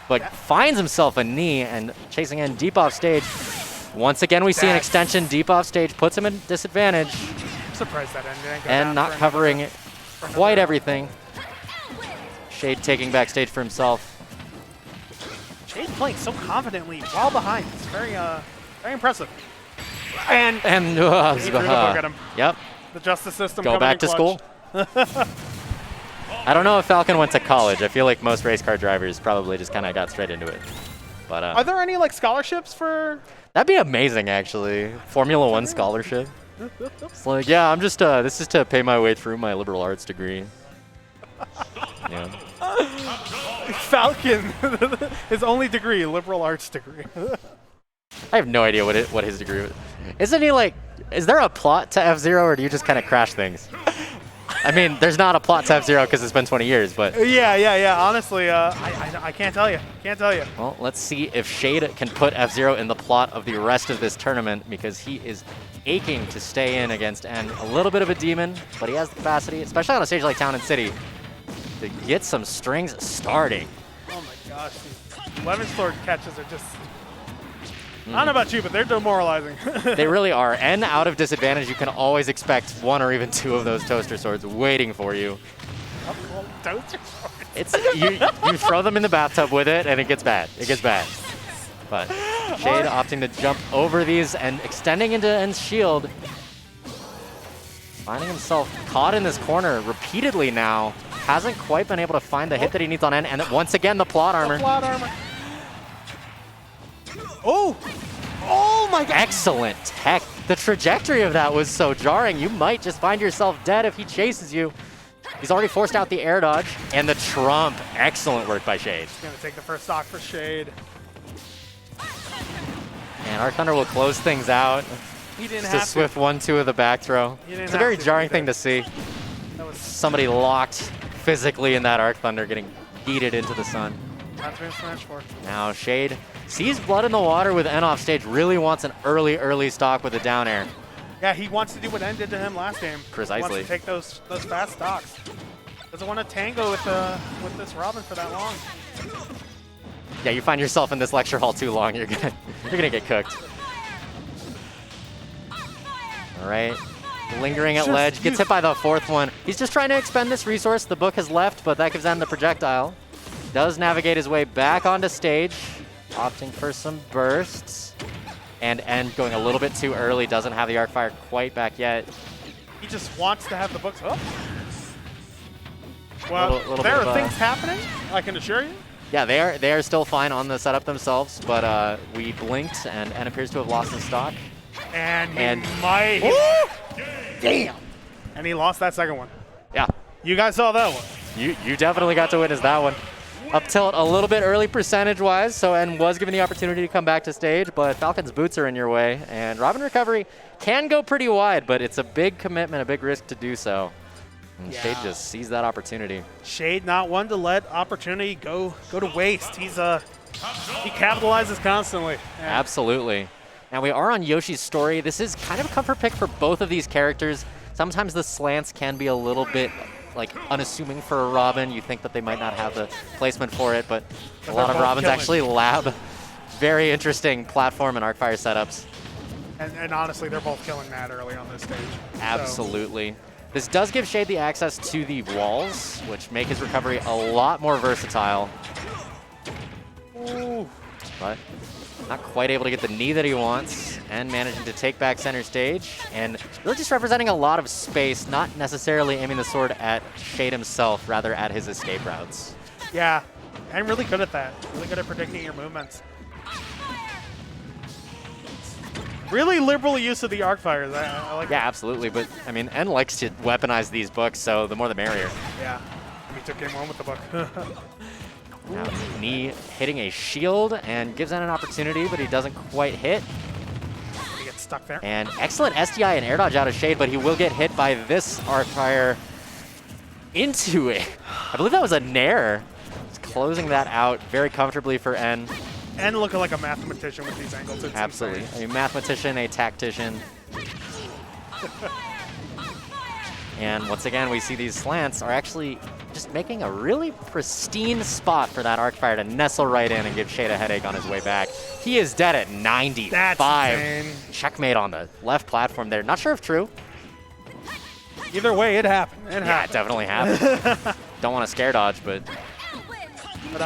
but finds himself a knee and chasing in deep off stage. Once again, we see an That's- extension deep off stage, puts him in disadvantage, I'm surprised that N didn't go and down not for covering another- quite everything. Shade taking backstage for himself. Shade's playing so confidently while behind. It's very impressive. And And he threw the book at him. yep. The justice system. Go coming back in to clutch. school. I don't know if Falcon went to college. I feel like most race car drivers probably just kind of got straight into it. But Are there any like scholarships for? that'd be amazing, actually. Formula One scholarship. It's like, yeah, I'm just, this is to pay my way through my liberal arts degree. Yeah. Falcon, his only degree, liberal arts degree. I have no idea what his degree was. Isn't he like, is there a plot to F-Zero or do you just kind of crash things? I mean, there's not a plot to F-Zero because it's been 20 years, but. Yeah. Honestly, I can't tell you. Can't tell you. Well, let's see if Shade can put F-Zero in the plot of the rest of this tournament because he is aching to stay in against N. A little bit of a demon, but he has the capacity, especially on a stage like Town and City, to get some strings starting. Oh my gosh, these lemon sword catches are just. I don't know about you, but they're demoralizing. They really are. N out of disadvantage, you can always expect one or even two of those toaster swords waiting for you. Toaster swords. It's you throw them in the bathtub with it, and it gets bad. It gets bad. But Shade opting to jump over these and extending into N's shield. Finding himself caught in this corner repeatedly now. Hasn't quite been able to find the hit that he needs on N. And once again, the plot armor. Plot armor. Oh my god. Excellent tech. The trajectory of that was so jarring. You might just find yourself dead if he chases you. He's already forced out the air dodge. And the trump. Excellent work by Shade. He's going to take the first stock for Shade. And Arc Thunder will close things out. He didn't Just a have swift 1-2 of the back throw. It's a very jarring thing to see. That was Somebody locked physically in that Arc Thunder getting yeeted into the sun. not to smash for. Now Shade sees blood in the water with N off stage, really wants an early stock with a down air. Yeah, he wants to do what N did to him last game. Precisely. He wants to take those fast stocks. Doesn't want to tango with this Robin for that long. Yeah, you find yourself in this lecture hall too long, you're gonna get cooked. All right, lingering at ledge, gets hit by the fourth one. He's just trying to expend this resource. The book has left, but that gives N the projectile. Does navigate his way back onto stage, opting for some bursts. And N going a little bit too early, doesn't have the arc fire quite back yet. He just wants to have the books up. Well, Little there bit are of, things happening, I can assure you. Yeah, they are still fine on the setup themselves, but we blinked and N appears to have lost his stock. And he And- might. Damn. And he lost that second one. Yeah, You guys saw that one. you definitely got to witness that one. Up tilt a little bit early percentage-wise, so N was given the opportunity to come back to stage, but Falcon's boots are in your way, and Robin recovery can go pretty wide, but it's a big commitment, a big risk to do so. And Shade just sees that opportunity. Shade not one to let opportunity go to waste. He capitalizes constantly. Yeah. Absolutely. Now we are on Yoshi's story. This is kind of a comfort pick for both of these characters. Sometimes the slants can be a little bit like unassuming for a Robin. You think that they might not have the placement for it, but a lot of both Robins killing. actually lab very interesting platform and arcfire setups. And honestly, they're both killing that early on this stage. Absolutely. This does give Shade the access to the walls, which make his recovery a lot more versatile. Ooh. But not quite able to get the knee that he wants, and managing to take back center stage, and really just representing a lot of space, not necessarily aiming the sword at Shade himself, rather at his escape routes. Yeah, I'm really good at that. Really good at predicting your movements. Really liberal use of the arc fires. I like Yeah, that. absolutely, but I mean, N likes to weaponize these books, so the more the merrier. Yeah. He took game one with the book. Now, knee hitting a shield and gives N an opportunity, but he doesn't quite hit. He gets stuck there. And excellent SDI and air dodge out of Shade, but he will get hit by this arc fire into it. I believe that was a nair. Just closing that out very comfortably for N. And looking like a mathematician with these angles. It's Absolutely. insane. A mathematician, a tactician. And once again, we see these slants are actually just making a really pristine spot for that arc fire to nestle right in and give Shade a headache on his way back. He is dead at 95. That's insane. Checkmate on the left platform there. Not sure if true. Either way, it happened. It Yeah, it happened. definitely happened. Don't want to scare dodge, but But,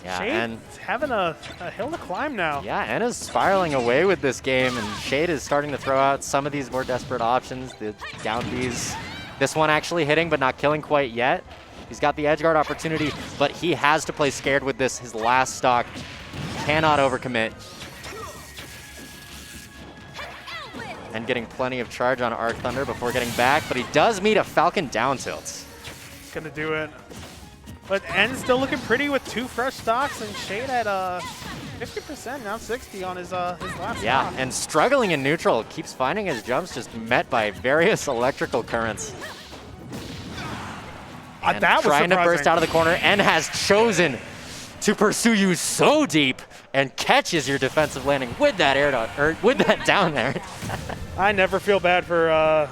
Yeah, Shade and having a hill to climb now. yeah, Anna's spiraling away with this game, and Shade is starting to throw out some of these more desperate options. The down Bs, this one actually hitting but not killing quite yet. He's got the edge guard opportunity, but he has to play scared with this. His last stock cannot overcommit. And getting plenty of charge on Arc Thunder before getting back, but he does meet a Falcon down tilt. Gonna do it. But N's still looking pretty with 2 fresh stocks, and Shade at 50%, now 60 on his last Yeah, stock. and struggling in neutral, keeps finding his jumps just met by various electrical currents. And that was trying to burst surprising. out of the corner, and has chosen to pursue you so deep and catches your defensive landing with that air dot, or with that down there. I never feel bad for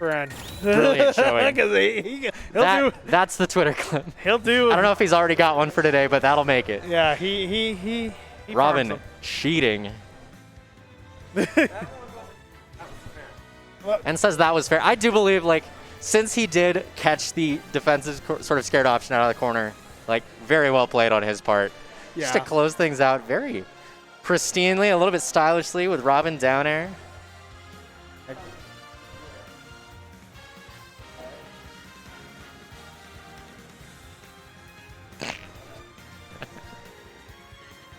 N. Brilliant showing. 'Cause he'll That's the Twitter clip. he'll do. I don't know if he's already got one for today, but that'll make it. Yeah, he Robin farms cheating. him. And says that was fair. I do believe, like, since he did catch the defensive sort of scared option out of the corner, like, very well played on his part. Just to Yeah. close things out very pristinely, a little bit stylishly with Robin down air.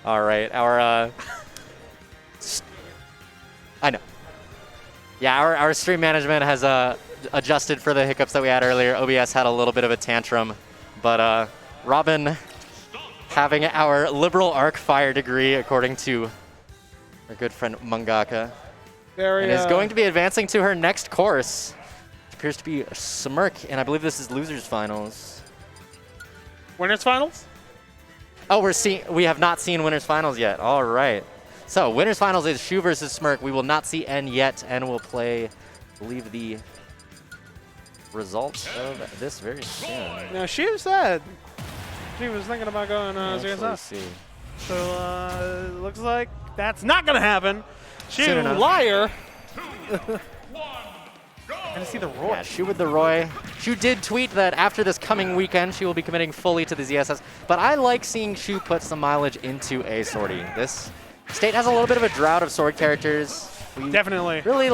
All right, our I know. Yeah, our stream management has adjusted for the hiccups that we had earlier. OBS had a little bit of a tantrum, but Robin having our liberal arc fire degree, according to our good friend Mangaka, and is going to be advancing to her next course, which appears to be Smirk, and I believe this is losers finals. Winners finals. Oh, we have not seen winners finals yet. All right. So winners finals is Shu versus Smirk. We will not see N yet. N will play, I believe, the results of this very soon. Now she said she was thinking about going Actually ZSS. see. So looks like that's not gonna happen. She Soon enough. liar. Gonna see the roar. Yeah, Shu with the Roy. Shu did tweet that after this coming weekend, she will be committing fully to the ZSS. But I like seeing Shu put some mileage into a sortie. This state has a little bit of a drought of sword characters. We Definitely. really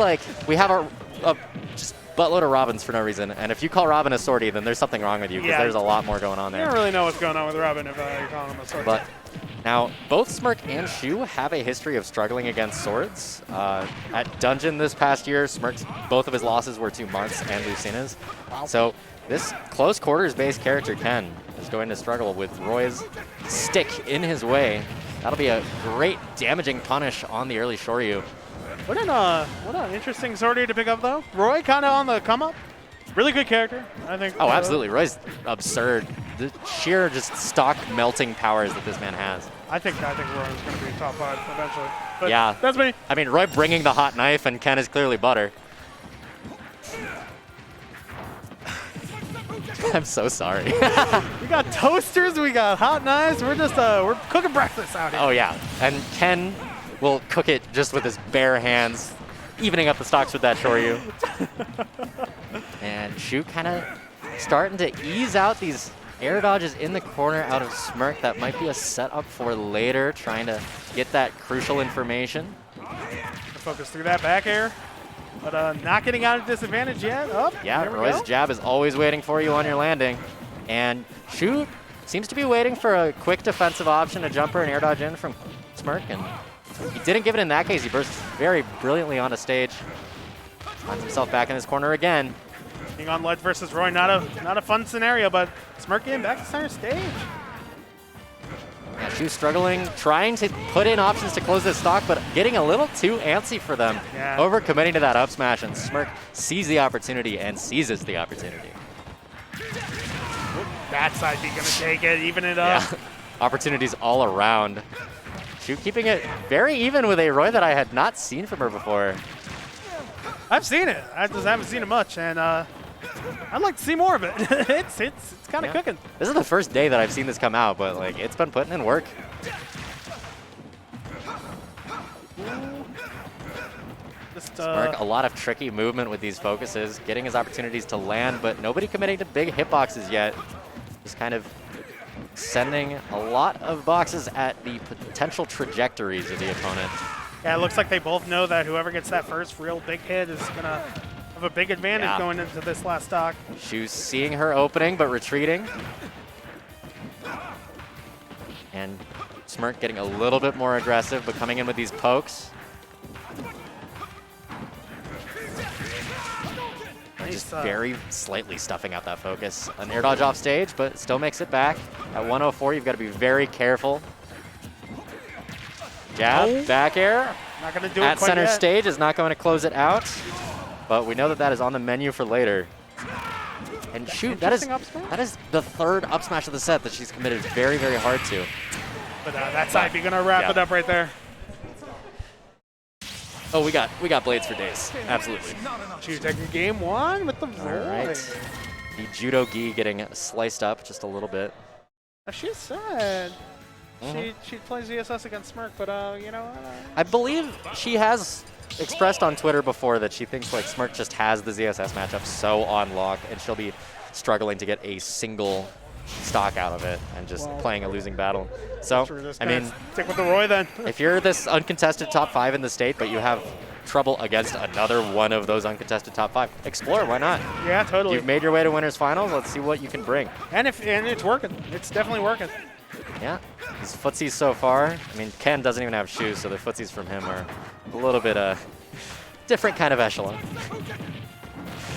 we have a just buttload of Robins for no reason. And if you call Robin a sortie, then there's something wrong with you, because Yeah. there's a lot more going on You there. don't really know what's going on with Robin if you're calling him a sword. But now, both Smirk and Shu have a history of struggling against swords. At Dungeon this past year, Smirk's both of his losses were to Marks and Lucina's. So this close quarters based character, Ken, is going to struggle with Roy's stick in his way. That'll be a great damaging punish on the early Shoryu. What an interesting sortie to pick up though. Roy kind of on the come up. Really good character, I think. Oh, absolutely. Roy's absurd. The sheer just stock melting powers that this man has. I think Roy's going to be top 5 eventually. But Yeah. that's me. I mean, Roy bringing the hot knife, and Ken is clearly butter. I'm so sorry. We got toasters, we got hot knives. We're just we're cooking breakfast out here. Oh, yeah. And Ken will cook it just with his bare hands, evening up the stocks with that Shoryu. And Shu kind of starting to ease out these air dodges in the corner out of Smirk. That might be a setup for later, trying to get that crucial information. Focus through that back air, but not getting out of disadvantage yet. Up. Yeah, there we Roy's go. jab is always waiting for you on your landing. And Shu seems to be waiting for a quick defensive option, a jumper and air dodge in from Smirk. And he didn't give it in that case. He burst very brilliantly onto stage. Finds himself back in his corner again. Being on ledge versus Roy, not a fun scenario, but Smirk getting back to center stage. Yeah, Shu struggling, trying to put in options to close this stock, but getting a little too antsy for them. Yeah. Over-committing to that up smash, and Smirk sees the opportunity and seizes the opportunity. That side B gonna take it, even it up. Yeah, opportunities all around. Shu keeping it very even with a Roy that I had not seen from her before. I've seen it. I just haven't seen it much, and I'd like to see more of it. it's kind of cooking. This is the first day that I've seen this come out, but like it's been putting in work. Just Smirk, a lot of tricky movement with these focuses, getting his opportunities to land, but nobody committing to big hitboxes yet. Just kind of sending a lot of boxes at the potential trajectories of the opponent. Yeah, it looks like they both know that whoever gets that first real big hit is going to have a big advantage going into this last stock. Shu's seeing her opening, but retreating. And Smirk getting a little bit more aggressive, but coming in with these pokes. Just very slightly stuffing out that focus. An air dodge off stage, but still makes it back. At 104, you've got to be very careful. Jab, back air. Not going to do it At quite center yet. stage is not going to close it out, but we know that that is on the menu for later. And shoot, that is the third up smash of the set that she's committed very, very hard to. But that side be going to wrap it up right there. Oh, we got blades for days. Absolutely. Shu taking game one with the All roll. right. The Judo Gi getting sliced up just a little bit. She said she'd play ZSS against Smirk, but you know what? I believe she has expressed on Twitter before that she thinks like Smirk just has the ZSS matchup so on lock, and she'll be struggling to get a single stock out of it and just playing a losing battle. So, I mean, stick with the Roy then. if you're this uncontested top 5 in the state, but you have trouble against another one of those uncontested top 5, explore, why not? Yeah, totally. You've made your way to winners finals, let's see what you can bring. And it's working. It's definitely working. Yeah, his footsies so far. I mean, Ken doesn't even have shoes, so the footsies from him are a little bit different kind of echelon.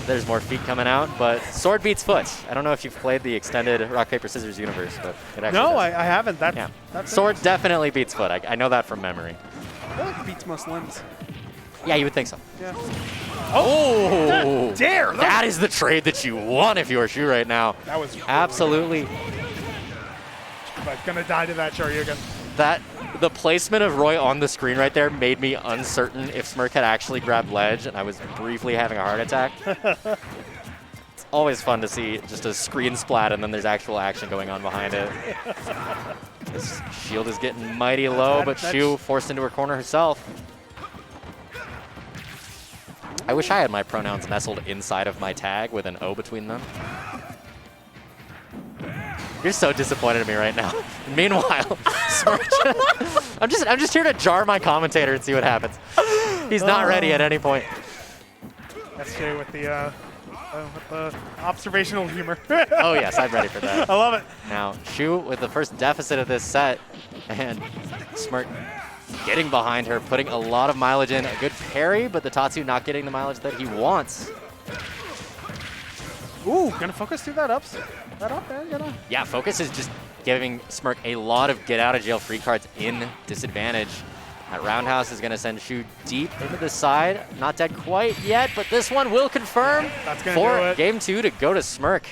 There's more feet coming out, but sword beats foot. I don't know if you've played the extended rock, paper, scissors universe, but it actually No, does. I haven't. Yeah. That's Sword definitely beats foot. I know that from memory. I feel like it beats most limbs. Yeah, you would think so. Yeah. Oh! Dare! That is the trade that you want if you were Shu right now. That was Absolutely. But gonna die to that Shoryuken. The placement of Roy on the screen right there made me uncertain if Smirk had actually grabbed ledge, and I was briefly having a heart attack. It's always fun to see just a screen splat and then there's actual action going on behind it. This shield is getting mighty low, but Shu forced into her corner herself. I wish I had my pronouns nestled inside of my tag with an O between them. You're so disappointed in me right now. Meanwhile, Smirk, I'm just here to jar my commentator and see what happens. He's not ready at any point. SJ with the observational humor. Oh yes, I'm ready for that. I love it. Now, Shu with the first deficit of this set, and Smirk getting behind her, putting a lot of mileage in. A good parry, but the Tatsu not getting the mileage that he wants. Ooh, gonna focus through that up there, gonna. Yeah, focus is just giving Smirk a lot of get out of jail free cards in disadvantage. That roundhouse is gonna send Shu deep into the side. Not dead quite yet, but this one will confirm That's gonna do for it. game 2 to go to Smirk.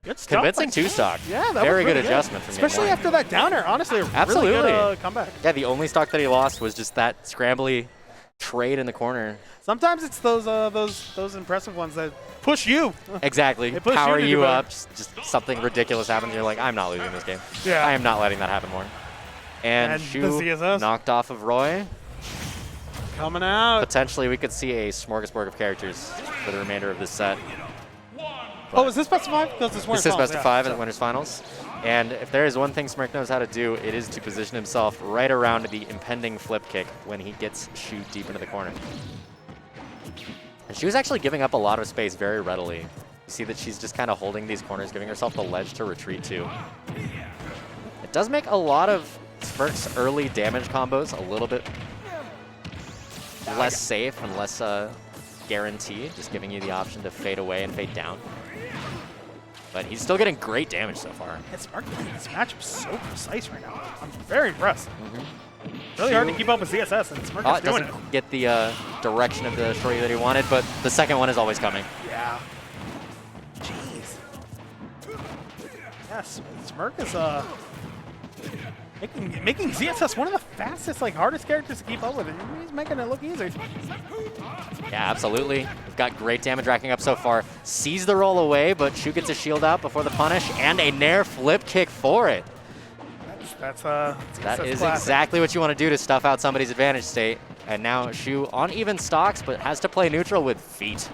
Good stuff. Convincing two-stock. Yeah, that Very was good really adjustment from game especially 1. after that downer. Honestly, a Absolutely. really good comeback. Yeah, the only stock that he lost was just that scrambly trade in the corner. Sometimes it's those impressive ones that push you. Exactly. They push Power you to do you better. up. Just something ridiculous happens. You're like, I'm not losing this game. Yeah. I am not letting that happen more. And And the Shu ZSS. knocked off of Roy. Coming out. Potentially, we could see a smorgasbord of characters for the remainder of this set. Oh, is this best of 5? Because This is best of 5 in the winners finals. And if there is one thing Smirk knows how to do, it is to position himself right around the impending flip kick when he gets Shu deep into the corner. And Shu's actually giving up a lot of space very readily. You see that she's just kind of holding these corners, giving herself the ledge to retreat to. It does make a lot of Smirk's early damage combos a little bit less safe and less guaranteed, just giving you the option to fade away and fade down. But he's still getting great damage so far. It's this matchup's so precise right now. I'm very impressed. Really hard to keep up with ZSS, and Smirk is doing it. Doesn't get the direction of the shorty that he wanted, but the second one is always coming. Yeah. Jeez. Yes, Smirk is making ZSS one of the fastest, hardest characters to keep up with, and he's making it look easy. Yeah, absolutely. We've got great damage racking up so far. Sees the roll away, but Shu gets a shield out before the punish, and a nair flip kick for it. That is exactly what you want to do to stuff out somebody's advantage state. And now Shu on even stocks, but has to play neutral with feet.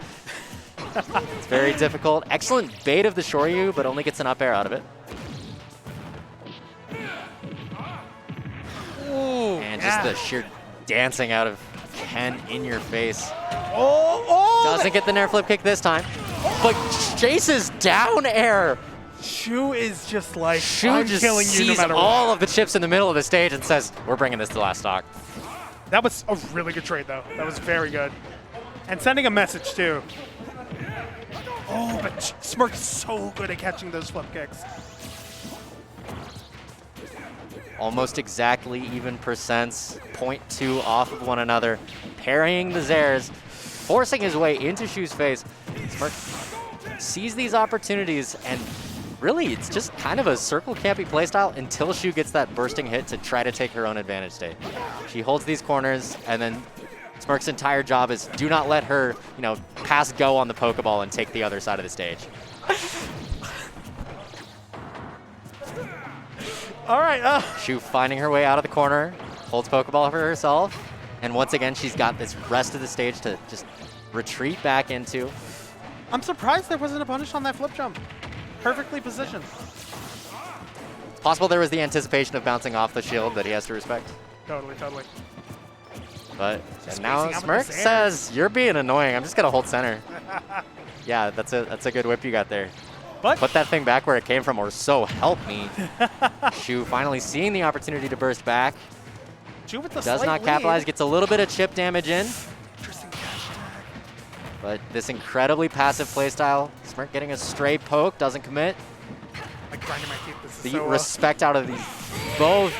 It's very difficult. Excellent bait of the Shoryu, but only gets an up air out of it. just the sheer dancing out of Ken in your face. Oh! Doesn't get the Nair flip kick this time, but chases down air. Shu is just like, Shu I'm just killing you no sees matter all what. of the chips in the middle of the stage and says, we're bringing this to last stock. That was a really good trade, though. That was very good. And sending a message, too. Oh, but Smirk is so good at catching those flip kicks. Almost exactly even percents, 0.2 off of one another, parrying the Zairs, forcing his way into Shu's face. Smirk sees these opportunities, and really it's just kind of a circle campy playstyle until Shu gets that bursting hit to try to take her own advantage state. She holds these corners, and then Smirk's entire job is do not let her, pass go on the Pokeball and take the other side of the stage. All right. Shu finding her way out of the corner, holds Pokeball for herself, and once again she's got this rest of the stage to just retreat back into. I'm surprised there wasn't a punish on that flip jump. Perfectly positioned. It's possible there was the anticipation of bouncing off the shield that he has to respect. Totally. But Just and now spacing out Smirk with the says, "You're being annoying. I'm just gonna hold center." Yeah, that's a good whip you got there. But Put that thing back where it came from, or so help me. Shu finally seeing the opportunity to burst back. Shu with the Does slight not lead. capitalize, gets a little bit of chip damage in. Interesting catch tag. But this incredibly passive playstyle, Smirk getting a stray poke, doesn't commit. Like grinding my teeth. This is The so, respect out of these both.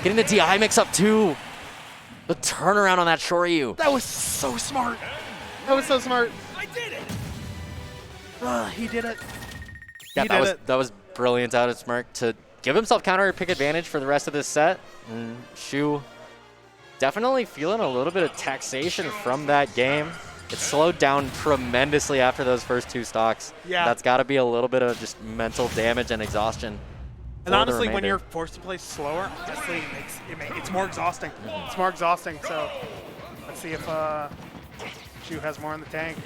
Getting the DI mix up too. The turnaround on that Shoryu. That was so smart. That was so smart. I did it. He did it. Yeah, He that did was it. that was brilliant out of Smirk to give himself counter pick advantage for the rest of this set. And Shu definitely feeling a little bit of taxation from that game. It slowed down tremendously after those first two stocks. Yeah. That's got to be a little bit of just mental damage and exhaustion. And for the honestly, when remainder. you're forced to play slower, honestly, it's more exhausting. It's more exhausting. So let's see if Shu has more in the tank.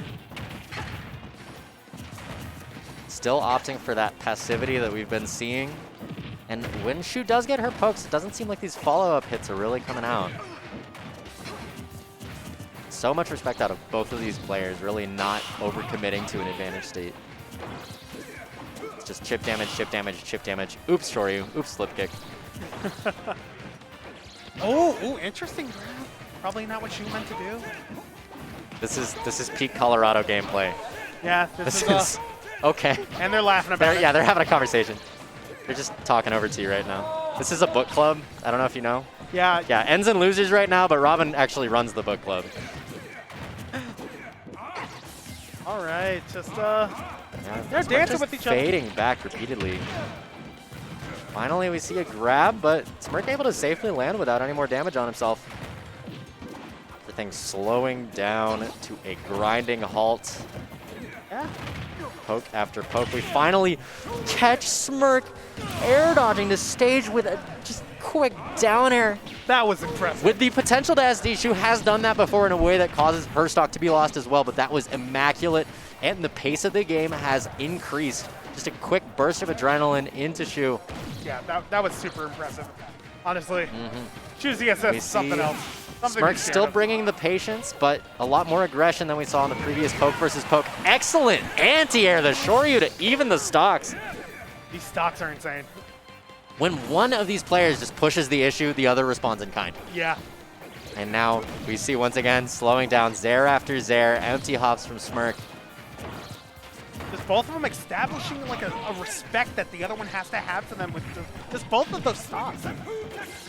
Still opting for that passivity that we've been seeing. And when Shu does get her pokes, it doesn't seem like these follow-up hits are really coming out. So much respect out of both of these players, really not overcommitting to an advantage state. It's just chip damage, chip damage, chip damage. Oops, Shoryu. Oops, slip kick. Oh, interesting grab. Probably not what Shu meant to do. This is peak Colorado gameplay. Yeah, This is okay. and they're laughing about it. Yeah, they're having a conversation. They're just talking over to you right now. This is a book club. I don't know if you know. Yeah. Yeah, ends and losers right now, but Robin actually runs the book club. All right, just Yeah, they're Smirk dancing just with each other. fading back repeatedly. Finally, we see a grab, but Smirk able to safely land without any more damage on himself. Everything slowing down to a grinding halt. Yeah. Poke after poke. We finally catch Smirk air dodging the stage with a just quick down air. That was impressive. With the potential to SD, Shu has done that before in a way that causes her stock to be lost as well, but that was immaculate, and the pace of the game has increased. Just a quick burst of adrenaline into Shu. Yeah, that was super impressive. Honestly, Shu's We ESS is something see else. Something to be Smirk scared still of. bringing the patience, but a lot more aggression than we saw in the previous poke versus poke. Excellent anti-air, the Shoryu to even the stocks. These stocks are insane. When one of these players just pushes the issue, the other responds in kind. Yeah. And now we see once again slowing down Zair after Zair, empty hops from Smirk. Just both of them establishing like a respect that the other one has to have for them with just both of those stocks.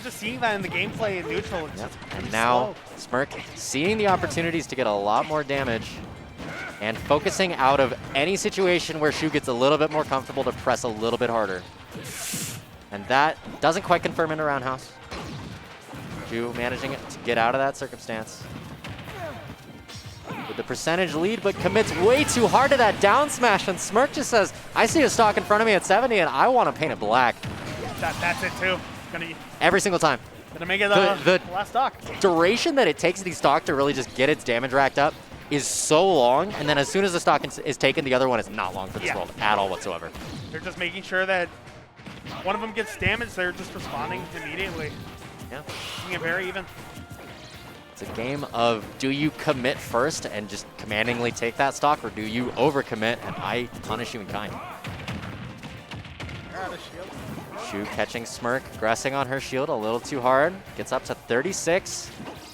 Just seeing that in the gameplay in neutral. It's just pretty And now slow. Smirk seeing the opportunities to get a lot more damage and focusing out of any situation where Shu gets a little bit more comfortable to press a little bit harder. And that doesn't quite confirm in a roundhouse. Shu managing to get out of that circumstance. With the percentage lead, but commits way too hard to that down smash, and Smirk just says, I see a stock in front of me at 70, and I want to paint it black. That's it too. Every single time. Gonna make it The last stock. duration that it takes the stock to really just get its damage racked up is so long, and then as soon as the stock is taken, the other one is not long for this world at all whatsoever. They're just making sure that one of them gets damaged, they're just responding immediately. Yeah. Making it very even. It's a game of do you commit first and just commandingly take that stock, or do you overcommit and I punish you in kind? They're out of shield. Shu catching Smirk, aggressing on her shield a little too hard. Gets up to 36.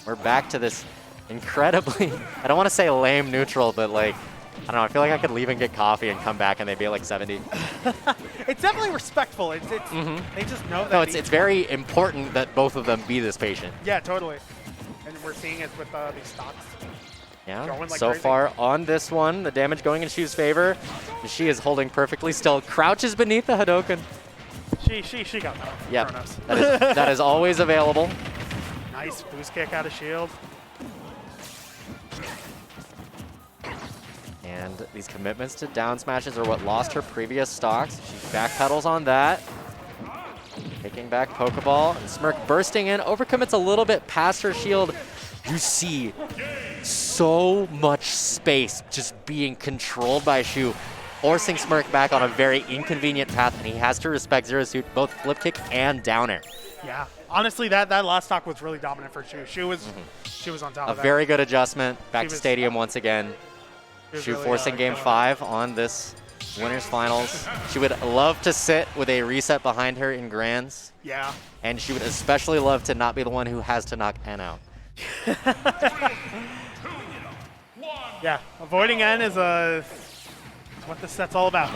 We're back to this incredibly, I don't want to say lame neutral, but like, I don't know, I feel like I could leave and get coffee and come back and they'd be at like 70. It's definitely respectful. It's They just know that. No, it's very important that both of them be this patient. Yeah, totally. And we're seeing it with these stocks. Yeah, Going like so crazy. far on this one, the damage going in Shu's favor. She is holding perfectly still. Crouches beneath the Hadoken. She got that. Yep, Kronos. that is always available. Nice boost kick out of shield. And these commitments to down smashes are what lost her previous stocks. She backpedals on that. Taking back Pokeball. And Smirk bursting in. Overcommits a little bit past her shield. You see so much space just being controlled by Shu, forcing Smirk back on a very inconvenient path, and he has to respect Zero Suit, both flip kick and down air. Yeah. Honestly, that last stock was really dominant for Shu. She was on top A of that. very good adjustment. Back She to was- stadium once again. She was Shu really, forcing game killing it. 5 on this winners finals. She would love to sit with a reset behind her in grands, Yeah. and she would especially love to not be the one who has to knock N out. Yeah. Avoiding N is what this set's all about.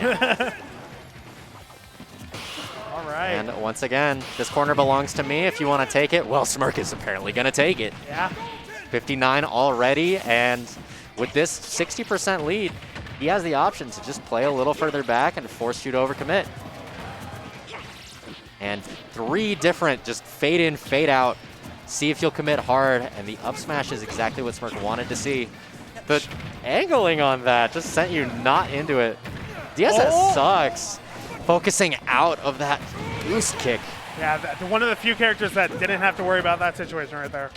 All right. And once again, this corner belongs to me. If you want to take it, well, Smirk is apparently going to take it. Yeah. 59 already, and with this 60% lead, he has the option to just play a little further back and force you to overcommit. And 3 different just fade in, fade out, see if you'll commit hard, and the up smash is exactly what Smirk wanted to see. The angling on that just sent you not into it. DSS sucks. Focusing out of that boost kick. Yeah, one of the few characters that didn't have to worry about that situation right there.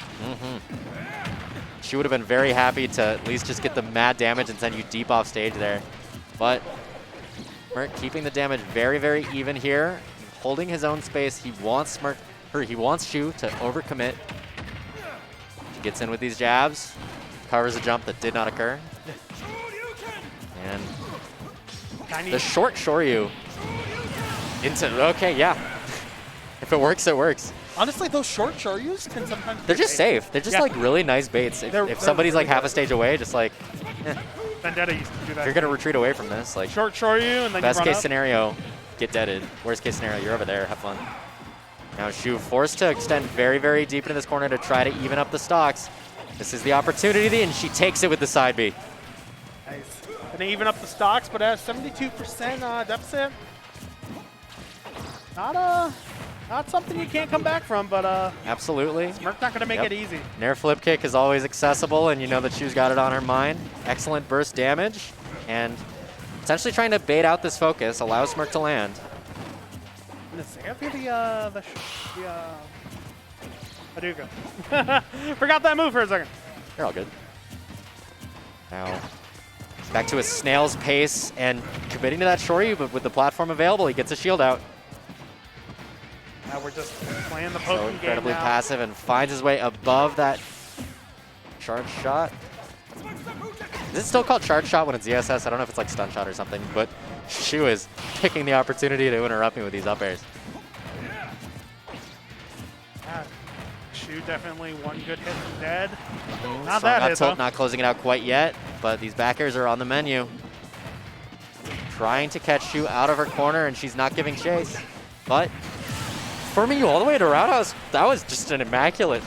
She would have been very happy to at least just get the mad damage and send you deep off stage there. But Smirk keeping the damage very, very even here, holding his own space. He wants he wants Shu to overcommit. She gets in with these jabs, covers a jump that did not occur. And Tiny. the short Shoryu into, okay, yeah. If it works, it works. Honestly, those short Shoryus can sometimes. They're be just safe. safe. They're just Yeah. like really nice baits. If They're somebody's really like half a good. stage away, just like, Vendetta used to do that. if you're gonna retreat away from this, like, Short Shoryu and then best you run case up. scenario, get deaded. Worst case scenario, you're over there, have fun. Now Shu forced to extend very, very deep into this corner to try to even up the stocks. This is the opportunity, and she takes it with the side B. Nice. Gonna even up the stocks, but at 72% deficit. Not something you can't come back from, but Absolutely. Smirk not gonna make Yep. it easy. Nair flip kick is always accessible, and you know that Shu's got it on her mind. Excellent burst damage, and essentially trying to bait out this focus, allow Smirk to land. After the Hadouken. Forgot that move for a second. They're all good. Now, back to a snail's pace and committing to that Shoryu, but with the platform available, he gets a shield out. Now we're just playing the So poking incredibly game now. passive and finds his way above that charge shot. Is it still called charge shot when it's ZSS? I don't know if it's like stun shot or something, but Shu is picking the opportunity to interrupt me with these up airs. Yeah. Shu definitely one good hit from dead. So Not that hit, though. not closing it out quite yet, but these back airs are on the menu. Trying to catch Shu out of her corner, and she's not giving chase. But firming you all the way to Roundhouse, that was just an immaculate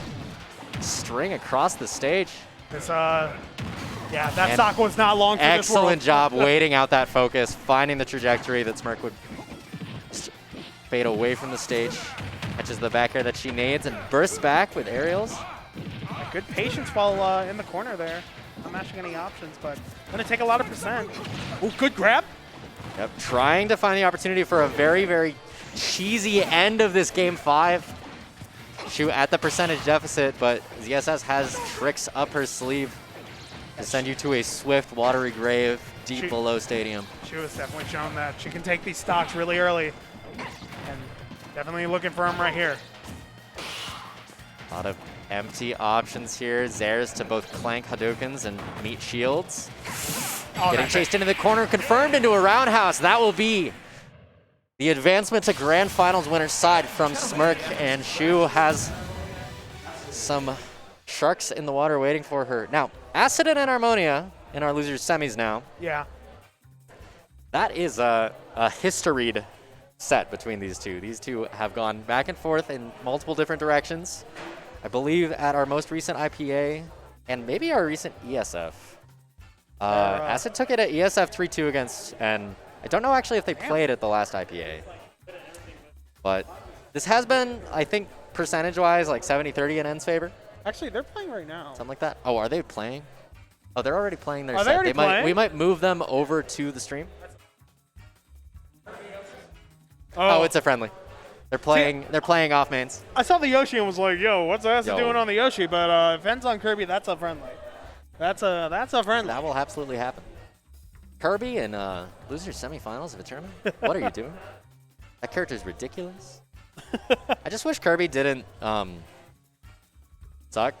string across the stage. This, yeah, that And stock was not long for this world. Excellent job waiting out that focus, finding the trajectory that Smirk would fade away from the stage. Catches the back air that she needs and bursts back with aerials. Good patience while in the corner there. Not matching any options, but gonna take a lot of percent. Oh, good grab. Yep, trying to find the opportunity for a very, very cheesy end of this game 5. Shu at the percentage deficit, but ZSS has tricks up her sleeve to send you to a swift, watery grave deep below stadium. She was definitely shown that she can take these stocks really early. And definitely looking for him right here. A lot of empty options here. Zares to both clank Hadoukens and meet shields. Getting chased into the corner, confirmed into a roundhouse. That will be the advancement to Grand Finals winner's side from Smirk, and Shu has some sharks in the water waiting for her. Now, Acid and Enarmonia in our losers semis now. Yeah. That is a historied set between these two. These two have gone back and forth in multiple different directions. I believe at our most recent IPA and maybe our recent ESF. Acid took it at ESF 3-2 against, and I don't know actually if they played at the last IPA. But this has been, I think, percentage-wise, like 70-30 in N's favor. Actually, they're playing right now. Something like that. Oh, are they playing? Oh, they're already playing their Are set. they already playing? We might move them over to the stream. Oh, it's a friendly. They're playing. They're playing off mains. I saw the Yoshi and was like, "Yo, what's Acid doing on the Yoshi?" But if N's on Kirby, that's a friendly. That's a friendly. That will absolutely happen. Kirby in loser semifinals of a tournament. What are you doing? That character is ridiculous. I just wish Kirby didn't suck.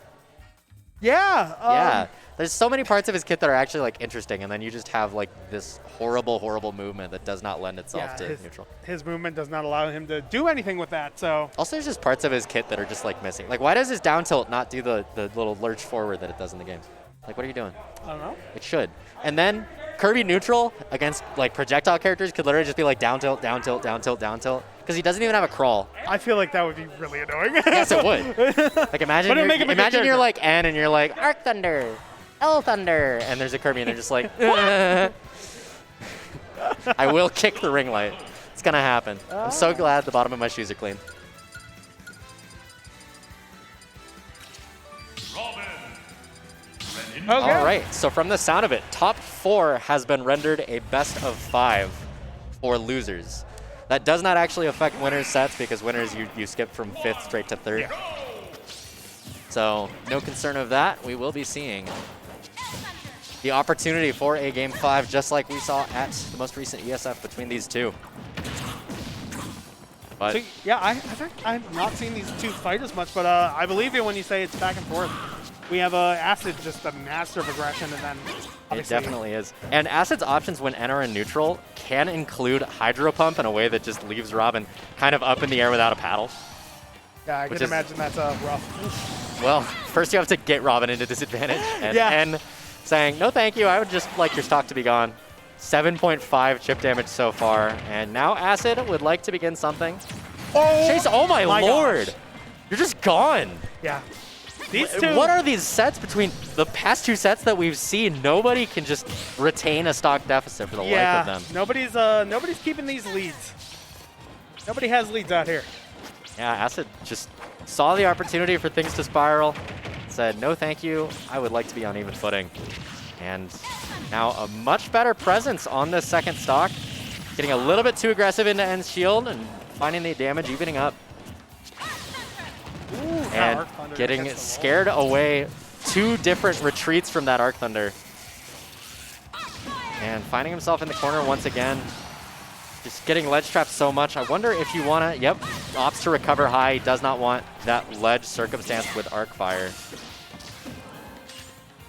Yeah. Yeah. There's so many parts of his kit that are actually like interesting, and then you just have like this horrible movement that does not lend itself to neutral. His movement does not allow him to do anything with that. So also, there's just parts of his kit that are just like missing. Like, why does his down tilt not do the little lurch forward that it does in the game? Like, what are you doing? I don't know. It should. And then Kirby neutral against like projectile characters could literally just be like down tilt, down tilt, down tilt, down tilt, because he doesn't even have a crawl. I feel like that would be really annoying. Yes, it would. Like, imagine you're like N and you're like Arc Thunder, L Thunder, and there's a Kirby and they're just like, I will kick the ring light. It's gonna happen. I'm so glad the bottom of my shoes are clean. Okay. All right, so from the sound of it, top 4 has been rendered a best of 5 for losers. That does not actually affect winners' sets because winners, you skip from 5th straight to 3rd. Yeah. So no concern of that. We will be seeing the opportunity for a Game 5 just like we saw at the most recent ESF between these two. But so, yeah, I've not seen these two fight as much, but I believe you when you say it's back and forth. We have Acid, just a master of aggression, and then it definitely is. And Acid's options when N are in neutral can include Hydro Pump in a way that just leaves Robin kind of up in the air without a paddle. Yeah, I can imagine that's rough. Well, first you have to get Robin into disadvantage, and N saying, no thank you, I would just like your stock to be gone. 7.5 chip damage so far, and now Acid would like to begin something. Oh, Chase, oh my lord! Gosh. You're just gone! Yeah. These two. What are these sets between the past 2 sets that we've seen? Nobody can just retain a stock deficit for the life of them. Nobody's keeping these leads. Nobody has leads out here. Yeah, Acid just saw the opportunity for things to spiral, said no thank you, I would like to be on even footing. And now a much better presence on this second stock, getting a little bit too aggressive into N's shield and finding the damage evening up. And getting scared away 2 different retreats from that Arc Thunder. And finding himself in the corner once again. Just getting ledge trapped so much. I wonder if you want to, opts to recover high. He does not want that ledge circumstance with Arc Fire.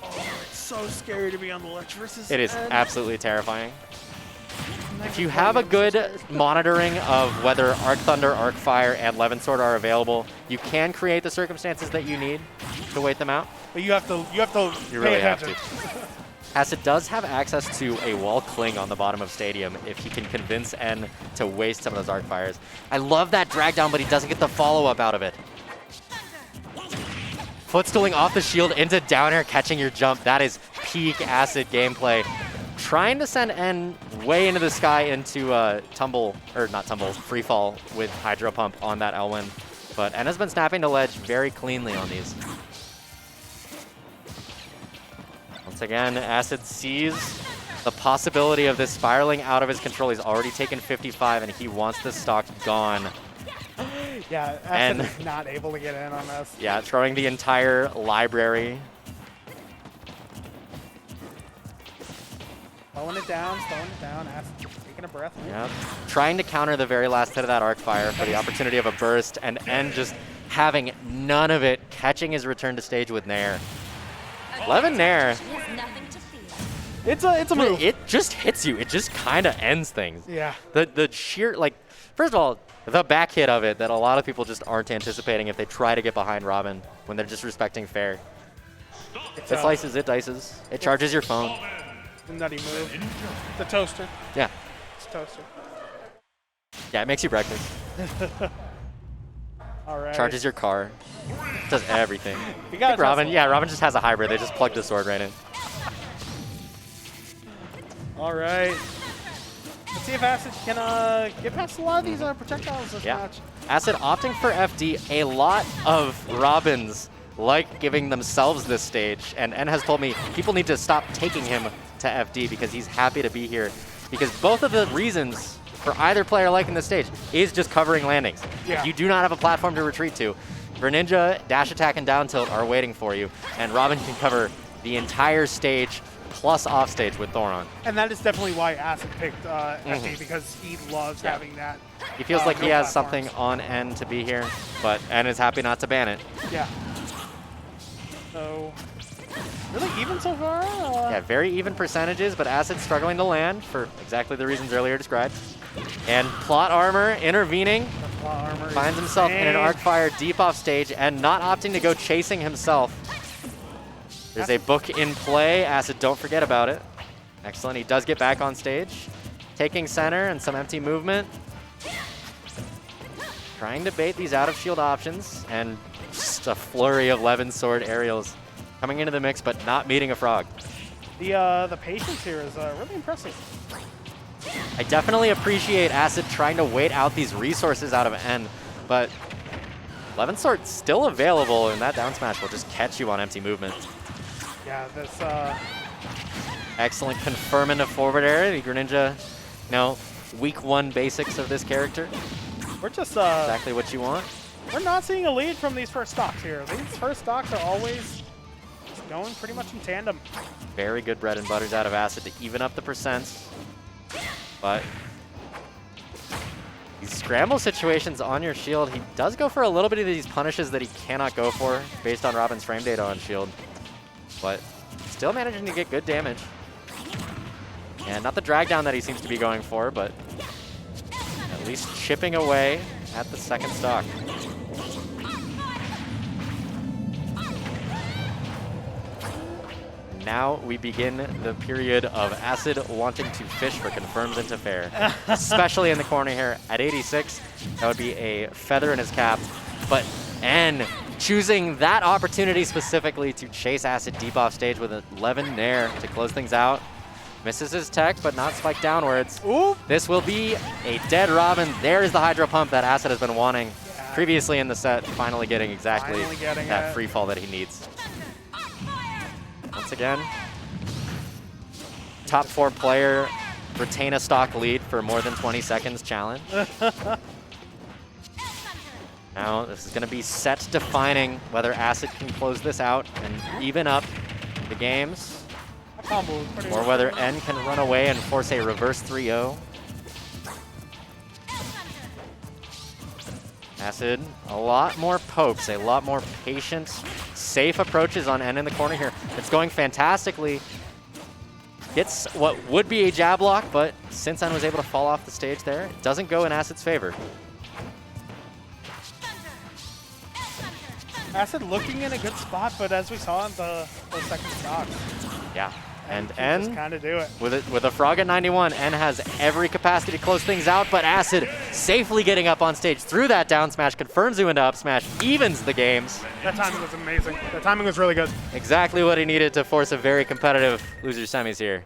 Oh, it's so scary to be on the ledge versus It is N. absolutely terrifying. If you have a good monitoring of whether Arc Thunder, Arc Fire, and Levin Sword are available, you can create the circumstances that you need to wait them out. But you have to You really have to. Acid does have access to a wall cling on the bottom of Stadium if he can convince N to waste some of those Arc Fires. I love that drag down, but he doesn't get the follow-up out of it. Footstooling off the shield into down air, catching your jump. That is peak Acid gameplay. Trying to send N way into the sky into free fall with Hydro Pump on that Elwyn. But N has been snapping the ledge very cleanly on these. Once again, Acid sees the possibility of this spiraling out of his control. He's already taken 55 and he wants this stock gone. Yeah, Acid is not able to get in on this. Yeah, throwing the entire library. Slowing it down, Acid taking a breath. Yep. Trying to counter the very last hit of that Arc Fire for the opportunity of a burst, and N just having none of it, catching his return to stage with Nair. 11 Nair. It's a move. It just hits you. It just kind of ends things. Yeah. The sheer, like, first of all, the back hit of it that a lot of people just aren't anticipating if they try to get behind Robin when they're just respecting fair. It slices, it dices, it charges your phone. Nutty move. The toaster. Yeah. It's a toaster. Yeah, it makes you breakfast. All right. Charges your car. Does everything. You got Robin, yeah, Robin just has a hybrid. They just plug the sword right in. All right. Let's see if Acid can get past a lot of these projectiles this match. Acid opting for FD. A lot of Robins like giving themselves this stage, and N has told me people need to stop taking him to FD because he's happy to be here. Because both of the reasons for either player liking this stage is just covering landings. Yeah. You do not have a platform to retreat to. Greninja, dash attack, and down tilt are waiting for you, and Robin can cover the entire stage plus off stage with Thoron. And that is definitely why Acid picked FD, because he loves having that. He feels like no he has platforms. something on N to be here, but N is happy not to ban it. Yeah. So, really even so far. Yeah, very even percentages, but Acid struggling to land for exactly the reasons earlier described. And Plot Armor intervening, Armor finds himself in an arc fire deep off stage and not opting to go chasing himself. There's a book in play. Acid, don't forget about it. Excellent, he does get back on stage. Taking center and some empty movement. Trying to bait these out of shield options, and just a flurry of Levin sword aerials coming into the mix, but not meeting a frog. The patience here is really impressive. I definitely appreciate Acid trying to wait out these resources out of N, but Levin sword still available, and that down smash will just catch you on empty movement. Yeah, this. Excellent confirming of forward air. The Greninja, you know, week 1 basics of this character. We're just Exactly what you want. we're not seeing a lead from these first stocks here. These first stocks are always just going pretty much in tandem. Very good bread and butters out of Acid to even up the percents. But these scramble situations on your shield, he does go for a little bit of these punishes that he cannot go for based on Robin's frame data on shield. But still managing to get good damage. And not the drag down that he seems to be going for, but at least chipping away at the second stock. Now we begin the period of Acid wanting to fish for confirms into fair, especially in the corner here at 86. That would be a feather in his cap, but N choosing that opportunity specifically to chase Acid deep off stage with 11 Nair to close things out. Misses his tech, but not spiked downwards. Ooh. This will be a dead Robin. There is the Hydro Pump that Acid has been wanting previously in the set, finally getting exactly that free fall that he needs. Once again, top 4 player retain a stock lead for more than 20 seconds challenge. Now this is going to be set defining whether Acid can close this out and even up the games, or whether N can run away and force a reverse 3-0. Acid, a lot more pokes, a lot more patient, safe approaches on N in the corner here. It's going fantastically. Gets what would be a jab lock, but since N was able to fall off the stage there, it doesn't go in Acid's favor. Acid looking in a good spot, but as we saw in the second stock. Yeah. And just N, kind of do it. with a frog at 91, N has every capacity to close things out, but Acid safely getting up on stage through that down smash, confirms you into up smash, evens the games. That timing was amazing. That timing was really good. Exactly what he needed to force a very competitive loser semis here.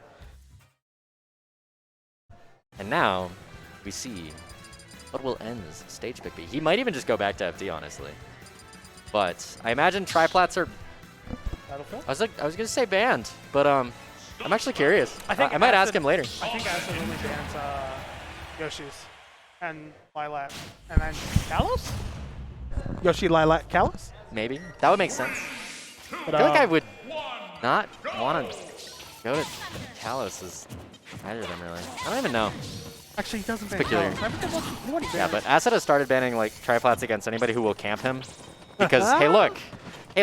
And now we see what will N's stage pick be. He might even just go back to FD, honestly. But I imagine triplats are. I was gonna say banned, but I'm actually curious. I might ask him later. I think Acid only bans Yoshi's and Lilac, and then Kalos. Yoshi, Lilac, Kalos. Maybe that would make sense. But, I feel like I would not want to go to Kalos as either of them really. I don't even know. Actually, he doesn't ban peculiar. Kalos. I forget what he bans. Yeah, but Acid has started banning like triplats against anybody who will camp him. Because, hey,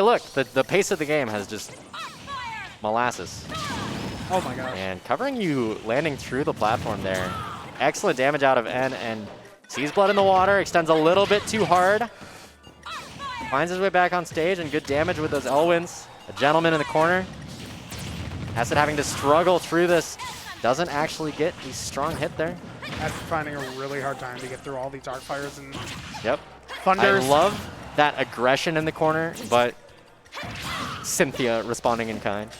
look, the pace of the game has just molasses. Oh my gosh. And covering you, landing through the platform there. Excellent damage out of N, and sees blood in the water, extends a little bit too hard. Finds his way back on stage, and good damage with those L-wins. A gentleman in the corner. Acid having to struggle through this. Doesn't actually get a strong hit there. Acid finding a really hard time to get through all these arc fires and Yep. thunders. I love that aggression in the corner, but Cynthia responding in kind.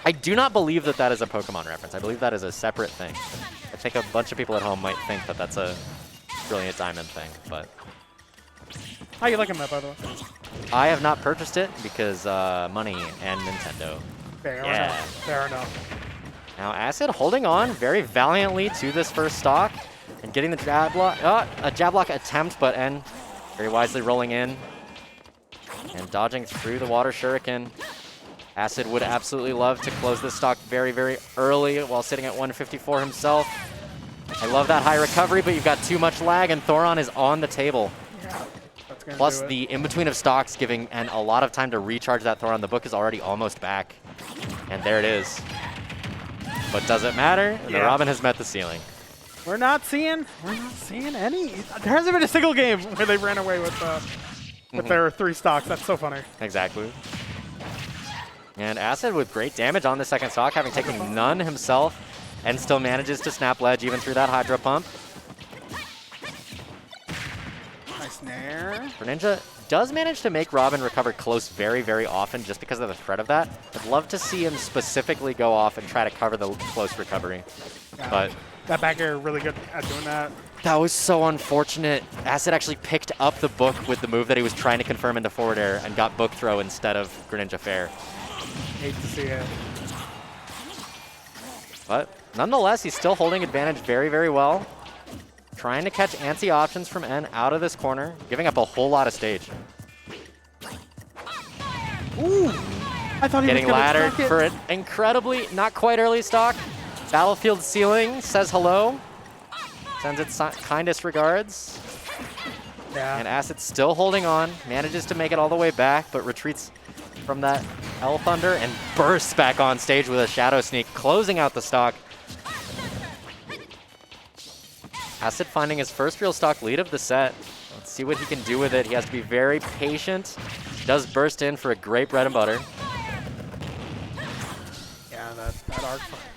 I do not believe that that is a Pokemon reference. I believe that is a separate thing. I think a bunch of people at home might think that that's a Brilliant Diamond thing, but How you liking that, by the way? I have not purchased it because money and Nintendo. Fair Yeah. enough. Fair enough. Now Acid holding on very valiantly to this first stock and getting the jab block. A jab block attempt, but N very wisely rolling in and dodging through the water shuriken. Acid would absolutely love to close this stock very, very early while sitting at 154 himself. I love that high recovery, but you've got too much lag, and Thoron is on the table. That's gonna Plus do it. the in-between of stocks giving N a lot of time to recharge that Thoron. The book is already almost back. And there it is. But does it matter? The Yeah. Robin has met the ceiling. We're not seeing any. There hasn't been a single game where they ran away with their 3 stocks. That's so funny. Exactly. And Acid with great damage on the second stock, having taken none himself, and still manages to snap ledge even through that Hydro Pump. Nice nair. Greninja does manage to make Robin recover close very, very often just because of the threat of that. I'd love to see him specifically go off and try to cover the close recovery. Yeah. But That back air really good at doing that. that was so unfortunate. Acid actually picked up the book with the move that he was trying to confirm into forward air and got book throw instead of Greninja Fair. Hate to see it. But nonetheless, he's still holding advantage very, very well. Trying to catch anti-options from N out of this corner, giving up a whole lot of stage. Ooh! I thought he Getting was gonna laddered stock it. for an incredibly not quite early stock. Battlefield Ceiling says hello. Sends its kindest regards. Yeah. And Acid still holding on, manages to make it all the way back, but retreats from that L Thunder and bursts back on stage with a Shadow Sneak, closing out the stock. Acid finding his first real stock lead of the set. Let's see what he can do with it. He has to be very patient. Does burst in for a great bread and butter. Yeah, that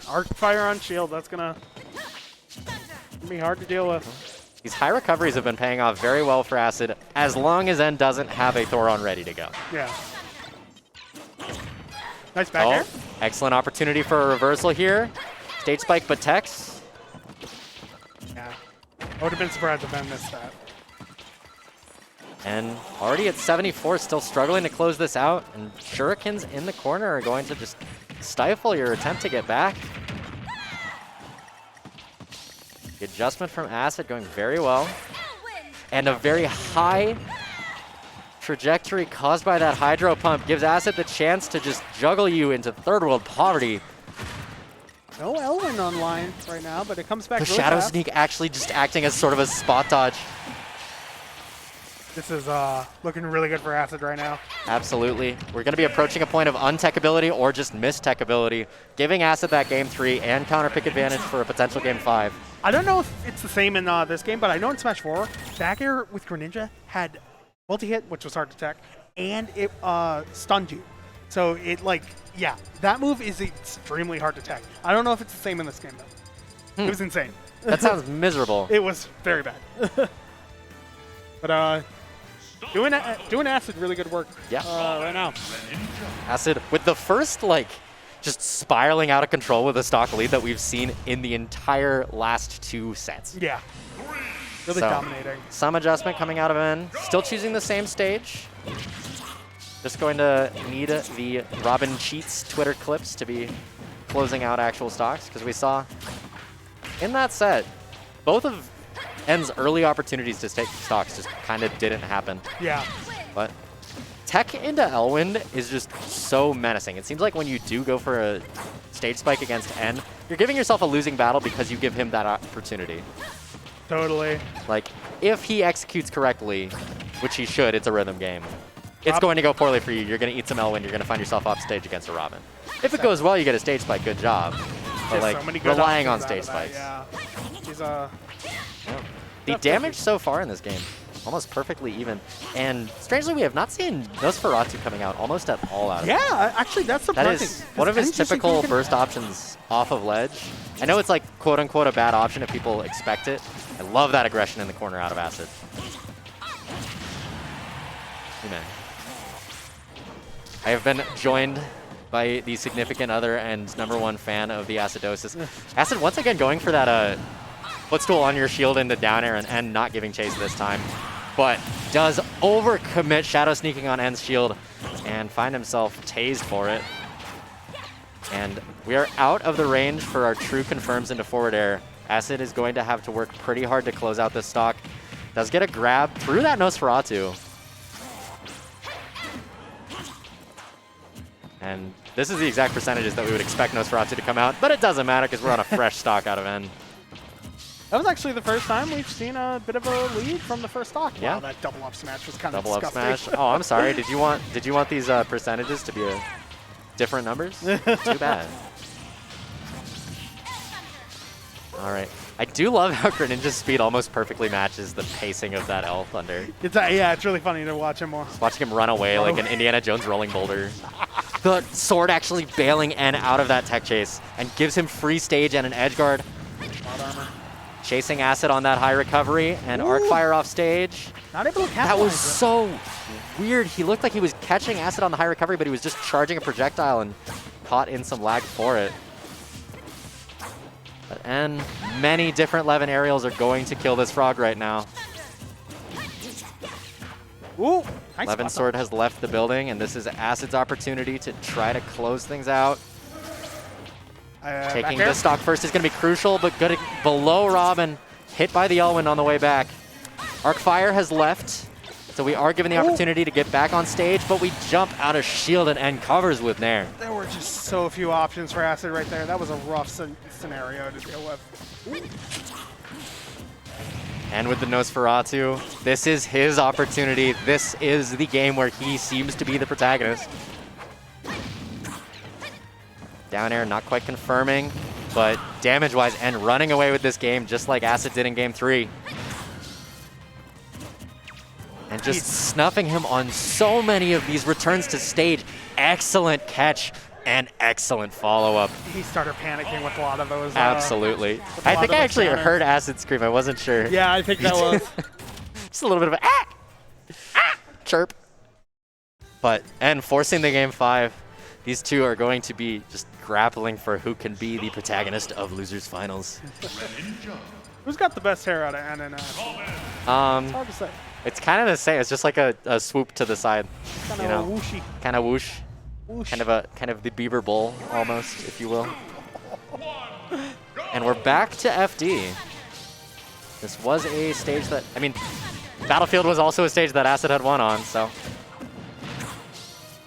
arc fire on shield, that's gonna be hard to deal with. These high recoveries have been paying off very well for Acid, as long as N doesn't have a Thoron ready to go. Yeah. Nice back air. Excellent opportunity for a reversal here. Stage spike, but Tex. Yeah. I would have been surprised if Ben missed that. And already at 74, still struggling to close this out. And Shurikens in the corner are going to just stifle your attempt to get back. The adjustment from Acid going very well. And a very high trajectory caused by that Hydro Pump gives Acid the chance to just juggle you into third world poverty. No Elwin online right now, but it comes back The really Shadow fast. Sneak actually just acting as sort of a spot dodge. This is looking really good for Acid right now. Absolutely. We're going to be approaching a point of untechability or just mistechability, giving Acid that game 3 and counter pick advantage for a potential game 5. I don't know if it's the same in this game, but I know in Smash 4, back air with Greninja had multi-hit, which was hard to tech, and it stunned you. So it yeah, that move is extremely hard to tech. I don't know if it's the same in this game though. It was insane. That sounds miserable. It was very bad. But doing Acid really good work. Yeah. Right now. Acid with the first just spiraling out of control with a stock lead that we've seen in the entire last 2 sets. Yeah. Really So, dominating. Some adjustment coming out of N. Still choosing the same stage. Just going to need the Robin Cheats Twitter clips to be closing out actual stocks, because we saw in that set, both of N's early opportunities to take stocks just kind of didn't happen. Yeah. But tech into Elwind is just so menacing. It seems like when you do go for a stage spike against N, you're giving yourself a losing battle because you give him that opportunity. Totally. Like, if he executes correctly, which he should. It's a rhythm game. It's going to go poorly for you. You're going to eat some Elwin. You're going to find yourself off stage against a Robin. If it goes well, you get a stage spike. Good job. But Just so many good relying on options stage out of that, spikes. Yeah. He's The damage so far in this game, almost perfectly even. And strangely, we have not seen Nosferatu coming out almost at all out of it. Yeah, actually, that's That surprising. is one of his typical burst options off of ledge. I know it's like quote-unquote a bad option if people expect it. I love that aggression in the corner out of Acid. Amen. I have been joined by the significant other and #1 fan of the Acidosis. Acid once again going for that footstool on your shield into down air and not giving chase this time. But does overcommit Shadow sneaking on N's shield and find himself tased for it. And we are out of the range for our true confirms into forward air. Acid is going to have to work pretty hard to close out this stock. Does get a grab through that Nosferatu. And this is the exact percentages that we would expect Nosferatu to come out, but it doesn't matter because we're on a fresh stock out of N. That was actually the first time we've seen a bit of a lead from the first stock. Yeah. Wow, that double up smash was kind of Double up disgusting. smash. Oh, I'm sorry. Did you want these percentages to be different numbers? Too bad. All right. I do love how Greninja's speed almost perfectly matches the pacing of that L Thunder. Yeah, it's really funny to watch him more. Watching him run away like an Indiana Jones rolling boulder. The sword actually bailing N out of that tech chase and gives him free stage and an edge guard. Chasing Acid on that high recovery and arc fire off stage. Not able to capitalize. That was so weird. He looked like he was catching Acid on the high recovery, but he was just charging a projectile and caught in some lag for it. And many different Levin aerials are going to kill this frog right now. Ooh, nice Levin spot Sword has left the building, and this is Acid's opportunity to try to close things out. Taking this stock first is going to be crucial, but good below Robin. Hit by the Elwin on the way back. Arc Fire has left, so we are given the opportunity to get back on stage, but we jump out of shield and end covers with Nair. There were just so few options for Acid right there. That was a rough scenario to deal with. And with the Nosferatu, this is his opportunity. This is the game where he seems to be the protagonist. Down air, not quite confirming, but damage-wise and running away with this game just like Acid did in Game 3. And just snuffing him on so many of these returns to stage. Excellent catch and excellent follow-up. He started panicking with a lot of those. Absolutely. I think I actually heard Acid scream. I wasn't sure. Yeah, I think that was. Just a little bit of a chirp. But, and forcing the Game 5. These two are going to be just grappling for who can be the protagonist of Losers Finals. Who's got the best hair out of N and It's hard to say. It's kind of the same. It's just like a swoop to the side. Kind of whooshy. Kind of whoosh. Kind of the Bieber Bowl almost, if you will. And we're back to FD. This was a stage that, I mean, Battlefield was also a stage that Acid had won on, so.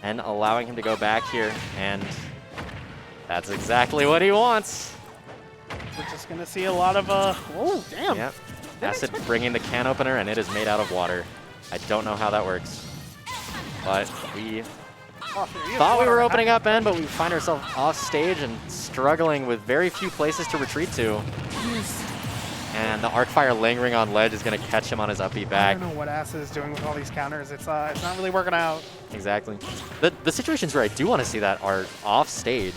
And allowing him to go back here, and that's exactly what he wants. We're just gonna see a lot of oh damn. Yep. Acid bringing the can opener, and it is made out of water. I don't know how that works, but we thought we were opening up N, but we find ourselves off stage and struggling with very few places to retreat to. And the arc fire lingering on ledge is going to catch him on his up B back. I don't know what Acid is doing with all these counters. It's not really working out. Exactly. The situations where I do want to see that are off stage.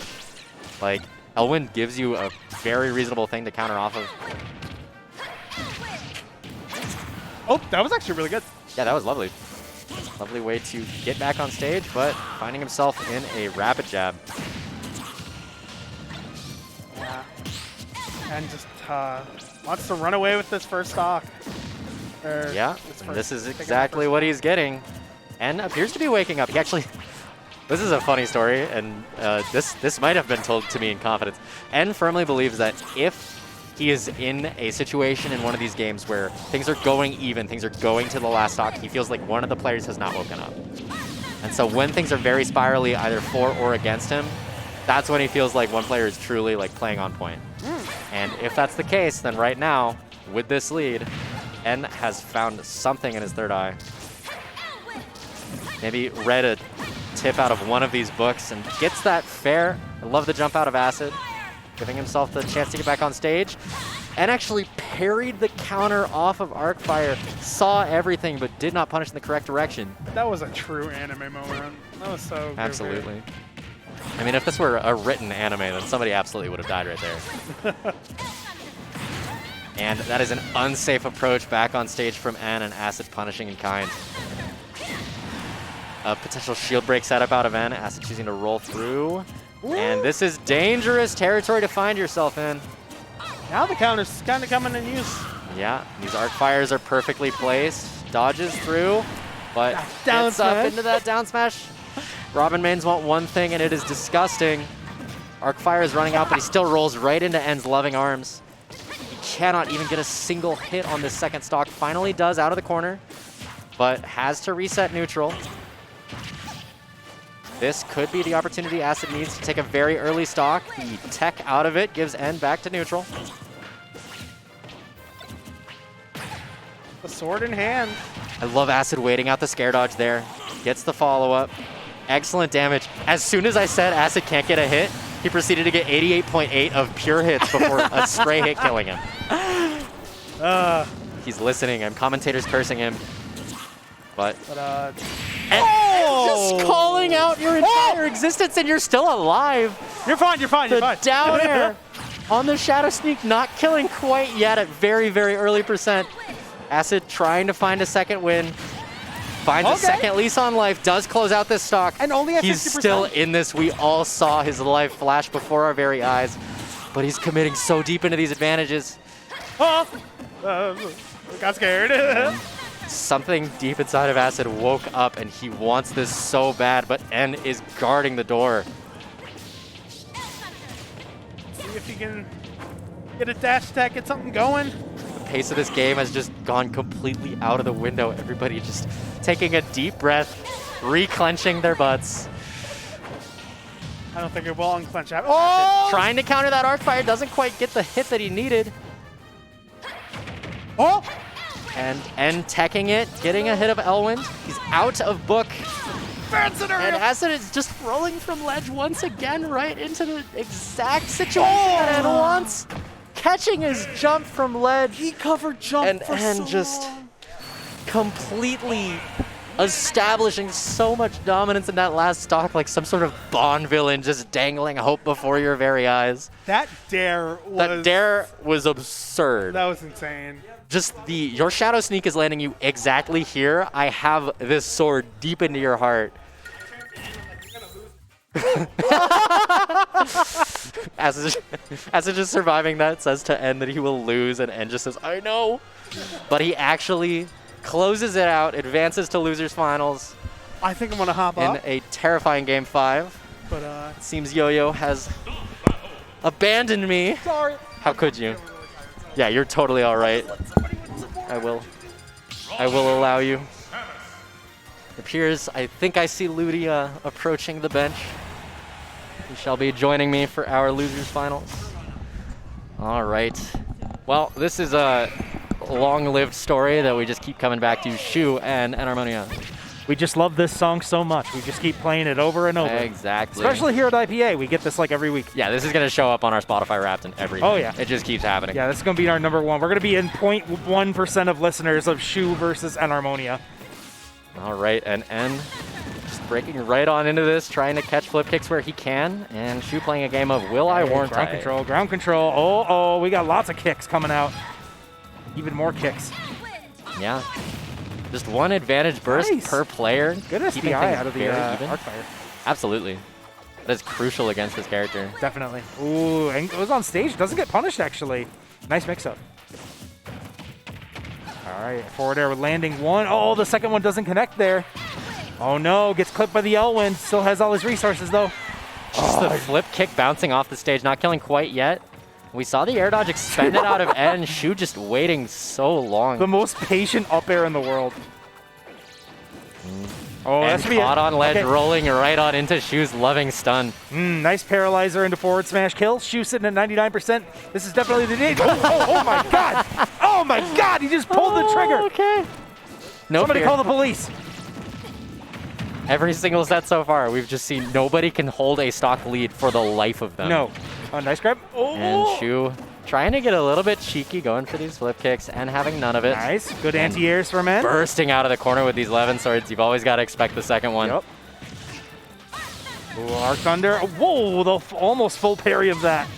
Like, Elwin gives you a very reasonable thing to counter off of. Oh, that was actually really good. Yeah, that was lovely. Lovely way to get back on stage, but finding himself in a rapid jab. Yeah. And just wants to run away with this first stock. Yeah, and this is exactly what he's getting. And appears to be waking up. He actually, this is a funny story, and this might have been told to me in confidence. N firmly believes that if he is in a situation in one of these games where things are going even, things are going to the last stock, he feels like one of the players has not woken up. And so when things are very spirally either for or against him, that's when he feels like one player is truly like playing on point. And if that's the case, then right now, with this lead, N has found something in his third eye. Maybe read a tip out of one of these books and gets that fair. I love the jump out of Acid, giving himself the chance to get back on stage. And actually parried the counter off of Arcfire, saw everything, but did not punish in the correct direction. That was a true anime moment. That was so good. Absolutely. I mean, if this were a written anime, then somebody absolutely would have died right there. And that is an unsafe approach back on stage from N, and Acid punishing in kind. A potential shield break setup out of N, Acid choosing to roll through. Ooh. And this is dangerous territory to find yourself in. Now the counter's kind of coming in use. Yeah, these arc fires are perfectly placed. Dodges through, but down gets up smash. into that down smash. Robin mains want one thing, and it is disgusting. Arc fire is running out, but he still rolls right into N's loving arms. He cannot even get a single hit on this second stock. Finally does out of the corner, but has to reset neutral. This could be the opportunity Acid needs to take a very early stock. The tech out of it gives N back to neutral. The sword in hand. I love Acid waiting out the scare dodge there. Gets the follow-up. Excellent damage. As soon as I said Acid can't get a hit, he proceeded to get 88.8 of pure hits before a stray hit killing him. He's listening. Commentators cursing him. But just calling out your entire existence, and you're still alive. You're fine, you're fine, you're fine. The down air on the Shadow Sneak, not killing quite yet at very, very early percent. Acid trying to find a second win. Finds a second lease on life, does close out this stock. And only at 50%. He's still in this. We all saw his life flash before our very eyes, but he's committing so deep into these advantages. Got scared. Something deep inside of Acid woke up, and he wants this so bad, but N is guarding the door. See if he can get a dash attack, get something going. The pace of this game has just gone completely out of the window. Everybody just taking a deep breath, re-clenching their butts. I don't think it will unclench out. Oh! Trying to counter that arc fire, doesn't quite get the hit that he needed. Oh! And N teching it, getting a hit of Elwind. He's out of book. And Acid is just rolling from ledge once again, right into the exact situation that N wants. Catching his jump from ledge. He covered jump and for N so just long. Completely establishing so much dominance in that last stock, like some sort of Bond villain just dangling hope before your very eyes. That dare was absurd. That was insane. Just your Shadow Sneak is landing you exactly here. I have this sword deep into your heart. Acid just surviving that says to N that he will lose, and N just says, I know. But he actually closes it out, advances to losers finals. I think I'm going to hop in up. a terrifying game 5. But it seems YoYo has abandoned me. Sorry. How could you? Yeah, you're totally all right. I will allow you. It appears, I think I see Ludia approaching the bench. He shall be joining me for our losers finals. All right. Well, this is a long-lived story that we just keep coming back to. Shu and Enarmonia. We just love this song so much. We just keep playing it over and over. Exactly. Especially here at IPA. We get this like every week. Yeah, this is going to show up on our Spotify Wrapped and everything. Oh, yeah. It just keeps happening. Yeah, this is going to be our number one. We're going to be in 0.1% of listeners of Shu versus Enarmonia. All right, and N just breaking right on into this, trying to catch flip kicks where he can, and Shu playing a game of Will I Warrant Ground control, ground control. Oh, we got lots of kicks coming out. Even more kicks. Yeah. Just one advantage burst per player. Good keeping SDI things out of the very even. Arcfire. Absolutely. That is crucial against this character. Definitely. Ooh, and goes on stage. Doesn't get punished, actually. Nice mix-up. All right, forward air with landing one. Oh, the second one doesn't connect there. Oh, no. Gets clipped by the Elwind. Still has all his resources, though. Just the flip kick bouncing off the stage, not killing quite yet. We saw the air dodge expended out of N. Shu just waiting so long. The most patient up air in the world. Oh, and that's caught on ledge, rolling right on into Shu's loving stun. Nice paralyzer into forward smash kill. Shu sitting at 99%. This is definitely the day. Oh my God. Oh my God. He just pulled the trigger. Okay. No Somebody fear. call the police. Every single set so far, we've just seen nobody can hold a stock lead for the life of them. No. Oh, nice grab. Oh. And Shu trying to get a little bit cheeky, going for these flip kicks and having none of it. Nice. Good And anti-airs from N. Bursting out of the corner with these 11 swords. You've always got to expect the second one. Yep. Ooh, Arc Thunder. Whoa, the almost full parry of that.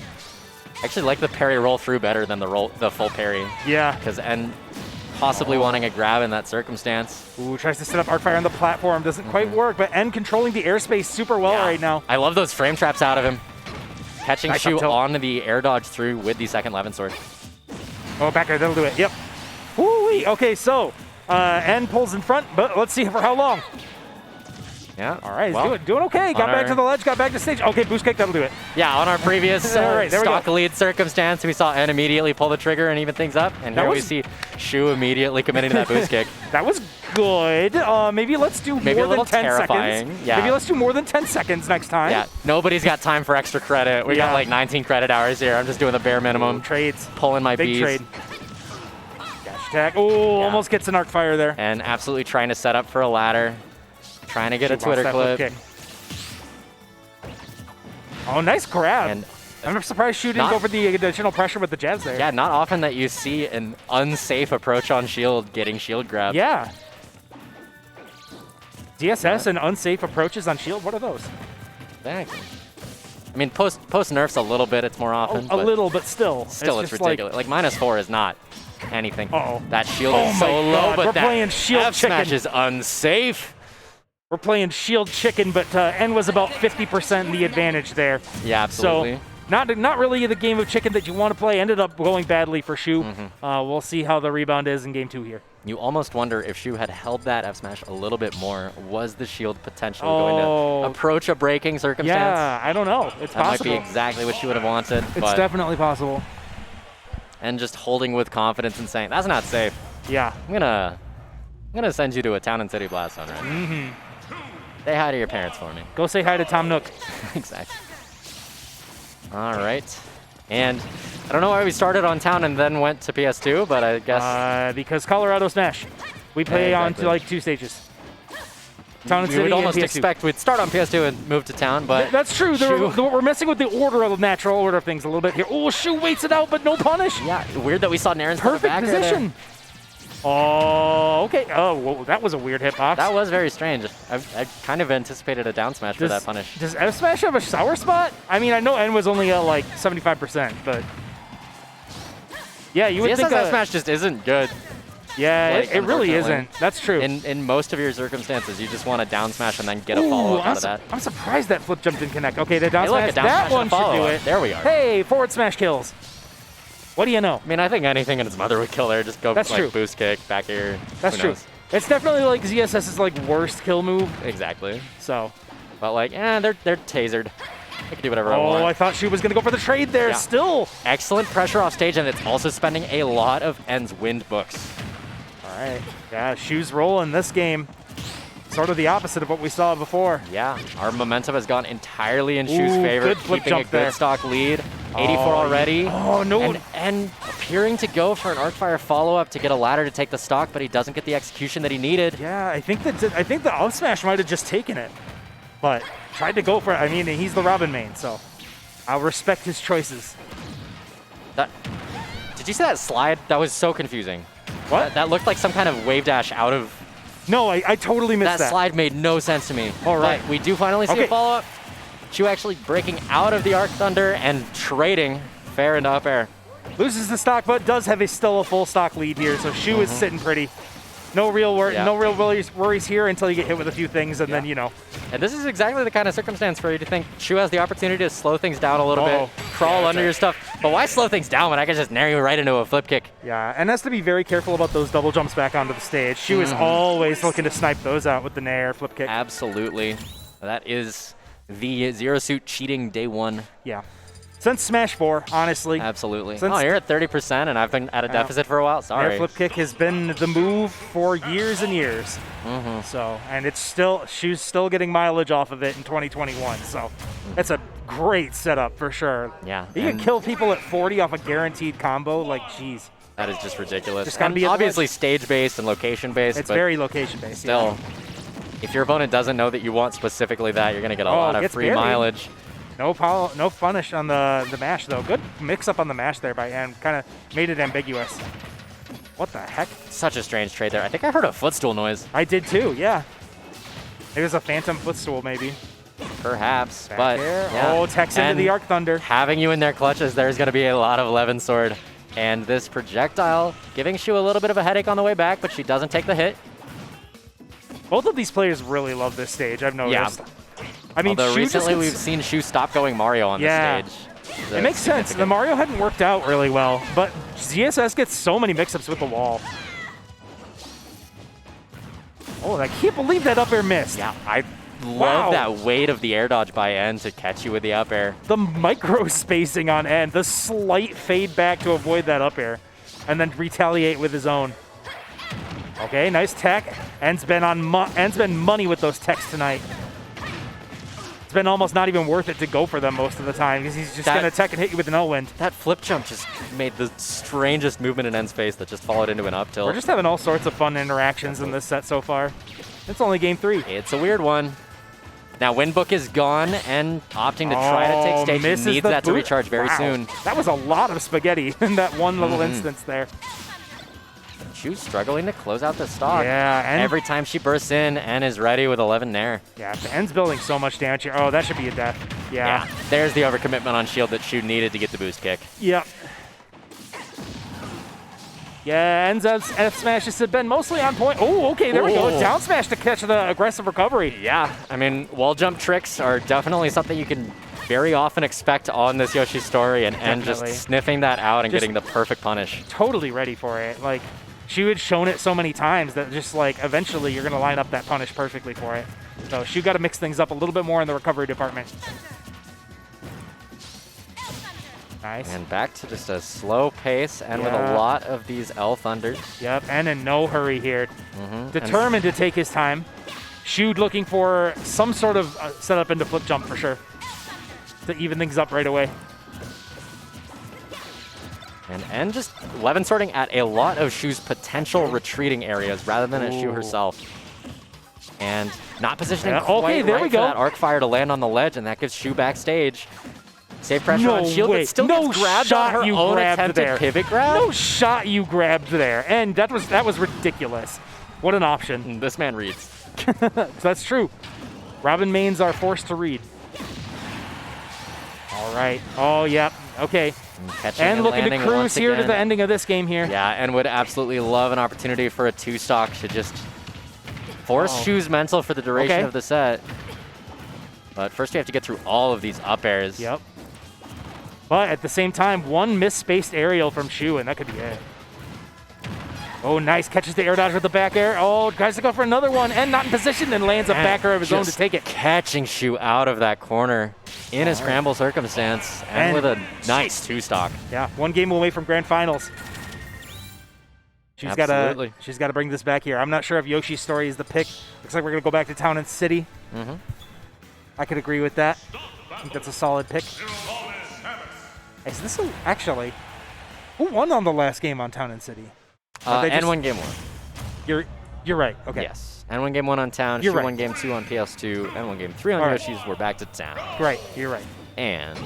I actually like the parry roll through better than the full parry. Yeah. Because N possibly wanting a grab in that circumstance. Ooh, tries to set up Arcfire on the platform. Doesn't quite work, but N controlling the airspace super well right now. I love those frame traps out of him. Catching Nice Shu up tilt. on the air dodge through with the second 11 sword. Oh, back air, that'll do it. Yep. Woo-wee. Okay, so N pulls in front, but let's see for how long. Yeah. All right, well, he's doing okay. Got back to the ledge, got back to stage. Okay, boost kick, that'll do it. Yeah, on our previous All right, there we stock go. lead circumstance, we saw N immediately pull the trigger and even things up. And That here we was- see Shu immediately committing to that boost kick. That was good. Maybe let's do Maybe more a little than 10 terrifying, seconds. yeah. Maybe let's do more than 10 seconds next time. Yeah, nobody's got time for extra credit. We Yeah. got like 19 credit hours here. I'm just doing the bare minimum. Trades. Pulling my Big bees. trade. Dash attack. Oh, almost gets an arc fire there. And absolutely trying to set up for a ladder. Trying to get a She wants Twitter that flip clip. kick. Oh, nice grab. And I'm surprised Shu didn't not- go for the additional pressure with the jabs there. yeah, not often that you see an unsafe approach on shield getting shield grabbed. Yeah. DSS and unsafe approaches on shield, what are those? Exactly. I mean, post nerfs a little bit, it's more often. A but little, but still. Still, it's just ridiculous. Like, -4 is not anything. Uh-oh. That shield Oh is so my low, God, but we're that playing shield F smash chicken. is unsafe. We're playing shield chicken, but N was about 50% the advantage there. Yeah, absolutely. So not really the game of chicken that you want to play. Ended up going badly for Shu. We'll see how the rebound is in game 2 here. You almost wonder if Shu had held that F smash a little bit more, was the shield potentially going to approach a breaking circumstance? Yeah, I don't know. It's That possible. might be exactly what she would have wanted. It's but definitely possible. and just holding with confidence and saying, that's not safe. Yeah. I'm gonna send you to a town and city blast zone, right? Say hi to your parents for me. Go say hi to Tom Nook. Exactly. All right. And I don't know why we started on town and then went to PS2, but I guess Because Colorado Smash. We play Yeah, on exactly. to like 2 stages. Town and you City would and almost PS2. expect we'd start on PS2 and move to town, but That's true. Shu- We're messing with the order of the natural order of things a little bit here. Oh, Shu waits it out, but no punish. yeah, weird that we saw Naren's Perfect back air there. position. Oh, okay. Oh, whoa, that was a weird hitbox. That was very strange. I kind of anticipated a down smash for that punish. Does F Smash have a sour spot? I mean, I know N was only at like 75%, but yeah, you would think. CSS F smash just isn't good. Yeah, like, it really unfortunately. isn't. That's true. In most of your circumstances, you just want a down smash and then get a follow-up out of that. I'm surprised that flip jump didn't connect. Okay, the down Hey, look, smash. a down That smash and a one should do follow-up. it. There we are. Hey, forward smash kills. What do you know? I mean, I think anything in its mother would kill her. Just go That's like true. boost kick, back here. That's who true. knows? It's definitely like ZSS's like worst kill move. Exactly. So. But like, they're tasered. I can do whatever I Oh, want. I thought she was gonna go for the trade there. Yeah. Still. Excellent pressure off stage, and it's also spending a lot of N's wind books. All right. Yeah, Shu's roll in this game. Sort of the opposite of what we saw before. Yeah, our momentum has gone entirely in Shu's Ooh, favor, good flip keeping a jump good there. stock lead. 84 already. Oh, no. And appearing to go for an Arcfire follow-up to get a ladder to take the stock, but he doesn't get the execution that he needed. Yeah, I think the up smash might have just taken it, but tried to go for it. I mean, he's the Robin main, so I'll respect his choices. Did you see that slide? That was so confusing. What? That looked like some kind of wave dash out of... No, I totally missed That slide made no sense to me. All right. But we do finally see Okay. a follow-up. Shu actually breaking out of the Arc Thunder and trading fair into up air. Loses the stock, but does have still a full stock lead here, so Shu is sitting pretty. No real worries here until you get hit with a few things, and then, you know. And this is exactly the kind of circumstance for you to think Shu has the opportunity to slow things down a little bit, crawl under your stuff. But why slow things down when I can just nair you right into a flip kick? Yeah, and has to be very careful about those double jumps back onto the stage. Shu is always looking to snipe those out with the nair flip kick. Absolutely. That is the Zero Suit cheating day one. Yeah. Since Smash 4, honestly. Absolutely. Since- Oh, you're at 30%, and I've been at a deficit for a while. Nair Sorry. flip kick has been the move for years and years. So, and it's still, Shu's still getting mileage off of it in 2021. So, it's a great setup for sure. Yeah, You can and- kill people at 40 off a guaranteed combo. Like, geez. That is just ridiculous. Just gotta And be at the obviously stage-based and location-based. It's but very location based. still. If your opponent doesn't know that you want specifically that, you're going to get a lot of gets free buried. mileage. No punish on the mash, though. Good mix-up on the mash there by N. Kind of made it ambiguous. What the heck? Such a strange trade there. I think I heard a footstool noise. I did too, yeah. It was a phantom footstool, maybe. Perhaps, Back but air. yeah. Oh, Tex into And the Arc Thunder. having you in their clutches, there's going to be a lot of Levin Sword. And this projectile giving Shu a little bit of a headache on the way back, but she doesn't take the hit. Both of these players really love this stage, I've noticed. I mean, Although Shu just recently gets- we've seen Shu stop going Mario on Yeah. this stage. It makes sense. The Mario hadn't worked out really well, but ZSS gets so many mix-ups with the wall. Oh, I can't believe that up air missed. Yeah, I love Wow. that weight of the air dodge by N to catch you with the up air. The micro spacing on N, the slight fade back to avoid that up air, and then retaliate with his own. Okay, nice tech. N's been money with those techs tonight. It's been almost not even worth it to go for them most of the time because he's just That- gonna tech and hit you with an L-wind. That flip jump just made the strangest movement in N's face that just followed into an up tilt. We're just having all sorts of fun interactions in this set so far. It's only game 3. It's a weird one. Now Windbook is gone and opting to try to take stage. He misses needs the that to boot. recharge very Wow. soon. That was a lot of spaghetti in that one little instance there. Shu's struggling to close out the stock. Yeah, and Every time she bursts in, N is ready with 11 Nair. yeah, N's building so much damage here. Oh, that should be a death. Yeah, there's the overcommitment on shield that Shu needed to get the boost kick. Yep. Yeah, N's F smashes have been mostly on point. Oh, okay, there we go. Ooh. Down smash to catch the aggressive recovery. Yeah, I mean, wall jump tricks are definitely something you can very often expect on this Yoshi story, and N just Definitely. sniffing that out and Just- getting the perfect punish. Totally ready for it. Like, she had shown it so many times that just like eventually you're gonna line up that punish perfectly for it. So she got to mix things up a little bit more in the recovery department. Nice. And back to just a slow pace, and with Yeah. a lot of these L Thunders. Yep, and in no hurry here. Mhm. Determined to take his time. Shu'd looking for some sort of setup into flip jump for sure. To even things up right away. And N just Levin sorting at a lot of Shu's potential retreating areas rather than at Shu Ooh. herself. And not positioning Yeah, quite okay, there right we for go. that arc fire to land on the ledge, and that gives Shu backstage. Save pressure on No shield, way. but still No gets grabbed shot on her you own grabbed attempted there. pivot grab. No shot you grabbed there. And that was ridiculous. What an option. This man reads. That's true. Robin mains are forced to read. All right. Oh, yep. Okay. Catching And looking to landing cruise once here to again. the ending of this game here. Yeah, and would absolutely love an opportunity for a 2-stock to just force Oh. Shu's mental for the duration Okay. of the set. But first you have to get through all of these up airs. Yep. But at the same time, one misspaced aerial from Shu, and that could be it. Oh, nice. Catches the air dodge with the back air. Oh, tries to go for another one, and not in position, and lands a And back air of his own to just take it. Catching Shu out of that corner in a scramble circumstance, and And- with a nice 2-stock. Yeah, one game away from grand finals. She's Absolutely. gotta bring this back here. I'm not sure if Yoshi's story is the pick. Looks like we're gonna go back to Town and City. Mm-hmm. I could agree with that. I think that's a solid pick. Is this actually? Who won on the last game on Town and City? Are they just- N1 game 1. You're right. Okay. Yes. N1 game 1 on Town, You're Shu right. 1 game 2 on PS2, N1 game 3 on All right. Yoshi's. We're back to Town. Right. You're right. And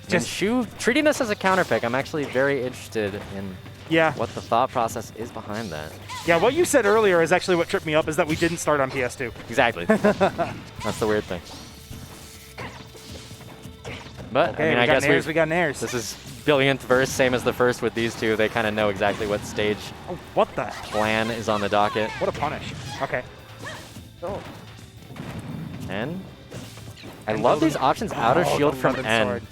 Just- Shu treating this as a counter pick, I'm actually very interested in Yeah. what the thought process is behind that. Yeah. What you said earlier is actually what tripped me up. Is that we didn't start on PS2. Exactly. That's the weird thing. But Okay. I mean, we I got guess Nairs. We got Nairs. this is billionth verse, same as the first with these two. They kind of know exactly what stage Oh, what the? plan is on the docket. What a punish. Okay. Oh. And I love these options out of Oh, shield the from Levin N. sword.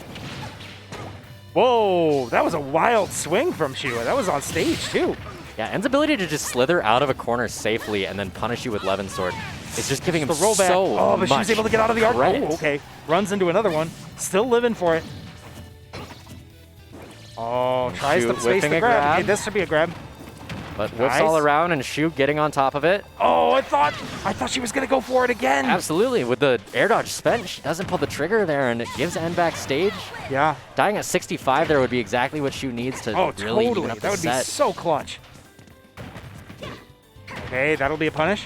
Whoa, that was a wild swing from Shu. That was on stage too. Yeah, N's ability to just slither out of a corner safely and then punish you with Levin Sword is just giving him The rollback. so Oh, but much she's able to get out of the arc. credit. Oh, okay. Runs into another one. Still living for it. Oh, tries Shu to space whipping the a grab. grab. Okay, this should be a grab. But whips Nice. all around and Shu getting on top of it. Oh, I thought she was gonna go for it again. Absolutely. With the air dodge spent, she doesn't pull the trigger there, and it gives N backstage. Yeah. Dying at 65 there would be exactly what Shu needs to Oh, really even totally. up the That would be set. so clutch. Okay, that'll be a punish.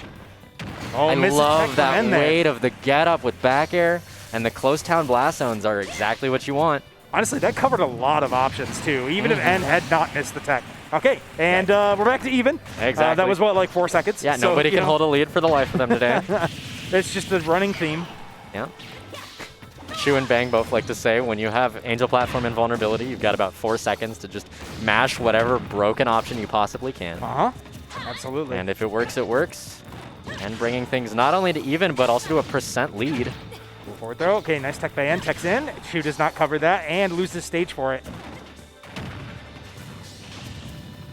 Oh, I misses love tech from that N there. weight of the get up with back air, and the close town blast zones are exactly what you want. Honestly, that covered a lot of options too, even if N had not missed the tech. Okay, and we're back to even. Exactly. That was what, like 4 seconds? Yeah, So, nobody you can know, hold a lead for the life of them today. It's just a running theme. Yeah. Shu and Bang both like to say when you have Angel Platform invulnerability, you've got about 4 seconds to just mash whatever broken option you possibly can. Absolutely. And if it works, it works. And bringing things not only to even, but also to a % lead. Forward throw. Okay, nice tech by N. Tech's in. Shu does not cover that and loses stage for it.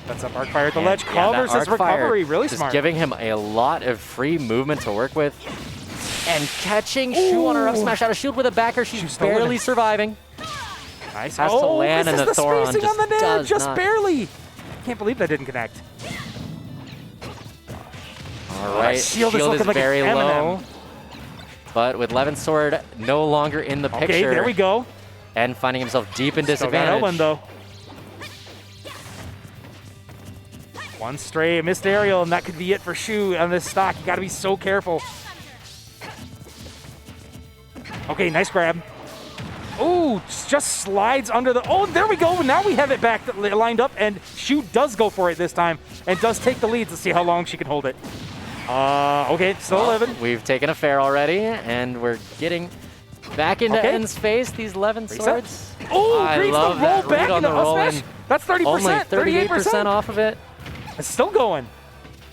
That's up arc fire at the ledge. Yeah, Covers that his arc fire recovery. Really just smart. giving him a lot of free movement to work with. And catching Shu on her up smash out of shield with a backer. She's still barely winning. surviving. Nice. Has to land, and misses the Thoron spacing just on the nair, does just not. barely. Can't believe that didn't connect. All right, shield shield is is looking like very an low. M&M. But with Levin Sword no longer in the picture. Okay, there we go. And finding himself deep in Still got disadvantage. Ellen though. One stray, missed aerial, and that could be it for Shu on this stock. You got to be so careful. Okay, nice grab. Ooh, just slides under the. Oh, there we go. Now we have it back lined up, and Shu does go for it this time and does take the lead to see how long she can hold it. Okay, still living. We've taken a fair already, and we're getting back into N's face, these Levin Swords. Oh, I Green's the love roll that back read on into the up roll smash. in. That's 30%, Only 38% 38% off of it. It's still going.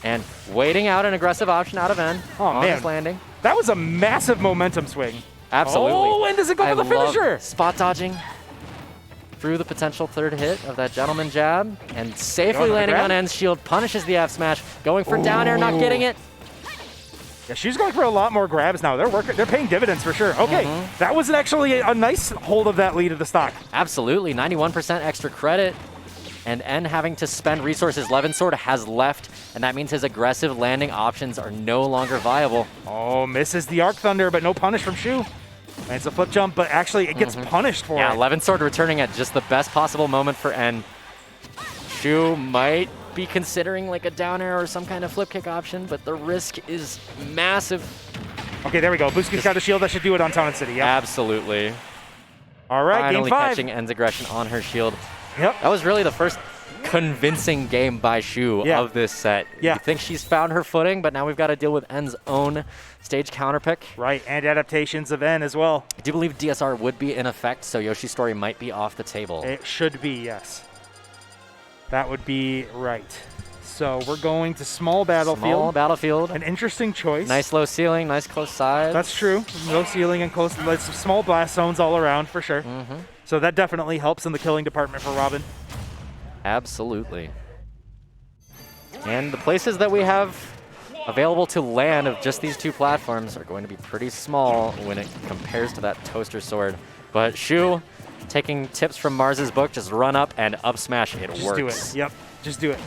And waiting out an aggressive option out of N on man. his landing. That was a massive momentum swing. Absolutely. Oh, and does it go for the love finisher? Spot dodging through the potential third hit of that gentleman jab, and safely Going for the landing grab? on N's shield, punishes the F smash, going for down air, not getting it. Yeah, she's going for a lot more grabs now. They're paying dividends for sure. Okay, that was actually a nice hold of that lead of the stock. Absolutely, 91% extra credit. And N having to spend resources. Levin Sword has left, and that means his aggressive landing options are no longer viable. Oh, misses the Arc Thunder, but no punish from Shu. Lands a flip jump, but actually it gets punished for Yeah, it. Levin Sword returning at just the best possible moment for N. Shu might be considering like a down air or some kind of flip kick option, but the risk is massive. Okay, there we go. Busquets got the shield. That should do it on Town and City. Yep. Absolutely. All right, Finally game 5. catching N's aggression on her shield. Yep. That was really the first convincing game by Shu Yeah. of this set. Yeah. You think she's found her footing, but now we've got to deal with N's own stage counter pick. Right, and adaptations of N as well. I do believe DSR would be in effect, so Yoshi's story might be off the table. It should be, yes. That would be right. So we're going to small battlefield. Small battlefield. An interesting choice. Nice low ceiling, nice close sides. That's true. No ceiling and close. Like some small blast zones all around for sure. So that definitely helps in the killing department for Robin. Absolutely. And the places that we have available to land of just these two platforms are going to be pretty small when it compares to that toaster sword. But Shu, taking tips from Mars's book, just run up and up smash. It Just works. do it. Yep. Just do it.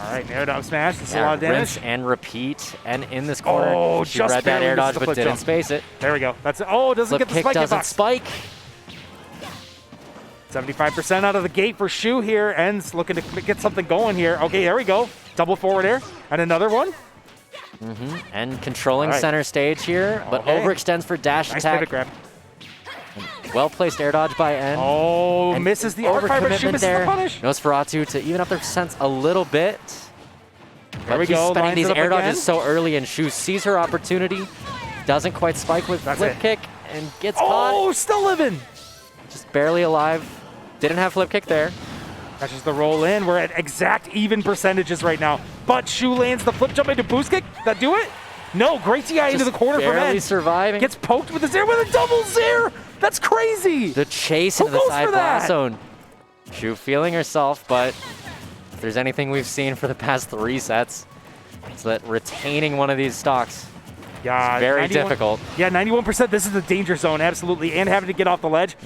All right, narrowed up smash. That's a Yeah, lot of damage. rinse and repeat. And in this corner, Oh, she just read that barely air missed dodge the but flip didn't jump. space it. There we go. That's it. Oh, doesn't Flip get the kick spike doesn't hitbox. spike. 75% out of the gate for Shu here. Ends looking to get something going here. Okay, there we go. Double forward air. And another one. And controlling All right. center stage here, but Okay. overextends for dash Nice attack. pivot grab. Well-placed air dodge by N. Oh, And misses the arc fire, but Shu overcommitment misses there. the punish. Nosferatu to even up their sense a little bit. There we He's go. spending Lines these it up air again. dodges so early, and Shu sees her opportunity, doesn't quite spike with That's flip it. kick, and gets caught. Oh, still living. Just barely alive. Didn't have flip kick there. Catches the roll in. We're at exact even percentages right now. But Shu lands the flip jump into boost kick. That do it? No, great TI into the Just corner for barely men. surviving. Gets poked with a zero with a double zero. That's crazy. The chase Who into the goes side for that? blast zone. Shu feeling herself, but if there's anything we've seen for the past 3 sets, it's that retaining one of these stocks Yeah, is very 91 difficult. Yeah, 91%. This is the danger zone, absolutely. And having to get off the ledge.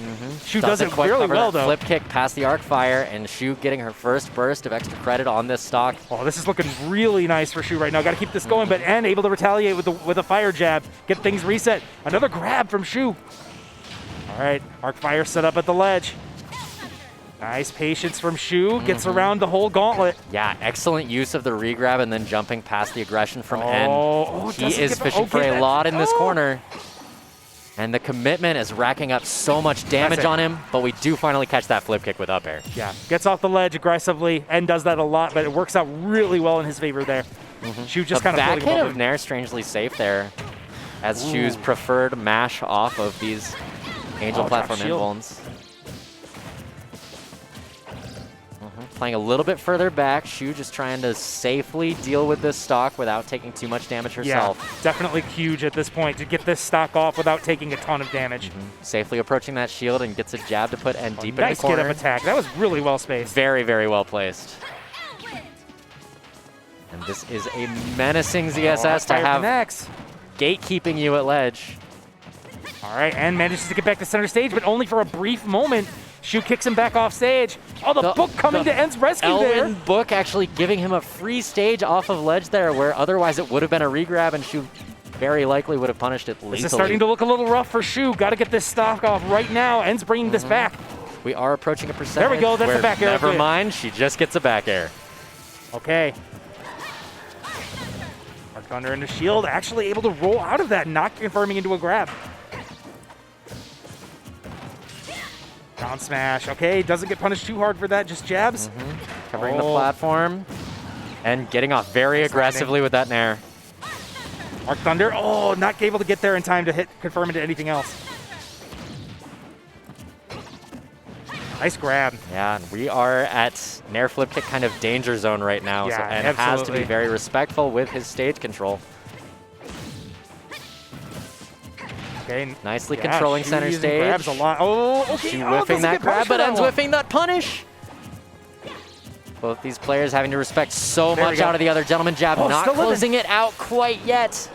Shu does it quite really cover well, that though. flip kick past the arc fire, and Shu getting her first burst of extra credit on this stock. Oh, this is looking really nice for Shu right now. Got to keep this going, but N able to retaliate with a fire jab, get things reset. Another grab from Shu. All right, arc fire set up at the ledge. Nice patience from Shu. Gets around the whole gauntlet. Yeah, excellent use of the regrab and then jumping past the aggression from N. He doesn't is give fishing for a that- lot in this corner. And the commitment is racking up so much damage it. on him, but we do finally catch that flip kick with up air. Yeah, gets off the ledge aggressively. N does that a lot, but it works out really well in his favor there. Shu just The kind of back floating hit above of him. Nair strangely safe there, as Shu's preferred mash off of these Angel Oh, drop platform shield. invulns. Playing a little bit further back, Shu just trying to safely deal with this stock without taking too much damage herself. Yeah, definitely huge at this point to get this stock off without taking a ton of damage. Safely approaching that shield and gets a jab to put N deep in the Nice get corner. up attack. That was really well spaced. Very, very well placed. And this is a menacing ZSS to Fire have connects. gatekeeping you at ledge. All right, and manages to get back to center stage, but only for a brief moment. Shu kicks him back off stage. Oh, the book coming to N's rescue there. Elwin Book actually giving him a free stage off of ledge there, where otherwise it would have been a regrab and Shu very likely would have punished it lethally. This is starting to look a little rough for Shu. Got to get this stock off right now. N's bringing this back. We are approaching a percentage. There we go, that's a where back air. Never Good. mind, she just gets a back air. Okay. Mark Thunder into shield, actually able to roll out of that, not confirming into a grab. Down smash. Okay, doesn't get punished too hard for that, just jabs. Covering the platform and getting off very aggressively with that Nair. Mark Thunder, oh, not able to get there in time to hit confirm into anything else. Nice grab. Yeah, and we are at Nair flip kick kind of danger zone right now, Yeah, so and has to absolutely. be very respectful with his stage control. Okay. Nicely Yeah, controlling Shu center using stage. grabs a lot. Oh, okay. Shu Oh, whiffing doesn't that get grab, punished but for that ends one. whiffing that punish. Both these players having to respect so There we much go. out of the other gentleman jab, Oh, not still living. closing it out quite yet.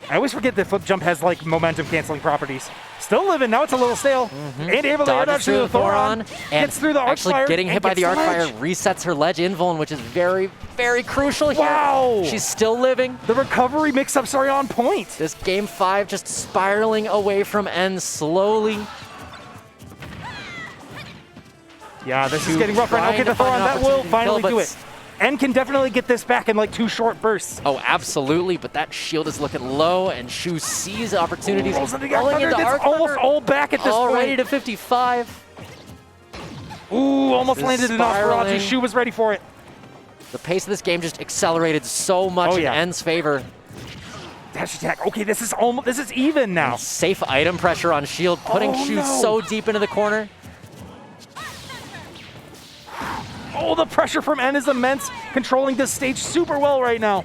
I always forget that flip jump has like momentum canceling properties. Still living, now it's a little stale. And able to air Dodges dodge through the Thoron. and Gets through the arc actually fire getting and hit by gets the arc fire ledge. resets her ledge invuln, which is very, very crucial here. Wow. She's still living. The recovery mix-ups are on point. This game 5 just spiraling away from N slowly. Yeah, this is Shu getting rough right now. trying Okay, the to find Thoron, an that will opportunity to finally kill, do but it. N can definitely get this back in like 2 short bursts. Oh, absolutely, but that shield is looking low, and Shu sees opportunities. Rolls into the Arc Rolling Thunder, into that's Arc almost Thunder. all back at this Already point. to 55. Ooh, almost This is landed enough. spiraling. Shu was ready for it. The pace of this game just accelerated so much Oh, yeah. in N's favor. Dash attack. Okay, this is even now. Safe item pressure on shield, putting Oh, Shu no. so deep into the corner. Oh, the pressure from N is immense. Controlling this stage super well right now.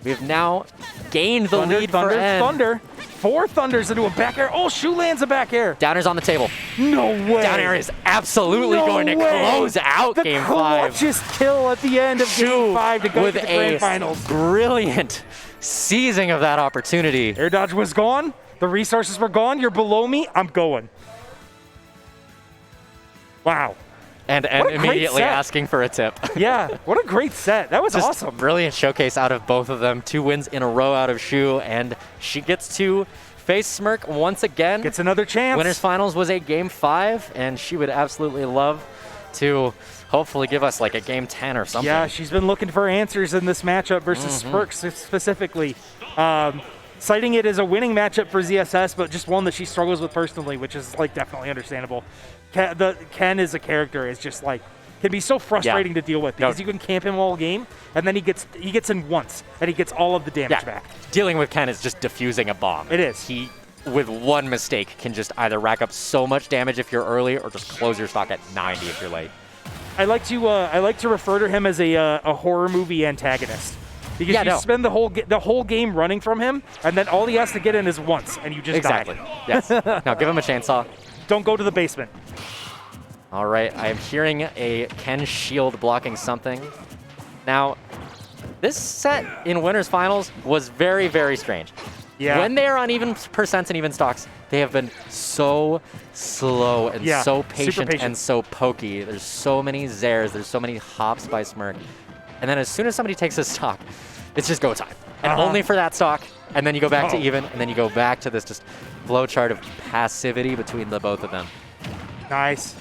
We have now gained the lead for N. Thunder. 4 thunders into a back air. Oh, Shu lands a back air. Downers on the table. No way. Down air is absolutely No going to way. close out The game 5. clutchest kill at the end of Shu game 5 to go with to the a grand finals. brilliant seizing of that opportunity. Air dodge was gone. The resources were gone. You're below me. I'm going. Wow. And What a great immediately set. asking for a tip. Yeah, what a great set. That was Just awesome. brilliant showcase out of both of them. 2 wins in a row out of Shu, and she gets to face Smirk once again. Gets another chance. Winners Finals was a game 5, and she would absolutely love to hopefully give us like a game 10 or something. Yeah, she's been looking for answers in this matchup versus Smirk specifically. Citing it as a winning matchup for ZSS, but just one that she struggles with personally, which is like definitely understandable. Ken as a character is just like can be so frustrating to deal with because you can camp him all game, and then he gets in once, and he gets all of the damage back. Dealing with Ken is just diffusing a bomb. It is. He, with one mistake, can just either rack up so much damage if you're early or just close your stock at 90 if you're late. I like to refer to him as a horror movie antagonist. Because Yeah, you no. spend the whole game running from him, and then all he has to get in is once, and you just Exactly. die. Yes. Now give him a chainsaw. Don't go to the basement. All right, I am hearing a Ken shield blocking something. Now, this set in Winners Finals was very, very strange. Yeah. When they are on even percents and even stocks, they have been so slow and Yeah, so super patient patient. and so pokey. There's so many zairs, there's so many hops by Smirk. And then as soon as somebody takes a stock, it's just go time. And only for that stock, and then you go back to even, and then you go back to this just flowchart of passivity between the both of them. Nice.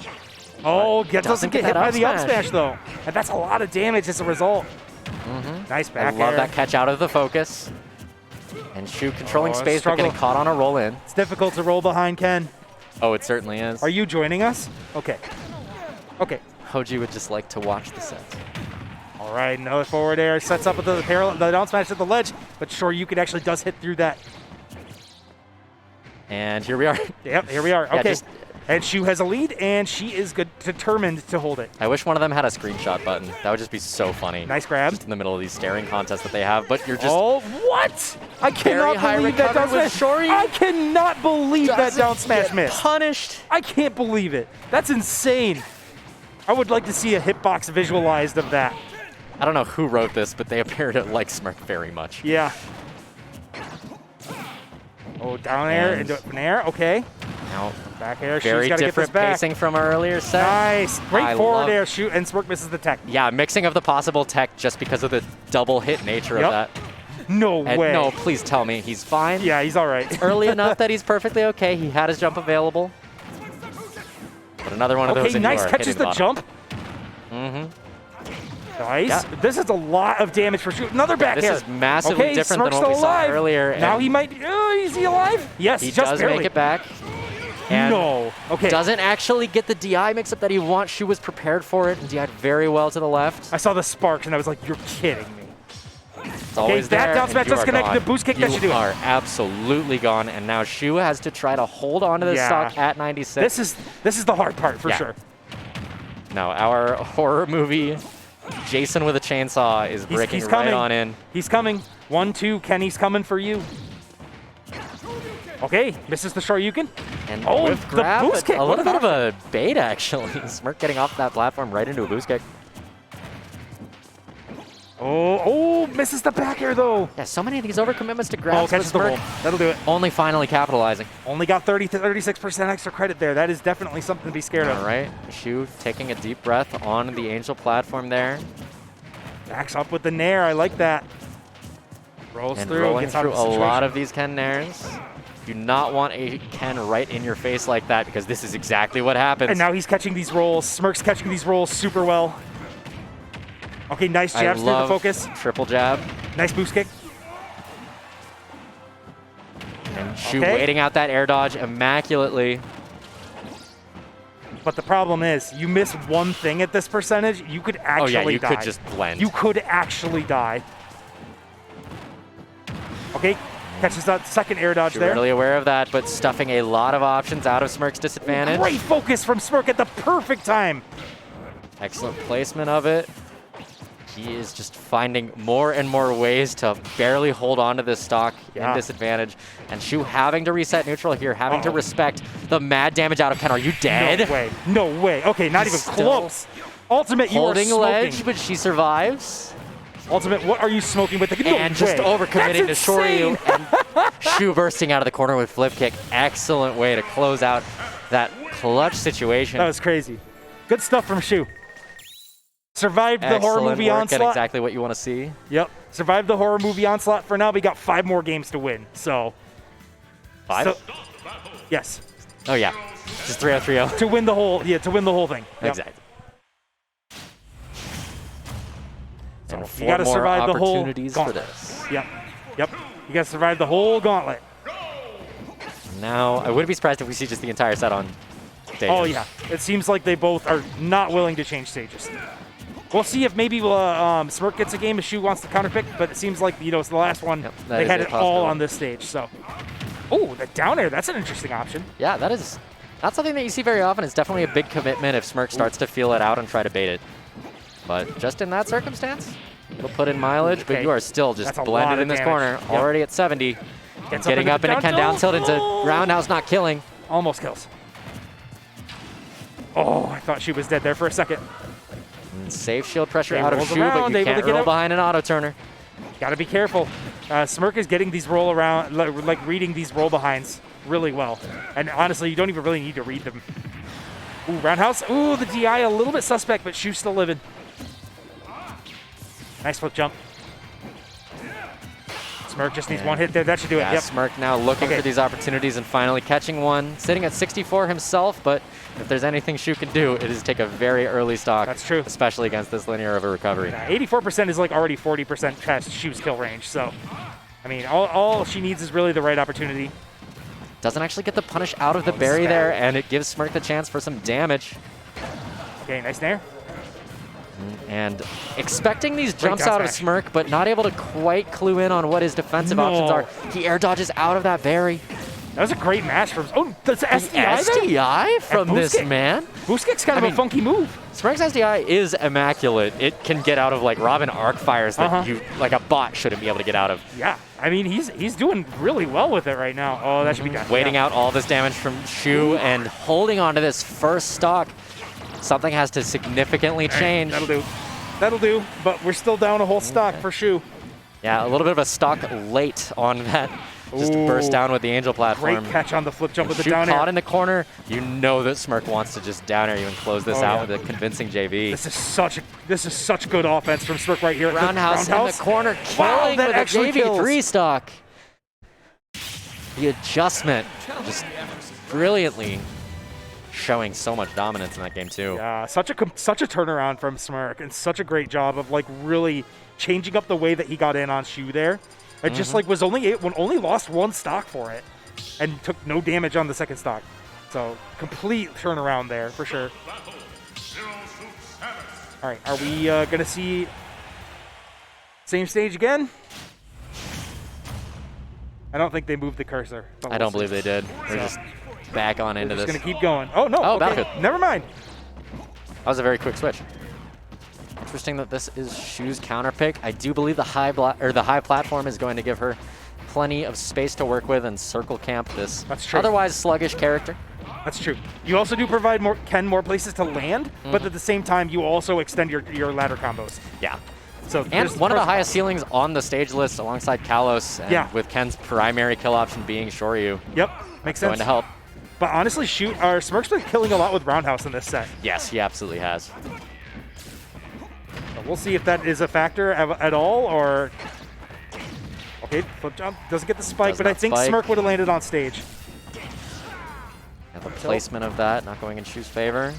Oh, doesn't get hit that by up the up smash. smash, though. And that's a lot of damage as a result. Nice I back love air. that catch out of the focus. And Shu controlling space, but struggle. getting caught on a roll in. It's difficult to roll behind Ken. Oh, it certainly is. Are you joining us? Okay. Okay. Hoji would just like to watch the set. All right, another forward air. Sets up with the parallel, the down smash at the ledge, but sure, you could actually does hit through that. And here we are. Yep, here we are. Yeah, Okay. just- And Shu has a lead, and she is determined to hold it. I wish one of them had a screenshot button. That would just be so funny. Nice grab. Just in the middle of these staring contests that they have, but you're just Oh, what? I Very cannot high believe that down recovery with smash. Shori. I cannot believe that doesn't down smash get missed. punished. I can't believe it. That's insane. I would like to see a hitbox visualized of that. I don't know who wrote this, but they appear to like Smirk very much. Yeah. Oh, down air And- into an air. Okay. Now, Back air. very She's got to get this different back. pacing from our earlier set. Nice. Great I forward love- air shoot, and Smirk misses the tech. Yeah, mixing of the possible tech just because of the double hit nature Yep. of that. No And way. no, please tell me he's fine. Yeah, he's all right. Early enough that he's perfectly okay. He had his jump available. But another one of those Okay, and you nice are catches hitting the bottom. jump. Mm-hmm. Nice. Yeah. This is a lot of damage for shoot. Another back This air. is massively okay, different Smirk's than what we still saw alive. earlier. Now and he might. Is he alive? Yes, he just does barely. make it back. And No. Okay. doesn't actually get the DI mix-up that he wants. She was prepared for it and DI'd very well to the left. I saw the sparks and I was like, "You're kidding me." It's always that there, down and smash you does are connect gone. the boost kick that You should do it. are absolutely gone, and now Shu has to try to hold on to this Yeah. stock at 96. This is the hard part for Yeah. sure. Now our horror movie, Jason with a chainsaw, is breaking he's right coming. on in. He's coming. 1-2. Kenny's coming for you. Okay, misses the Shoryuken. And Oh, with the grab, boost but kick, a what little an bit of a bait actually. Smirk getting off that platform right into a boost kick. Oh, misses the back air though. Yeah, so many of these overcommitments to Oh, grabs with catches the Smirk. roll. That'll do it. Only finally capitalizing. Only got 36% extra credit there. That is definitely something to be scared of. All right, Shu taking a deep breath on the Angel platform there. Backs up with the nair. I like that. Rolls And through. rolling Gets out through of a the lot situation. of these Ken Nairs. Do not want a Ken right in your face like that because this is exactly what happens. And now he's catching these rolls. Smirk's catching these rolls super well. Okay, nice I jabs through the love focus. triple jab. Nice boost kick. And Shu Okay. waiting out that air dodge immaculately. But the problem is, you miss one thing at this percentage, you could Oh actually yeah, you die. could just blend. You could actually die. Okay, catches that second air dodge You're there. really aware of that, but stuffing a lot of options out of Smirk's disadvantage. Great focus from Smirk at the perfect time. Excellent placement of it. He is just finding more and more ways to barely hold on to this stock in Yeah. disadvantage. And Shu having to reset neutral here, having to Uh-oh. respect the mad damage out of Ken. Are you dead? No way. No way. Okay, not He's even still close. Ultimate, you are Holding smoking. ledge, but she survives. Ultimate, what are you smoking with? No And just way. overcommitting to That's Shoryu. insane. And Shu bursting out of the corner with flip kick. Excellent way to close out that clutch situation. That was crazy. Good stuff from Shu. Survived the horror Excellent movie work onslaught. and exactly what you want to see. Yep. Survived the horror movie onslaught. For now, we got 5 more games to win. So, 5? so yes, Oh yeah, just 3-0-3-0. to win the whole thing. Yep. Exactly. So And you 4 gotta more survive the whole opportunities for gauntlet. this. Yep. Yep. You got to survive the whole gauntlet. Now, I wouldn't be surprised if we see just the entire set on stage. Oh yeah. It seems like they both are not willing to change stages. We'll see if maybe Smirk gets a game if Shu wants to counterpick, but it seems like, it's the last one, Yep, that they is had a it all possibility. on this stage. So, oh, the down air, that's an interesting option. Yeah, that is not something that you see very often. It's definitely a big commitment if Smirk starts to feel it out and try to bait it. But just in that circumstance, it'll put in mileage, but Okay. you are still just That's a lot blended of in this damage. corner, Yep. already at 70. Gets Getting up in a Ken down tilt into Oh! roundhouse, not killing. Almost kills. Oh, I thought she was dead there for a second. And safe shield pressure Okay, out of rolls Shu, around, but you able to can't get roll out. behind an auto turner. Got to be careful. Smirk is getting these roll around, like reading these roll behinds really well. And honestly, you don't even really need to read them. Ooh, roundhouse. Ooh, the DI a little bit suspect, but Shu's still living. Nice flip jump. Smirk just needs one hit there. That should do Yeah, it. Yep. Smirk now looking Okay. for these opportunities and finally catching one. Sitting at 64 himself, but if there's anything Shu can do, it is take a very early stock. That's true. Especially against this linear of a recovery. 84% is like already 40% past Shu's kill range. So, I mean, all she needs is really the right opportunity. Doesn't actually get the punish out of the berry there, and it gives Smirk the chance for some damage. Okay, nice nair. And expecting these jumps down out of smash. Smirk, but not able to quite clue in on what his defensive options are. He air dodges out of that berry. That was a great mash from. Oh, that's SDI there? SDI from And this boost kick. man. Boost kick's kind of a funky move. Smirk's SDI is immaculate. It can get out of like Robin arc fires that you like a bot shouldn't be able to get out of. Yeah, I mean he's doing really well with it right now. Oh, that should be done. Waiting out all this damage from Shu and holding on to this first stock. Something has to significantly change. That'll do. That'll do. But we're still down a whole stock for Shu. Yeah, a little bit of a stock late on that. Just burst down with the angel platform. Great catch on the flip jump with the Shu down caught air. in the corner. You know that Smirk wants to just down air you and close this out with a convincing JV. This is such good offense from Smirk right here. Roundhouse in the corner, killing that with a actually JV kills. 3 stock. The adjustment just brilliantly showing so much dominance in that game too. Yeah, such a turnaround from Smirk and such a great job of like really changing up the way that he got in on Shu there. It just like was only lost one stock for it and took no damage on the second stock. So complete turnaround there for sure. All right, are we gonna see same stage again? I don't think they moved the cursor. I don't believe they did. We're just back on into We're this. just gonna keep going. Oh no! Oh, okay. Battlefield. Never mind. That was a very quick switch. Interesting that this is Shu's counter pick. I do believe the high platform is going to give her plenty of space to work with and circle camp this That's true. otherwise sluggish character. That's true. You also do provide more places to land, but at the same time you also extend your ladder combos. Yeah. So And there's one of the pros- highest ceilings on the stage list alongside Kalos, and with Ken's primary kill option being Shoryu. Yep, makes Going sense. to help. But honestly, Smirk's been killing a lot with Roundhouse in this set. Yes, he absolutely has. So we'll see if that is a factor at all, or... Okay, flip jump. Doesn't get the spike, Does but I not think spike. Smirk would have landed on stage. And the placement of that not going in Shu's favor.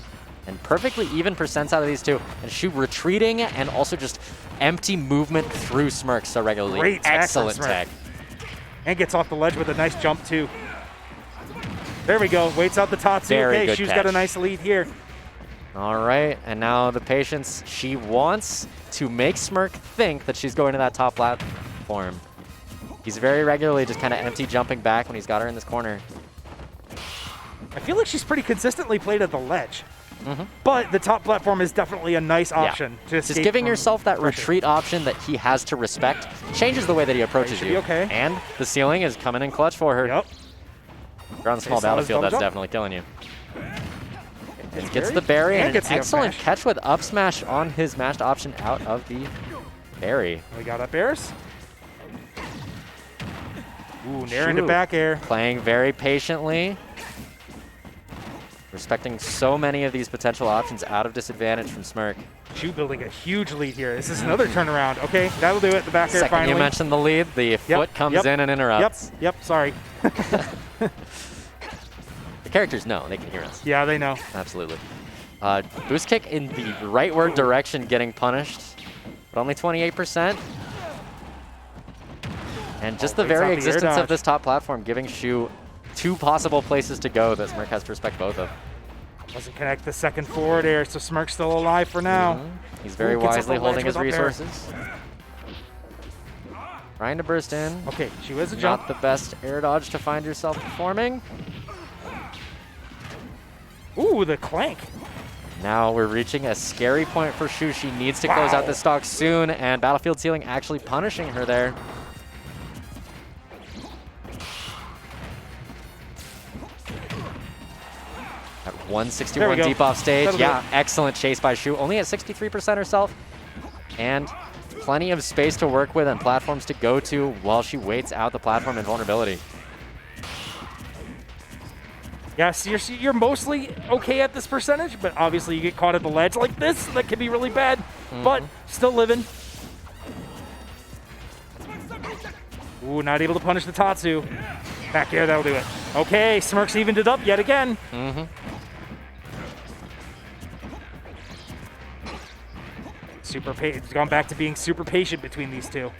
And perfectly even percents out of these two. And Shu retreating and also just empty movement through Smirk so regularly. Great tech from Excellent Smirk. tech. And gets off the ledge with a nice jump, too. There we go. Waits out the Tatsu. Very Okay, good Shu's catch. got a nice lead here. All right, and now the patience. She wants to make Smirk think that she's going to that top platform. He's very regularly just kind of empty jumping back when he's got her in this corner. I feel like she's pretty consistently played at the ledge. But the top platform is definitely a nice option to escape Just giving from yourself that pressure. retreat option that he has to respect changes the way that he approaches should you. be okay. And the ceiling is coming in clutch for her. Yep. You're on a small Okay, so battlefield, double that's jump. definitely killing you. Gets Gets berry, the berry and, gets an the up excellent smash. catch with up smash on his mashed option out of the berry. We got up airs. Ooh, nair into Shu back air. Playing very patiently. Respecting so many of these potential options out of disadvantage from Smirk. Shu building a huge lead here. This is another turnaround. Okay, that'll do it. The back air Second finally. you mentioned the lead, the foot comes in and interrupts. Yep, sorry. The characters know, they can hear us. Yeah, they know. Absolutely. Boost kick in the rightward direction getting punished, but only 28%. And just the waits out very the air existence dodge. of this top platform giving Shu two possible places to go that Smirk has to respect both of. Doesn't connect the second forward air, so Smirk's still alive for now. He's very Ooh, gets up wisely the ledge holding his with up air. resources. Trying to burst in. Okay, Shu has a jump. Not the best air dodge to find yourself performing. Ooh, the clank. Now we're reaching a scary point for Shu. She needs to close out this stock soon, and Battlefield Ceiling actually punishing her there. At There 161 we go. deep off stage. That'll Yeah, do excellent chase by Shu. Only at 63% herself. And plenty of space to work with and platforms to go to while she waits out the platform invulnerability. Yes, you're mostly okay at this percentage, but obviously you get caught at the ledge like this. That can be really bad, but still living. Ooh, not able to punish the Tatsu. Back air, that'll do it. Okay, Smirk's evened it up yet again. Mm-hmm. It's gone back to being super patient between these two.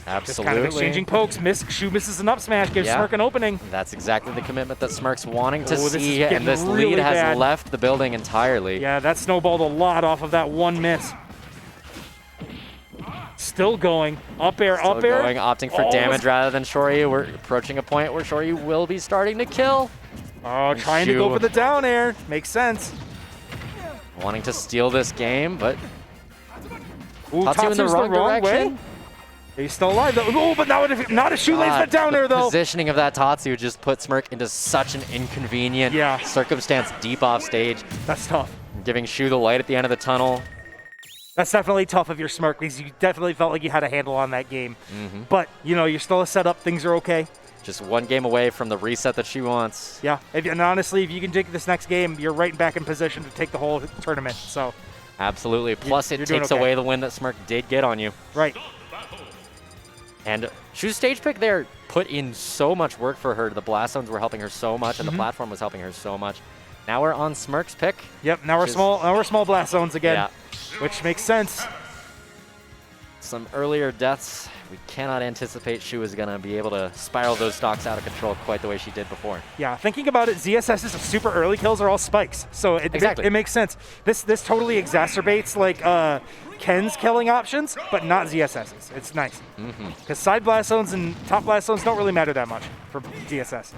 Absolutely. Just kind of exchanging pokes. Shu misses an up smash, gives Yeah. Smirk an opening. That's exactly the commitment that Smirk's wanting to Oh, this is see, getting and this really lead has bad. left the building entirely. Yeah, that snowballed a lot off of that one miss. Still going. Up air, Still up air. going, opting for Oh, damage rather than Shoryu. We're approaching a point where Shoryu will be starting to kill. Oh, trying to go Shu for the down air. Makes sense. Wanting to steal this game, but Ooh, Tatsu in the Tatsu's wrong direction. way. He's still alive though. Oh, but not a Shu lays that down air the though. positioning of that Tatsu just put Smirk into such an inconvenient circumstance deep off stage, That's tough. giving Shu the light at the end of the tunnel. That's definitely tough if you're Smirk because you definitely felt like you had a handle on that game. But, you know, you're still a setup. Things are okay. Just one game away from the reset that she wants. Yeah. And honestly, if you can take this next game, you're right back in position to take the whole tournament. So, Absolutely. Plus, you're it doing takes okay. away the win that Smirk did get on you. right. And Shu's stage pick there put in so much work for her. The blast zones were helping her so much, and the platform was helping her so much. Now we're on Smirk's pick. Yep. Now we're Just- small blast zones again, Yeah. which makes sense. Some earlier deaths. We cannot anticipate Shu is going to be able to spiral those stocks out of control quite the way she did before. Yeah, thinking about it, ZSS's super early kills are all spikes, so Exactly. it makes sense. This totally exacerbates like Ken's killing options, but not ZSS's. It's nice because side blast zones and top blast zones don't really matter that much for ZSS.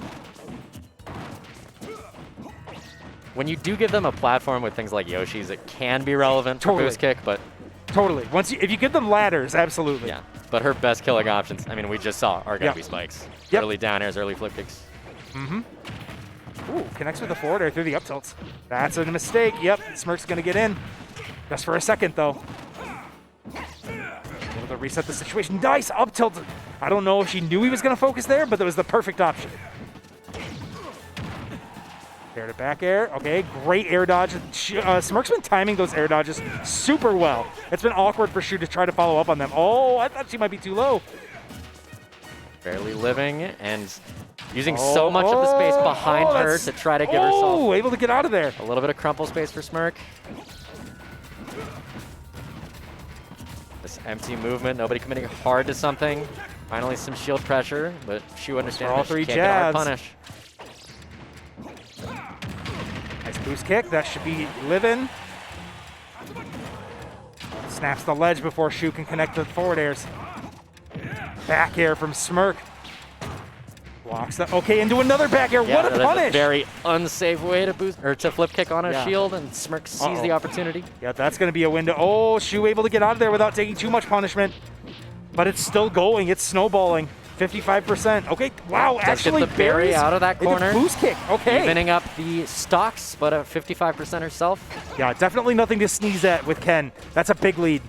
When you do give them a platform with things like Yoshi's, it can be relevant for Totally. boost kick, but Totally. If you give them ladders, absolutely. yeah. But her best killing options, I mean, we just saw, are going to Yep. be spikes. Yep. Early down airs, early flip kicks. Ooh, connects with the forward air through the up tilts. That's a mistake. Yep, Smirk's gonna get in. Just for a second though. Able to reset the situation. Nice up tilt. I don't know if she knew he was gonna focus there, but that was the perfect option. Air to back air. Okay, great air dodge. Smirk's been timing those air dodges super well. It's been awkward for Shu to try to follow up on them. Oh, I thought she might be too low. Barely living and using so much of the space behind her that's- to try to give Oh, herself able to get out of there. a little bit of crumple space for Smirk. This empty movement, nobody committing hard to something. Finally some shield pressure, but Shu understands all that three she can't get a hard jabs. punish. Nice boost kick. That should be living. Snaps the ledge before Shu can connect the forward airs. Back air from Smirk. Blocks that. Okay, into another back air. Yeah, What a that's punish! a very unsafe way to boost or to flip kick on a Yeah. shield, and Smirk sees the opportunity. Yeah, that's going to be a window. Oh, Shu able to get out of there without taking too much punishment. But it's still going. It's snowballing. 55%. Okay, wow, Does actually get the berry buries out of that into corner. Boost kick. Okay. Evening up the stocks, but at 55% herself. Yeah, definitely nothing to sneeze at with Ken. That's a big lead.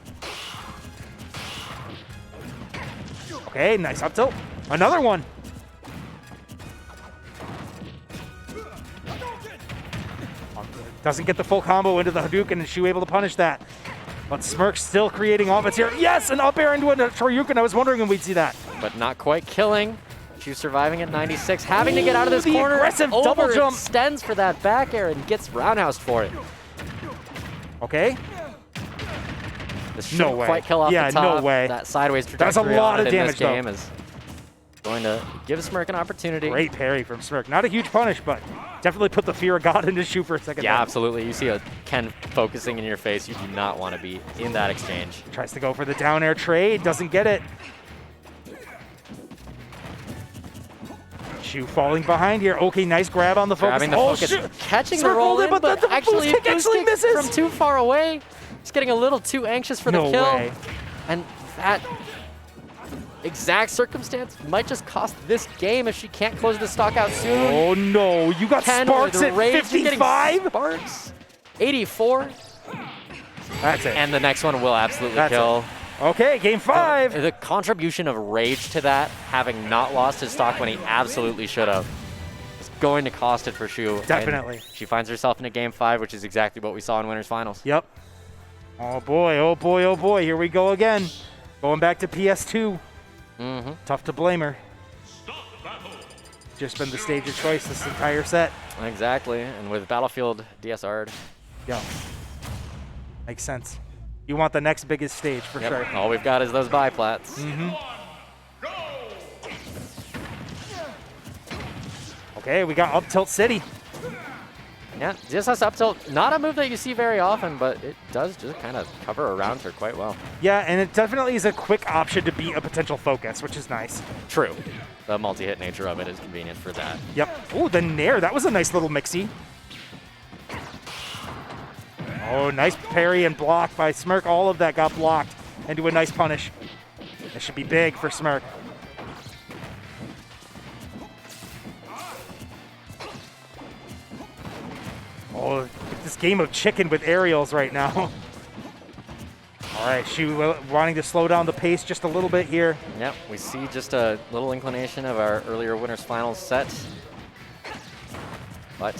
Okay, nice up tilt. Another one. Doesn't get the full combo into the Hadouken, and Shu able to punish that. But Smirk still creating offense here. Yes, an up air into a Shoryuken. I was wondering when we'd see that. But not quite killing. Shu surviving at 96, having to get out of this Ooh, the corner. aggressive double jump. Extends for that back air and gets roundhoused for it. Okay. This No shouldn't way. quite kill off Yeah, the top. no way. That sideways That's a trajectory lot on of it in damage, this though. game is going to give Smirk an opportunity. Great parry from Smirk. Not a huge punish, but definitely put the fear of God into Shu for a second. Yeah, there. absolutely. You see a Ken focusing in your face. You do not want to be in that exchange. Tries to go for the down air trade, doesn't get it. Shu falling behind here. Okay, nice grab on the focus. Grabbing the oh, focus, Shu. catching Smirk the roll rolled in, it, but but the actually boost kick boost actually kick misses. from too far away. Just getting a little too anxious for the No kill. way. And that exact circumstance might just cost this game if she can't close the stock out soon. Oh no, you got Ken Sparks with at rage, getting 55? Sparks, 84, That's it. and the next one will absolutely That's kill. Okay, game 5. The contribution of rage to that, having not lost his stock when he absolutely should have, is going to cost it for Shu. and Definitely. she finds herself in a game 5, which is exactly what we saw in winners finals. Yep. Oh boy, oh boy, oh boy. Here we go again. Going back to PS2. Mm-hmm. Tough to blame her. just been the stage of choice this entire set. Exactly, and with Battlefield DSR'd. Yeah. Makes sense. You want the next biggest stage for Yep. sure. All we've got is those biplats. Okay, we got Up Tilt City. Yeah, DSS up tilt, not a move that you see very often, but it does just kind of cover around her quite well. Yeah, and it definitely is a quick option to beat a potential focus, which is nice. True. The multi-hit nature of it is convenient for that. Yep. Ooh, the Nair. That was a nice little mixie. Oh, nice parry and block by Smirk. All of that got blocked into a nice punish. That should be big for Smirk. Oh, this game of chicken with aerials right now. All right, she wanting to slow down the pace just a little bit here. Yep, we see just a little inclination of our earlier winners finals set. But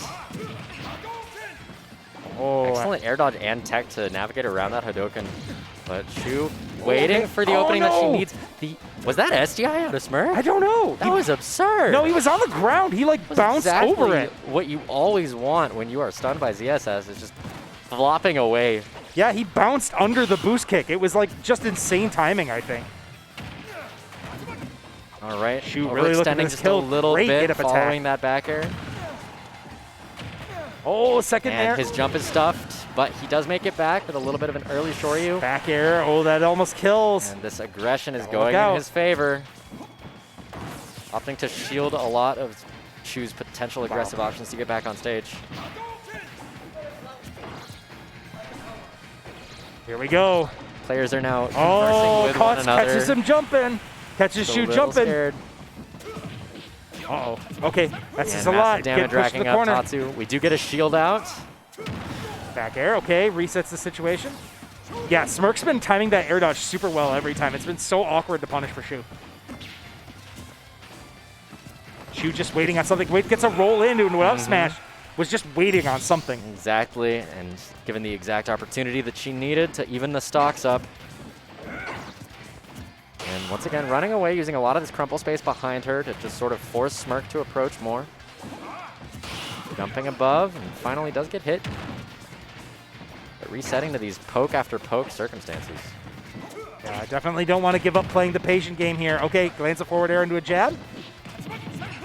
excellent air dodge and tech to navigate around that Hadoken. But Shu waiting for the opening that she needs. Was that SDI out of Smirk? I don't know. That was absurd. No, he was on the ground. He like bounced over it. What you always want when you are stunned by ZSS is just flopping away. Yeah, he bounced under the boost kick. It was like just insane timing, I think. All right, Shu really looking for overextending this just kill. a little Great bit get-up attack. following that back air. Oh, second And air. his jump is stuffed, but he does make it back with a little bit of an early Shoryu. Back air. Oh, that almost kills. And this aggression is Look going in out. his favor. Opting to shield a lot of Shu's potential aggressive options to get back on stage. Here we go. Players are now conversing Oh, with one another. catches him jumping. Catches Just a Shu little jumping. scared. Uh-oh. Okay, that's just a And lot. massive damage Get pushed to racking the up corner. Tatsu. We do get a shield out. Back air, okay, resets the situation. Yeah, Smirk's been timing that air dodge super well every time. It's been so awkward to punish for Shu. Shu just waiting on something. Wait, gets a roll into an up smash. Was just waiting on something. Exactly, and given the exact opportunity that she needed to even the stocks up. And once again, running away, using a lot of this crumple space behind her to just sort of force Smirk to approach more. Jumping above, and finally does get hit. But resetting to these poke after poke circumstances. Yeah, I definitely don't want to give up playing the patient game here. Okay, lands a forward air into a jab.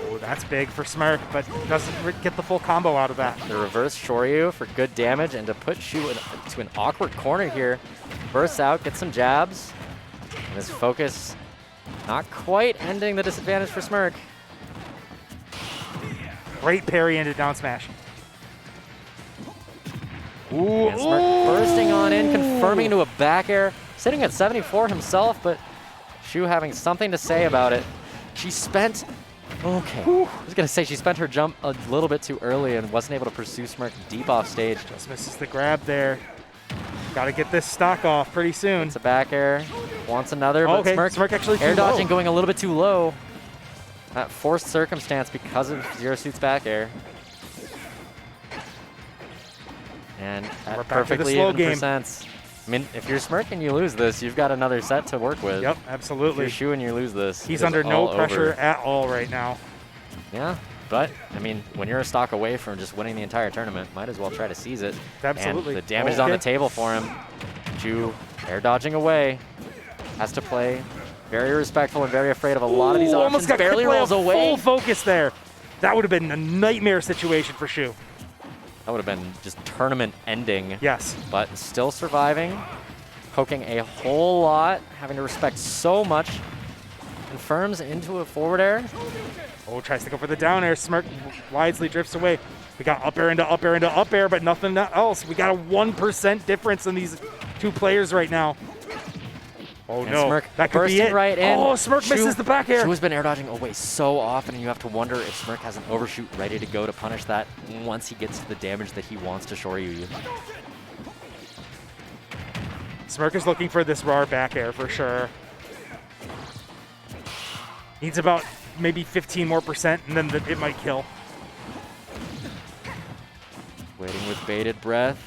Oh, that's big for Smirk, but doesn't get the full combo out of that. The reverse Shoryu for good damage, and to put Shu into an awkward corner here. Bursts out, gets some jabs. And his focus not quite ending the disadvantage for Smirk. Great parry into down smash. Ooh, And Smirk bursting on in, confirming into a back air. Sitting at 74 himself, but Shu having something to say about it. She spent, okay, I was going to say she spent her jump a little bit too early and wasn't able to pursue Smirk deep off stage. Just misses the grab there. Got to get this stock off pretty soon. It's a back air, wants another, but Okay, Smirk actually too air dodging low. going a little bit too low. That forced circumstance because of Zero Suit's back air. And We're that back to the perfectly slow even game. percents. I mean, if you're Smirk and you lose this, you've got another set to work with. Yep, If absolutely. you're Shu and you lose this, He's it is under no all pressure over. at all right now. Yeah, but I mean, when you're a stock away from just winning the entire tournament, might as well try to seize it. Absolutely. And the damage is on the Okay. table for him. Shu air dodging away, has to play very respectful and very afraid of a lot of these Ooh, options. almost got Barely Crippler rolls away. full focus there. That would have been a nightmare situation for Shu. That would have been just tournament ending. Yes. But still surviving, poking a whole lot, having to respect so much. Confirms into a forward air. Oh, tries to go for the down air. Smirk wisely drifts away. We got up air into up air into up air, but nothing else. We got a 1% difference in these two players right now. Oh And no, Smirk that could be bursting it. right in. Oh, Smirk Shu- misses the back air. Shu has been air dodging away so often, and you have to wonder if Smirk has an overshoot ready to go to punish that once he gets to the damage that he wants to Shoryu you. Smirk is looking for this raw back air for sure. Needs about maybe 15 more percent, and then it might kill. Waiting with bated breath.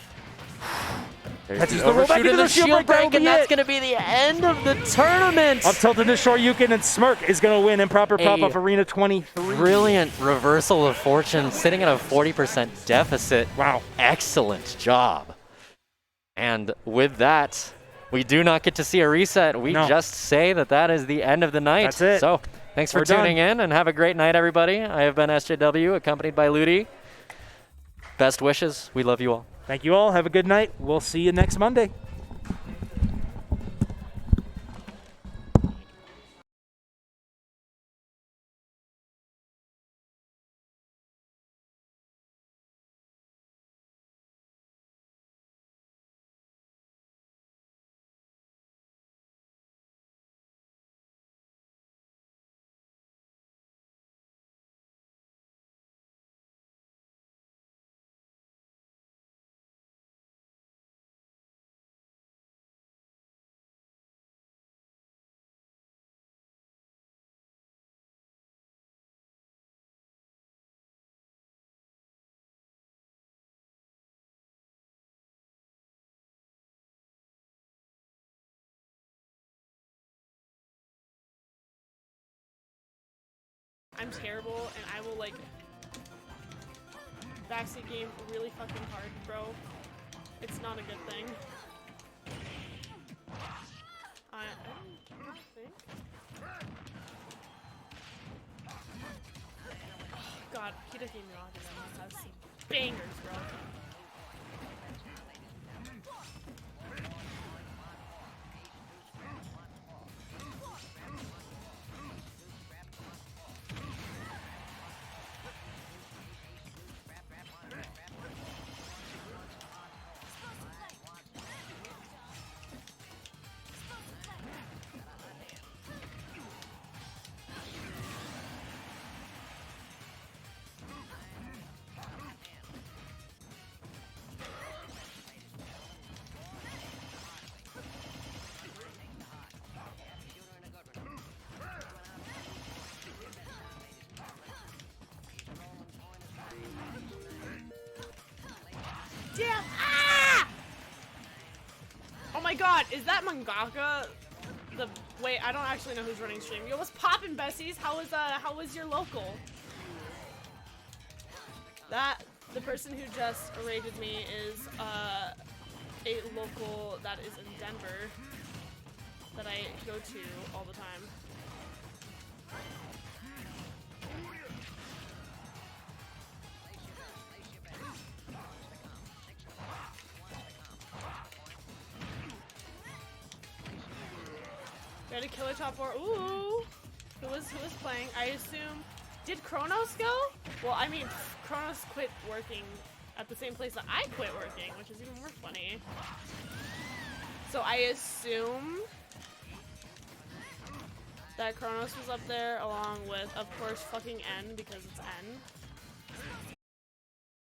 Catches the roll back into the shield break, and that's it. going to be the end of the tournament. Up tilted to Shoryuken, and Smirk is going to win Improper Popoff Arena 23. Brilliant reversal of fortune, sitting at a 40% deficit. Wow. Excellent job. And with that, we do not get to see a reset. We just say that that is the end of the night. That's it. So thanks for tuning in, and have a great night, everybody. I have been SJW, accompanied by Ludi. Best wishes. We love you all. Thank you all. Have a good night. We'll see you next Monday. I'm terrible, and I will, like, backseat game really fucking hard, bro. It's not a good thing. I don't think. Oh, God, Hideki Mirage has some bangers, bro. Damn! Ah! Oh my God, is that Mangaka? Wait, I don't actually know who's running stream. Yo, what's poppin', Bessies? How was your local? The person who just raided me is a local that is in Denver that I go to all the time. Got a killer top 4. Ooh! Who was playing? I assume. Did Kronos go? Well, I mean, Kronos quit working at the same place that I quit working, which is even more funny. So I assume that Kronos was up there along with, of course, fucking N, because it's N.